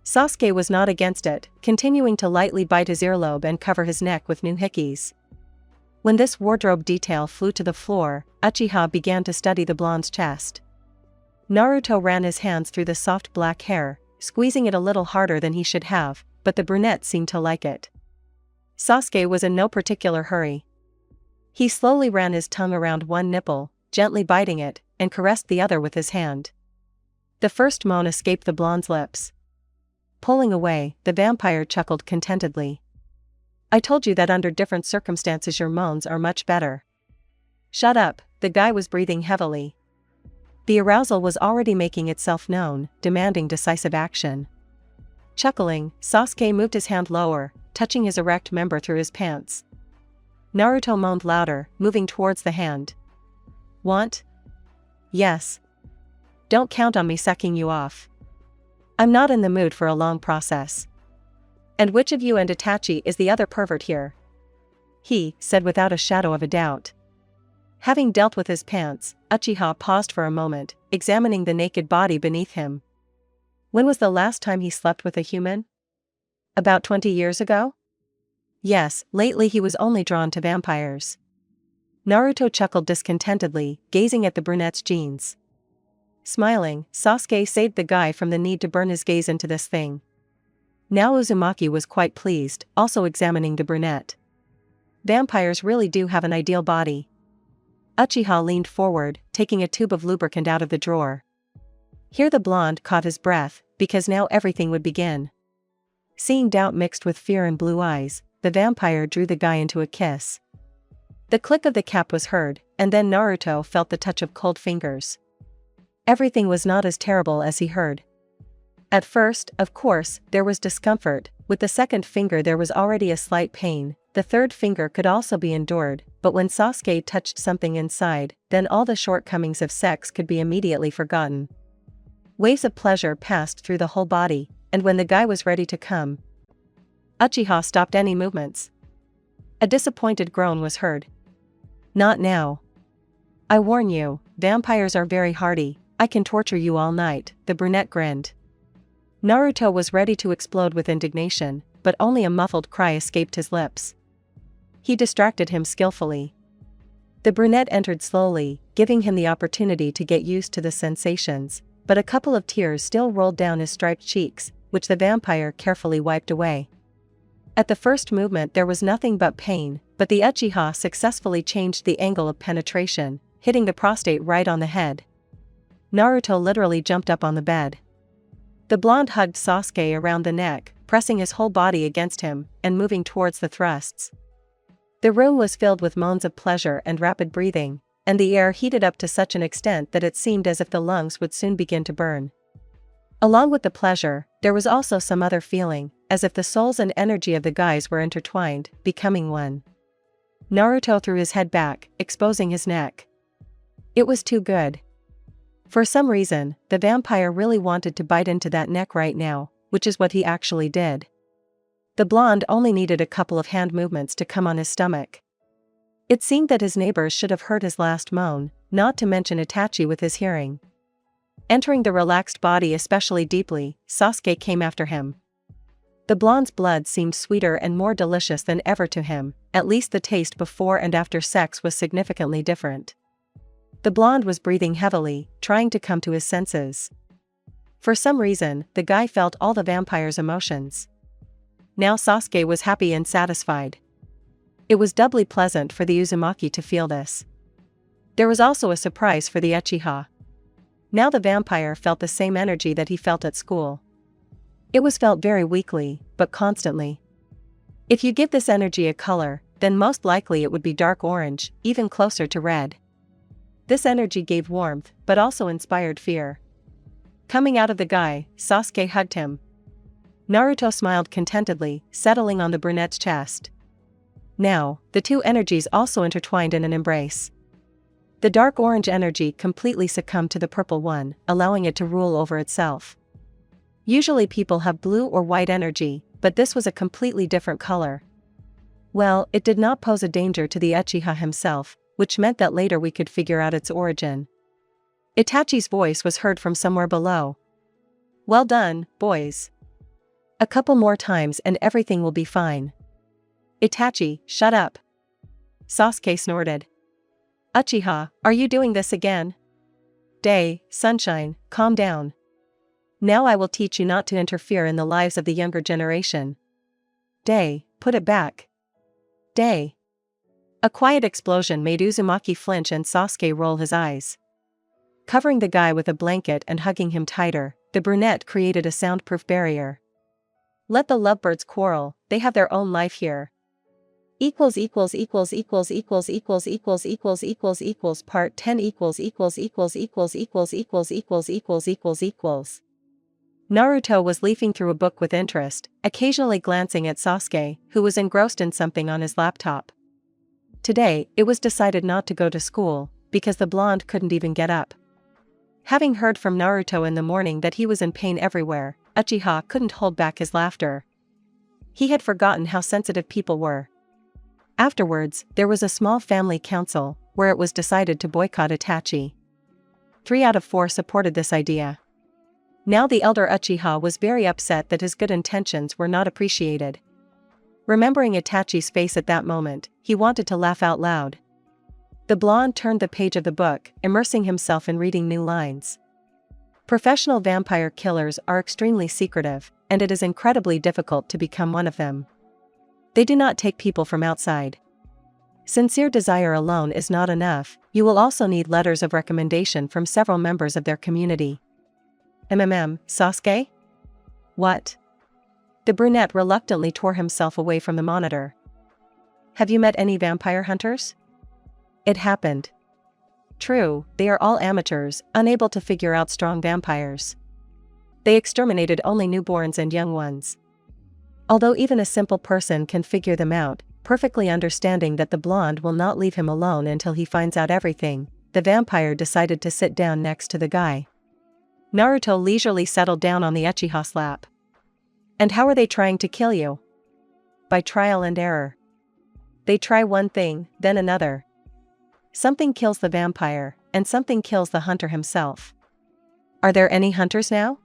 Sasuke was not against it, continuing to lightly bite his earlobe and cover his neck with new hickeys. When this wardrobe detail flew to the floor, Uchiha began to study the blonde's chest. Naruto ran his hands through the soft black hair, squeezing it a little harder than he should have, but the brunette seemed to like it. Sasuke was in no particular hurry. He slowly ran his tongue around one nipple, gently biting it, and caressed the other with his hand. The first moan escaped the blonde's lips. Pulling away, the vampire chuckled contentedly. "I told you that under different circumstances your moans are much better." "Shut up," the guy was breathing heavily. The arousal was already making itself known, demanding decisive action. Chuckling, Sasuke moved his hand lower, touching his erect member through his pants. Naruto moaned louder, moving towards the hand. "Want?" "Yes." "Don't count on me sucking you off. I'm not in the mood for a long process." "And which of you and Itachi is the other pervert here?" He said without a shadow of a doubt. Having dealt with his pants, Uchiha paused for a moment, examining the naked body beneath him. When was the last time he slept with a human? About 20 years ago? Yes, lately he was only drawn to vampires. Naruto chuckled discontentedly, gazing at the brunette's jeans. Smiling, Sasuke saved the guy from the need to burn his gaze into this thing. Now Uzumaki was quite pleased, also examining the brunette. Vampires really do have an ideal body. Uchiha leaned forward, taking a tube of lubricant out of the drawer. Here the blonde caught his breath, because now everything would begin. Seeing doubt mixed with fear in blue eyes, the vampire drew the guy into a kiss. The click of the cap was heard, and then Naruto felt the touch of cold fingers. Everything was not as terrible as he heard. At first, of course, there was discomfort. With the second finger there was already a slight pain. The third finger could also be endured, but when Sasuke touched something inside, then all the shortcomings of sex could be immediately forgotten. Waves of pleasure passed through the whole body, and when the guy was ready to come, Uchiha stopped any movements. A disappointed groan was heard. "Not now. I warn you, vampires are very hardy, I can torture you all night," the brunette grinned. Naruto was ready to explode with indignation, but only a muffled cry escaped his lips. He distracted him skillfully. The brunette entered slowly, giving him the opportunity to get used to the sensations, but a couple of tears still rolled down his striped cheeks, which the vampire carefully wiped away. At the first movement there was nothing but pain, but the Uchiha successfully changed the angle of penetration, hitting the prostate right on the head. Naruto literally jumped up on the bed. The blonde hugged Sasuke around the neck, pressing his whole body against him, and moving towards the thrusts. The room was filled with moans of pleasure and rapid breathing, and the air heated up to such an extent that it seemed as if the lungs would soon begin to burn. Along with the pleasure, there was also some other feeling, as if the souls and energy of the guys were intertwined, becoming one. Naruto threw his head back, exposing his neck. It was too good. For some reason, the vampire really wanted to bite into that neck right now, which is what he actually did. The blonde only needed a couple of hand movements to come on his stomach. It seemed that his neighbors should have heard his last moan, not to mention Itachi with his hearing. Entering the relaxed body especially deeply, Sasuke came after him. The blonde's blood seemed sweeter and more delicious than ever to him, at least the taste before and after sex was significantly different. The blonde was breathing heavily, trying to come to his senses. For some reason, the guy felt all the vampire's emotions. Now Sasuke was happy and satisfied. It was doubly pleasant for the Uzumaki to feel this. There was also a surprise for the Uchiha. Now the vampire felt the same energy that he felt at school. It was felt very weakly, but constantly. If you give this energy a color, then most likely it would be dark orange, even closer to red. This energy gave warmth, but also inspired fear. Coming out of the guy, Sasuke hugged him. Naruto smiled contentedly, settling on the brunette's chest. Now, the two energies also intertwined in an embrace. The dark orange energy completely succumbed to the purple one, allowing it to rule over itself. Usually people have blue or white energy, but this was a completely different color. Well, it did not pose a danger to the Uchiha himself, which meant that later we could figure out its origin. Itachi's voice was heard from somewhere below. Well done, boys. A couple more times and everything will be fine. Itachi, shut up. Sasuke snorted. Uchiha, are you doing this again? Day, sunshine, calm down. Now I will teach you not to interfere in the lives of the younger generation. Day, put it back. Day. A quiet explosion made Uzumaki flinch and Sasuke roll his eyes. Covering the guy with a blanket and hugging him tighter, the brunette created a soundproof barrier. Let the lovebirds quarrel, they have their own life here. Part 10 Part 10 Naruto was leafing through a book with interest, occasionally glancing at Sasuke, who was engrossed in something on his laptop. Today, it was decided not to go to school, because the blonde couldn't even get up. Having heard from Naruto in the morning that he was in pain everywhere, Uchiha couldn't hold back his laughter. He had forgotten how sensitive people were. Afterwards, there was a small family council, where it was decided to boycott Itachi. 3 out of 4 supported this idea. Now the elder Uchiha was very upset that his good intentions were not appreciated. Remembering Itachi's face at that moment, he wanted to laugh out loud. The blonde turned the page of the book, immersing himself in reading new lines. Professional vampire killers are extremely secretive, and it is incredibly difficult to become one of them. They do not take people from outside. Sincere desire alone is not enough, you will also need letters of recommendation from several members of their community. Sasuke? What? The brunette reluctantly tore himself away from the monitor. Have you met any vampire hunters? It happened. True, they are all amateurs, unable to figure out strong vampires. They exterminated only newborns and young ones. Although even a simple person can figure them out, perfectly understanding that the blonde will not leave him alone until he finds out everything, the vampire decided to sit down next to the guy. Naruto leisurely settled down on the Uchiha's lap. And how are they trying to kill you? By trial and error. They try one thing, then another. Something kills the vampire, and something kills the hunter himself. Are there any hunters now?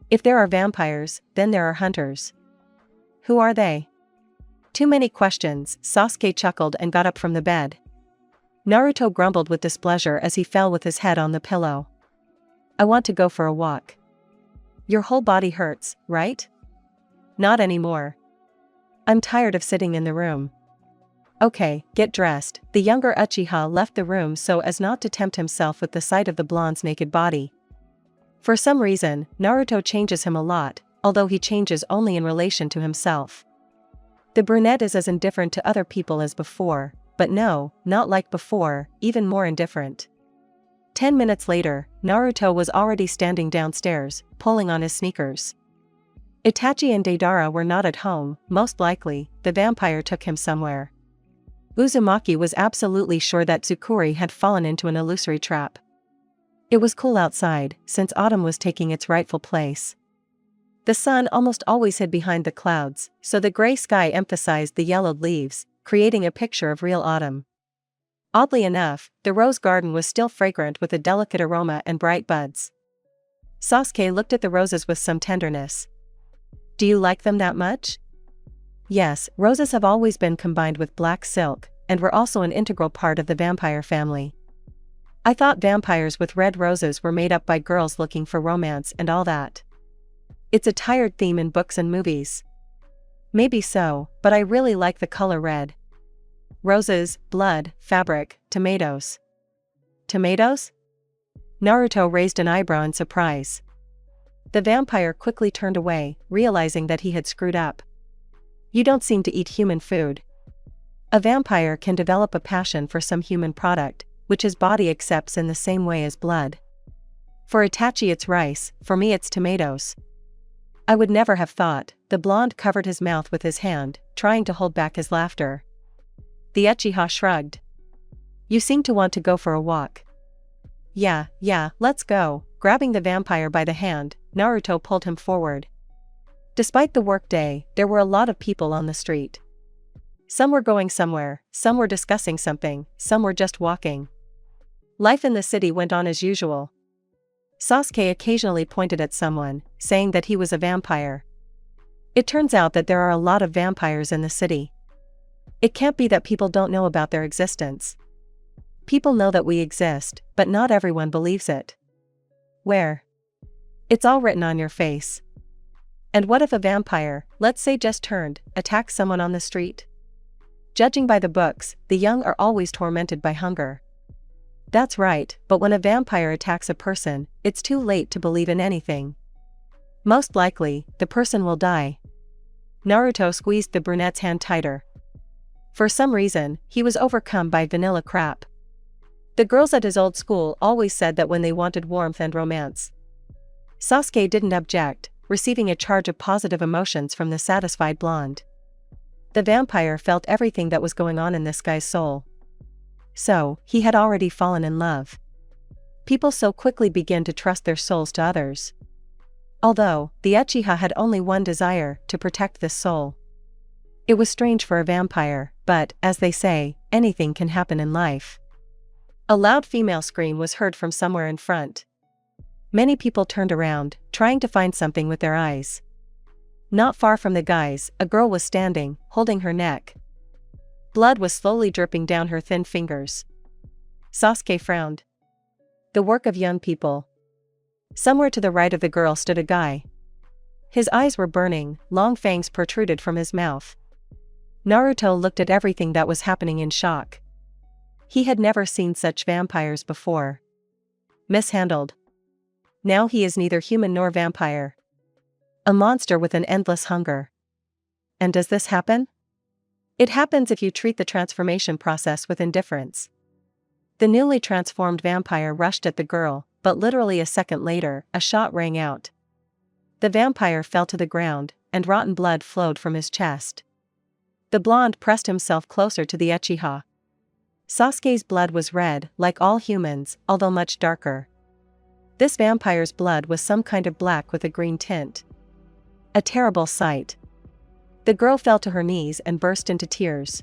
If there are vampires, then there are hunters. Who are they? Too many questions, Sasuke chuckled and got up from the bed. Naruto grumbled with displeasure as he fell with his head on the pillow. I want to go for a walk. Your whole body hurts, right? Not anymore. I'm tired of sitting in the room. Okay, get dressed. The younger Uchiha left the room so as not to tempt himself with the sight of the blonde's naked body. For some reason, Naruto changes him a lot, although he changes only in relation to himself. The brunette is as indifferent to other people as before, but no, not like before, even more indifferent. 10 minutes later, Naruto was already standing downstairs, pulling on his sneakers. Itachi and Deidara were not at home, most likely, the vampire took him somewhere. Uzumaki was absolutely sure that Tsukuri had fallen into an illusory trap. It was cool outside, since autumn was taking its rightful place. The sun almost always hid behind the clouds, so the gray sky emphasized the yellowed leaves, creating a picture of real autumn. Oddly enough, the rose garden was still fragrant with a delicate aroma and bright buds. Sasuke looked at the roses with some tenderness. Do you like them that much? Yes, roses have always been combined with black silk, and were also an integral part of the vampire family. I thought vampires with red roses were made up by girls looking for romance and all that. It's a tired theme in books and movies. Maybe so, but I really like the color red. Roses, blood, fabric, tomatoes. Tomatoes? Naruto raised an eyebrow in surprise. The vampire quickly turned away, realizing that he had screwed up. You don't seem to eat human food. A vampire can develop a passion for some human product, which his body accepts in the same way as blood. For Itachi it's rice, for me it's tomatoes. I would never have thought. The blonde covered his mouth with his hand, trying to hold back his laughter. The Uchiha shrugged. You seem to want to go for a walk. Yeah, let's go. Grabbing the vampire by the hand, Naruto pulled him forward. Despite the workday, there were a lot of people on the street. Some were going somewhere, some were discussing something, some were just walking. Life in the city went on as usual. Sasuke occasionally pointed at someone, saying that he was a vampire. It turns out that there are a lot of vampires in the city. It can't be that people don't know about their existence. People know that we exist, but not everyone believes it. Where? It's all written on your face. And what if a vampire, let's say just turned, attacks someone on the street? Judging by the books, the young are always tormented by hunger. That's right, but when a vampire attacks a person, it's too late to believe in anything. Most likely, the person will die. Naruto squeezed the brunette's hand tighter. For some reason, he was overcome by vanilla crap. The girls at his old school always said that when they wanted warmth and romance. Sasuke didn't object, receiving a charge of positive emotions from the satisfied blonde. The vampire felt everything that was going on in this guy's soul. So, he had already fallen in love. People so quickly begin to trust their souls to others. Although, the Uchiha had only one desire, to protect this soul. It was strange for a vampire, but, as they say, anything can happen in life. A loud female scream was heard from somewhere in front. Many people turned around, trying to find something with their eyes. Not far from the guys, a girl was standing, holding her neck. Blood was slowly dripping down her thin fingers. Sasuke frowned. The work of young people. Somewhere to the right of the girl stood a guy. His eyes were burning, long fangs protruded from his mouth. Naruto looked at everything that was happening in shock. He had never seen such vampires before. Mishandled. Now he is neither human nor vampire. A monster with an endless hunger. And does this happen? It happens if you treat the transformation process with indifference. The newly transformed vampire rushed at the girl, but literally a second later, a shot rang out. The vampire fell to the ground, and rotten blood flowed from his chest. The blonde pressed himself closer to the Uchiha. Sasuke's blood was red, like all humans, although much darker. This vampire's blood was some kind of black with a green tint. A terrible sight. The girl fell to her knees and burst into tears.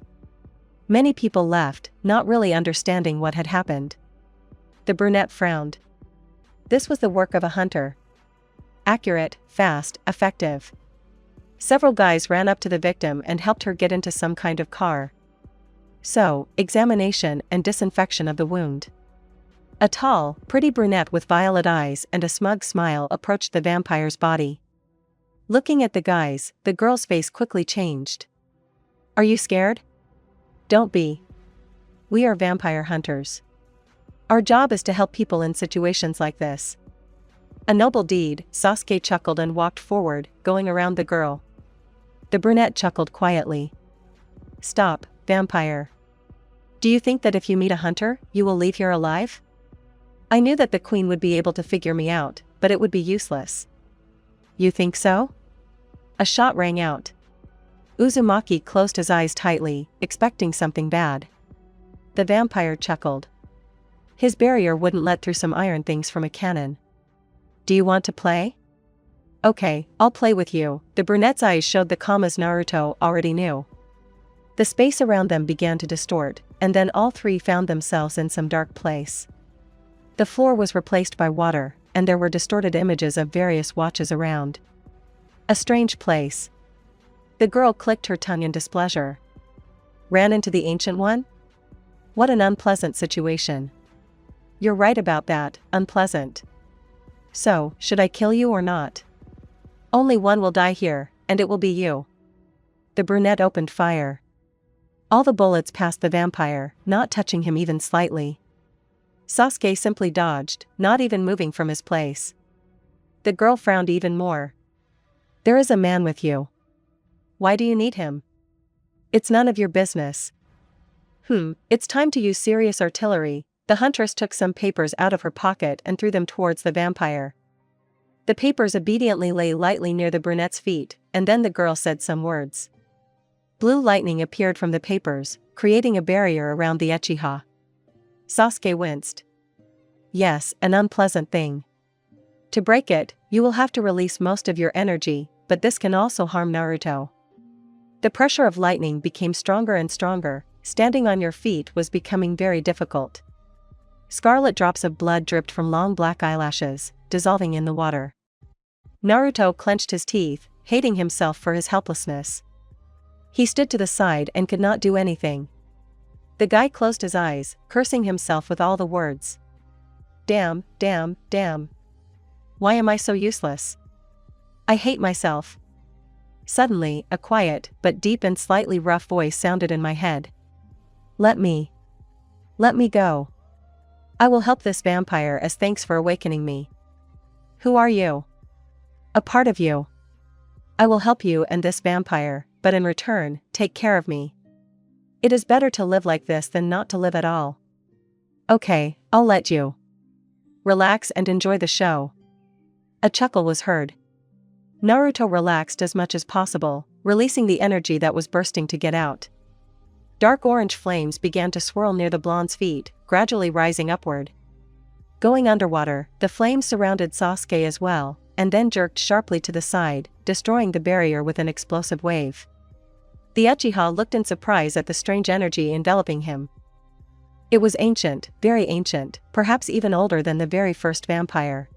Many people left, not really understanding what had happened. The brunette frowned. This was the work of a hunter. Accurate, fast, effective. Several guys ran up to the victim and helped her get into some kind of car. So, examination and disinfection of the wound. A tall, pretty brunette with violet eyes and a smug smile approached the vampire's body. Looking at the guys, the girl's face quickly changed. Are you scared? Don't be. We are vampire hunters. Our job is to help people in situations like this. A noble deed, Sasuke chuckled and walked forward, going around the girl. The brunette chuckled quietly. Stop, vampire. Do you think that if you meet a hunter, you will leave here alive? I knew that the queen would be able to figure me out, but it would be useless. You think so? A shot rang out. Uzumaki closed his eyes tightly, expecting something bad. The vampire chuckled. His barrier wouldn't let through some iron things from a cannon. Do you want to play? Okay, I'll play with you. The brunette's eyes showed the commas Naruto already knew. The space around them began to distort, and then all three found themselves in some dark place. The floor was replaced by water, and there were distorted images of various watches around. A strange place. The girl clicked her tongue in displeasure. Ran into the Ancient One? What an unpleasant situation. You're right about that, unpleasant. So, should I kill you or not? Only one will die here, and it will be you. The brunette opened fire. All the bullets passed the vampire, not touching him even slightly. Sasuke simply dodged, not even moving from his place. The girl frowned even more. There is a man with you. Why do you need him? It's none of your business. It's time to use serious artillery. The huntress took some papers out of her pocket and threw them towards the vampire. The papers obediently lay lightly near the brunette's feet, and then the girl said some words. Blue lightning appeared from the papers, creating a barrier around the Uchiha. Sasuke winced. Yes, an unpleasant thing. To break it, you will have to release most of your energy, but this can also harm Naruto. The pressure of lightning became stronger and stronger. Standing on your feet was becoming very difficult. Scarlet drops of blood dripped from long black eyelashes, dissolving in the water. Naruto clenched his teeth, hating himself for his helplessness. He stood to the side and could not do anything. The guy closed his eyes, cursing himself with all the words. Damn, damn, damn. Why am I so useless? I hate myself. Suddenly, a quiet, but deep and slightly rough voice sounded in my head. Let me go. I will help this vampire as thanks for awakening me. Who are you? A part of you. I will help you and this vampire, but in return, take care of me. It is better to live like this than not to live at all. Okay, I'll let you. Relax and enjoy the show. A chuckle was heard. Naruto relaxed as much as possible, releasing the energy that was bursting to get out. Dark orange flames began to swirl near the blonde's feet, gradually rising upward. Going underwater, the flames surrounded Sasuke as well, and then jerked sharply to the side, destroying the barrier with an explosive wave. The Uchiha looked in surprise at the strange energy enveloping him. It was ancient, very ancient, perhaps even older than the very first vampire.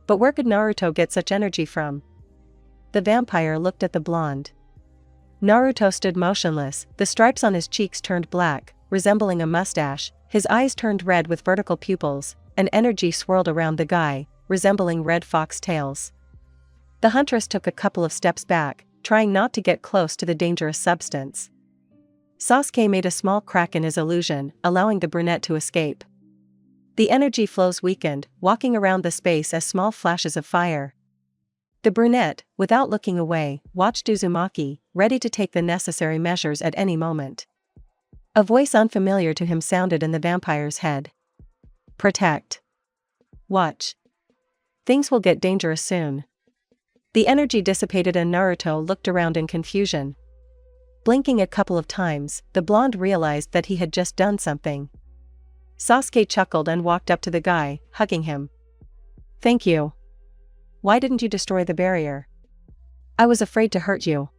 But where could Naruto get such energy from? The vampire looked at the blonde. Naruto stood motionless, the stripes on his cheeks turned black, resembling a mustache, his eyes turned red with vertical pupils, and energy swirled around the guy, resembling red fox tails. The huntress took a couple of steps back, trying not to get close to the dangerous substance. Sasuke made a small crack in his illusion, allowing the brunette to escape. The energy flows weakened, walking around the space as small flashes of fire. The brunette, without looking away, watched Uzumaki, ready to take the necessary measures at any moment. A voice unfamiliar to him sounded in the vampire's head. Protect. Watch. Things will get dangerous soon. The energy dissipated and Naruto looked around in confusion. Blinking a couple of times, the blonde realized that he had just done something. Sasuke chuckled and walked up to the guy, hugging him. Thank you. Why didn't you destroy the barrier? I was afraid to hurt you.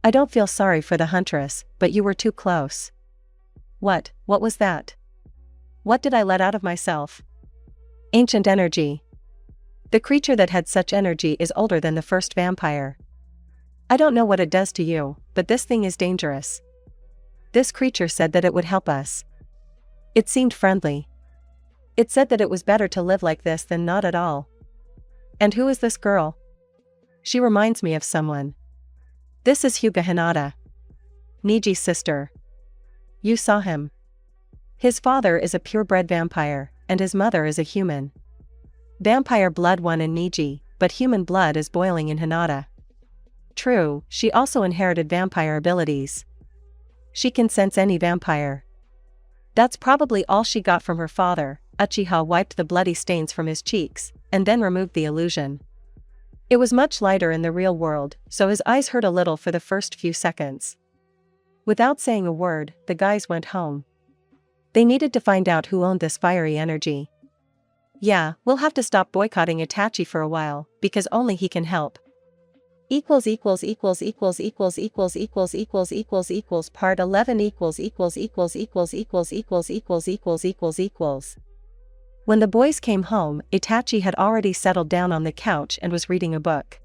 I don't feel sorry for the huntress, but you were too close. What was that? What did I let out of myself? Ancient energy. The creature that had such energy is older than the first vampire. I don't know what it does to you, but this thing is dangerous. This creature said that it would help us. It seemed friendly. It said that it was better to live like this than not at all. And who is this girl? She reminds me of someone. This is Hyuga Hinata. Niji's sister. You saw him. His father is a purebred vampire, and his mother is a human. Vampire blood won in Niji, but human blood is boiling in Hinata. True, she also inherited vampire abilities. She can sense any vampire. That's probably all she got from her father. Uchiha wiped the bloody stains from his cheeks, and then removed the illusion. It was much lighter in the real world, so his eyes hurt a little for the first few seconds. Without saying a word, the guys went home. They needed to find out who owned this fiery energy. Yeah, we'll have to stop boycotting Itachi for a while, because only he can help. Part 11 When the boys came home, Itachi had already settled down on the couch and was reading a book.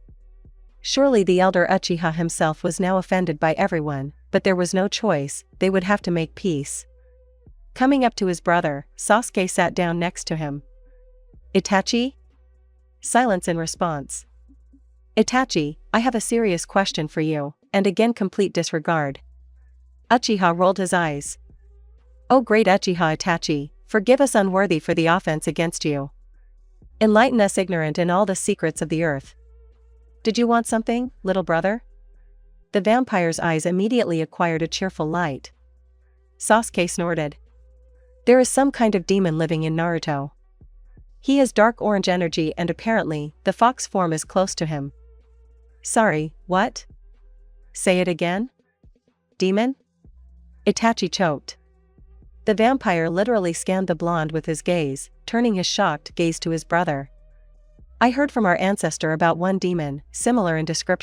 Surely the elder Uchiha himself was now offended by everyone, but there was no choice, they would have to make peace. Coming up to his brother, Sasuke sat down next to him. Itachi? Silence in response. Itachi, I have a serious question for you, and again complete disregard. Uchiha rolled his eyes. Oh great Uchiha Itachi, Forgive us unworthy for the offense against you. Enlighten us ignorant in all the secrets of the earth. Did you want something, little brother? The vampire's eyes immediately acquired a cheerful light. Sasuke snorted. There is some kind of demon living in Naruto. He has dark orange energy and apparently, the fox form is close to him. Sorry, what? Say it again? Demon? Itachi choked. The vampire literally scanned the blonde with his gaze, turning his shocked gaze to his brother. I heard from our ancestor about one demon, similar in description.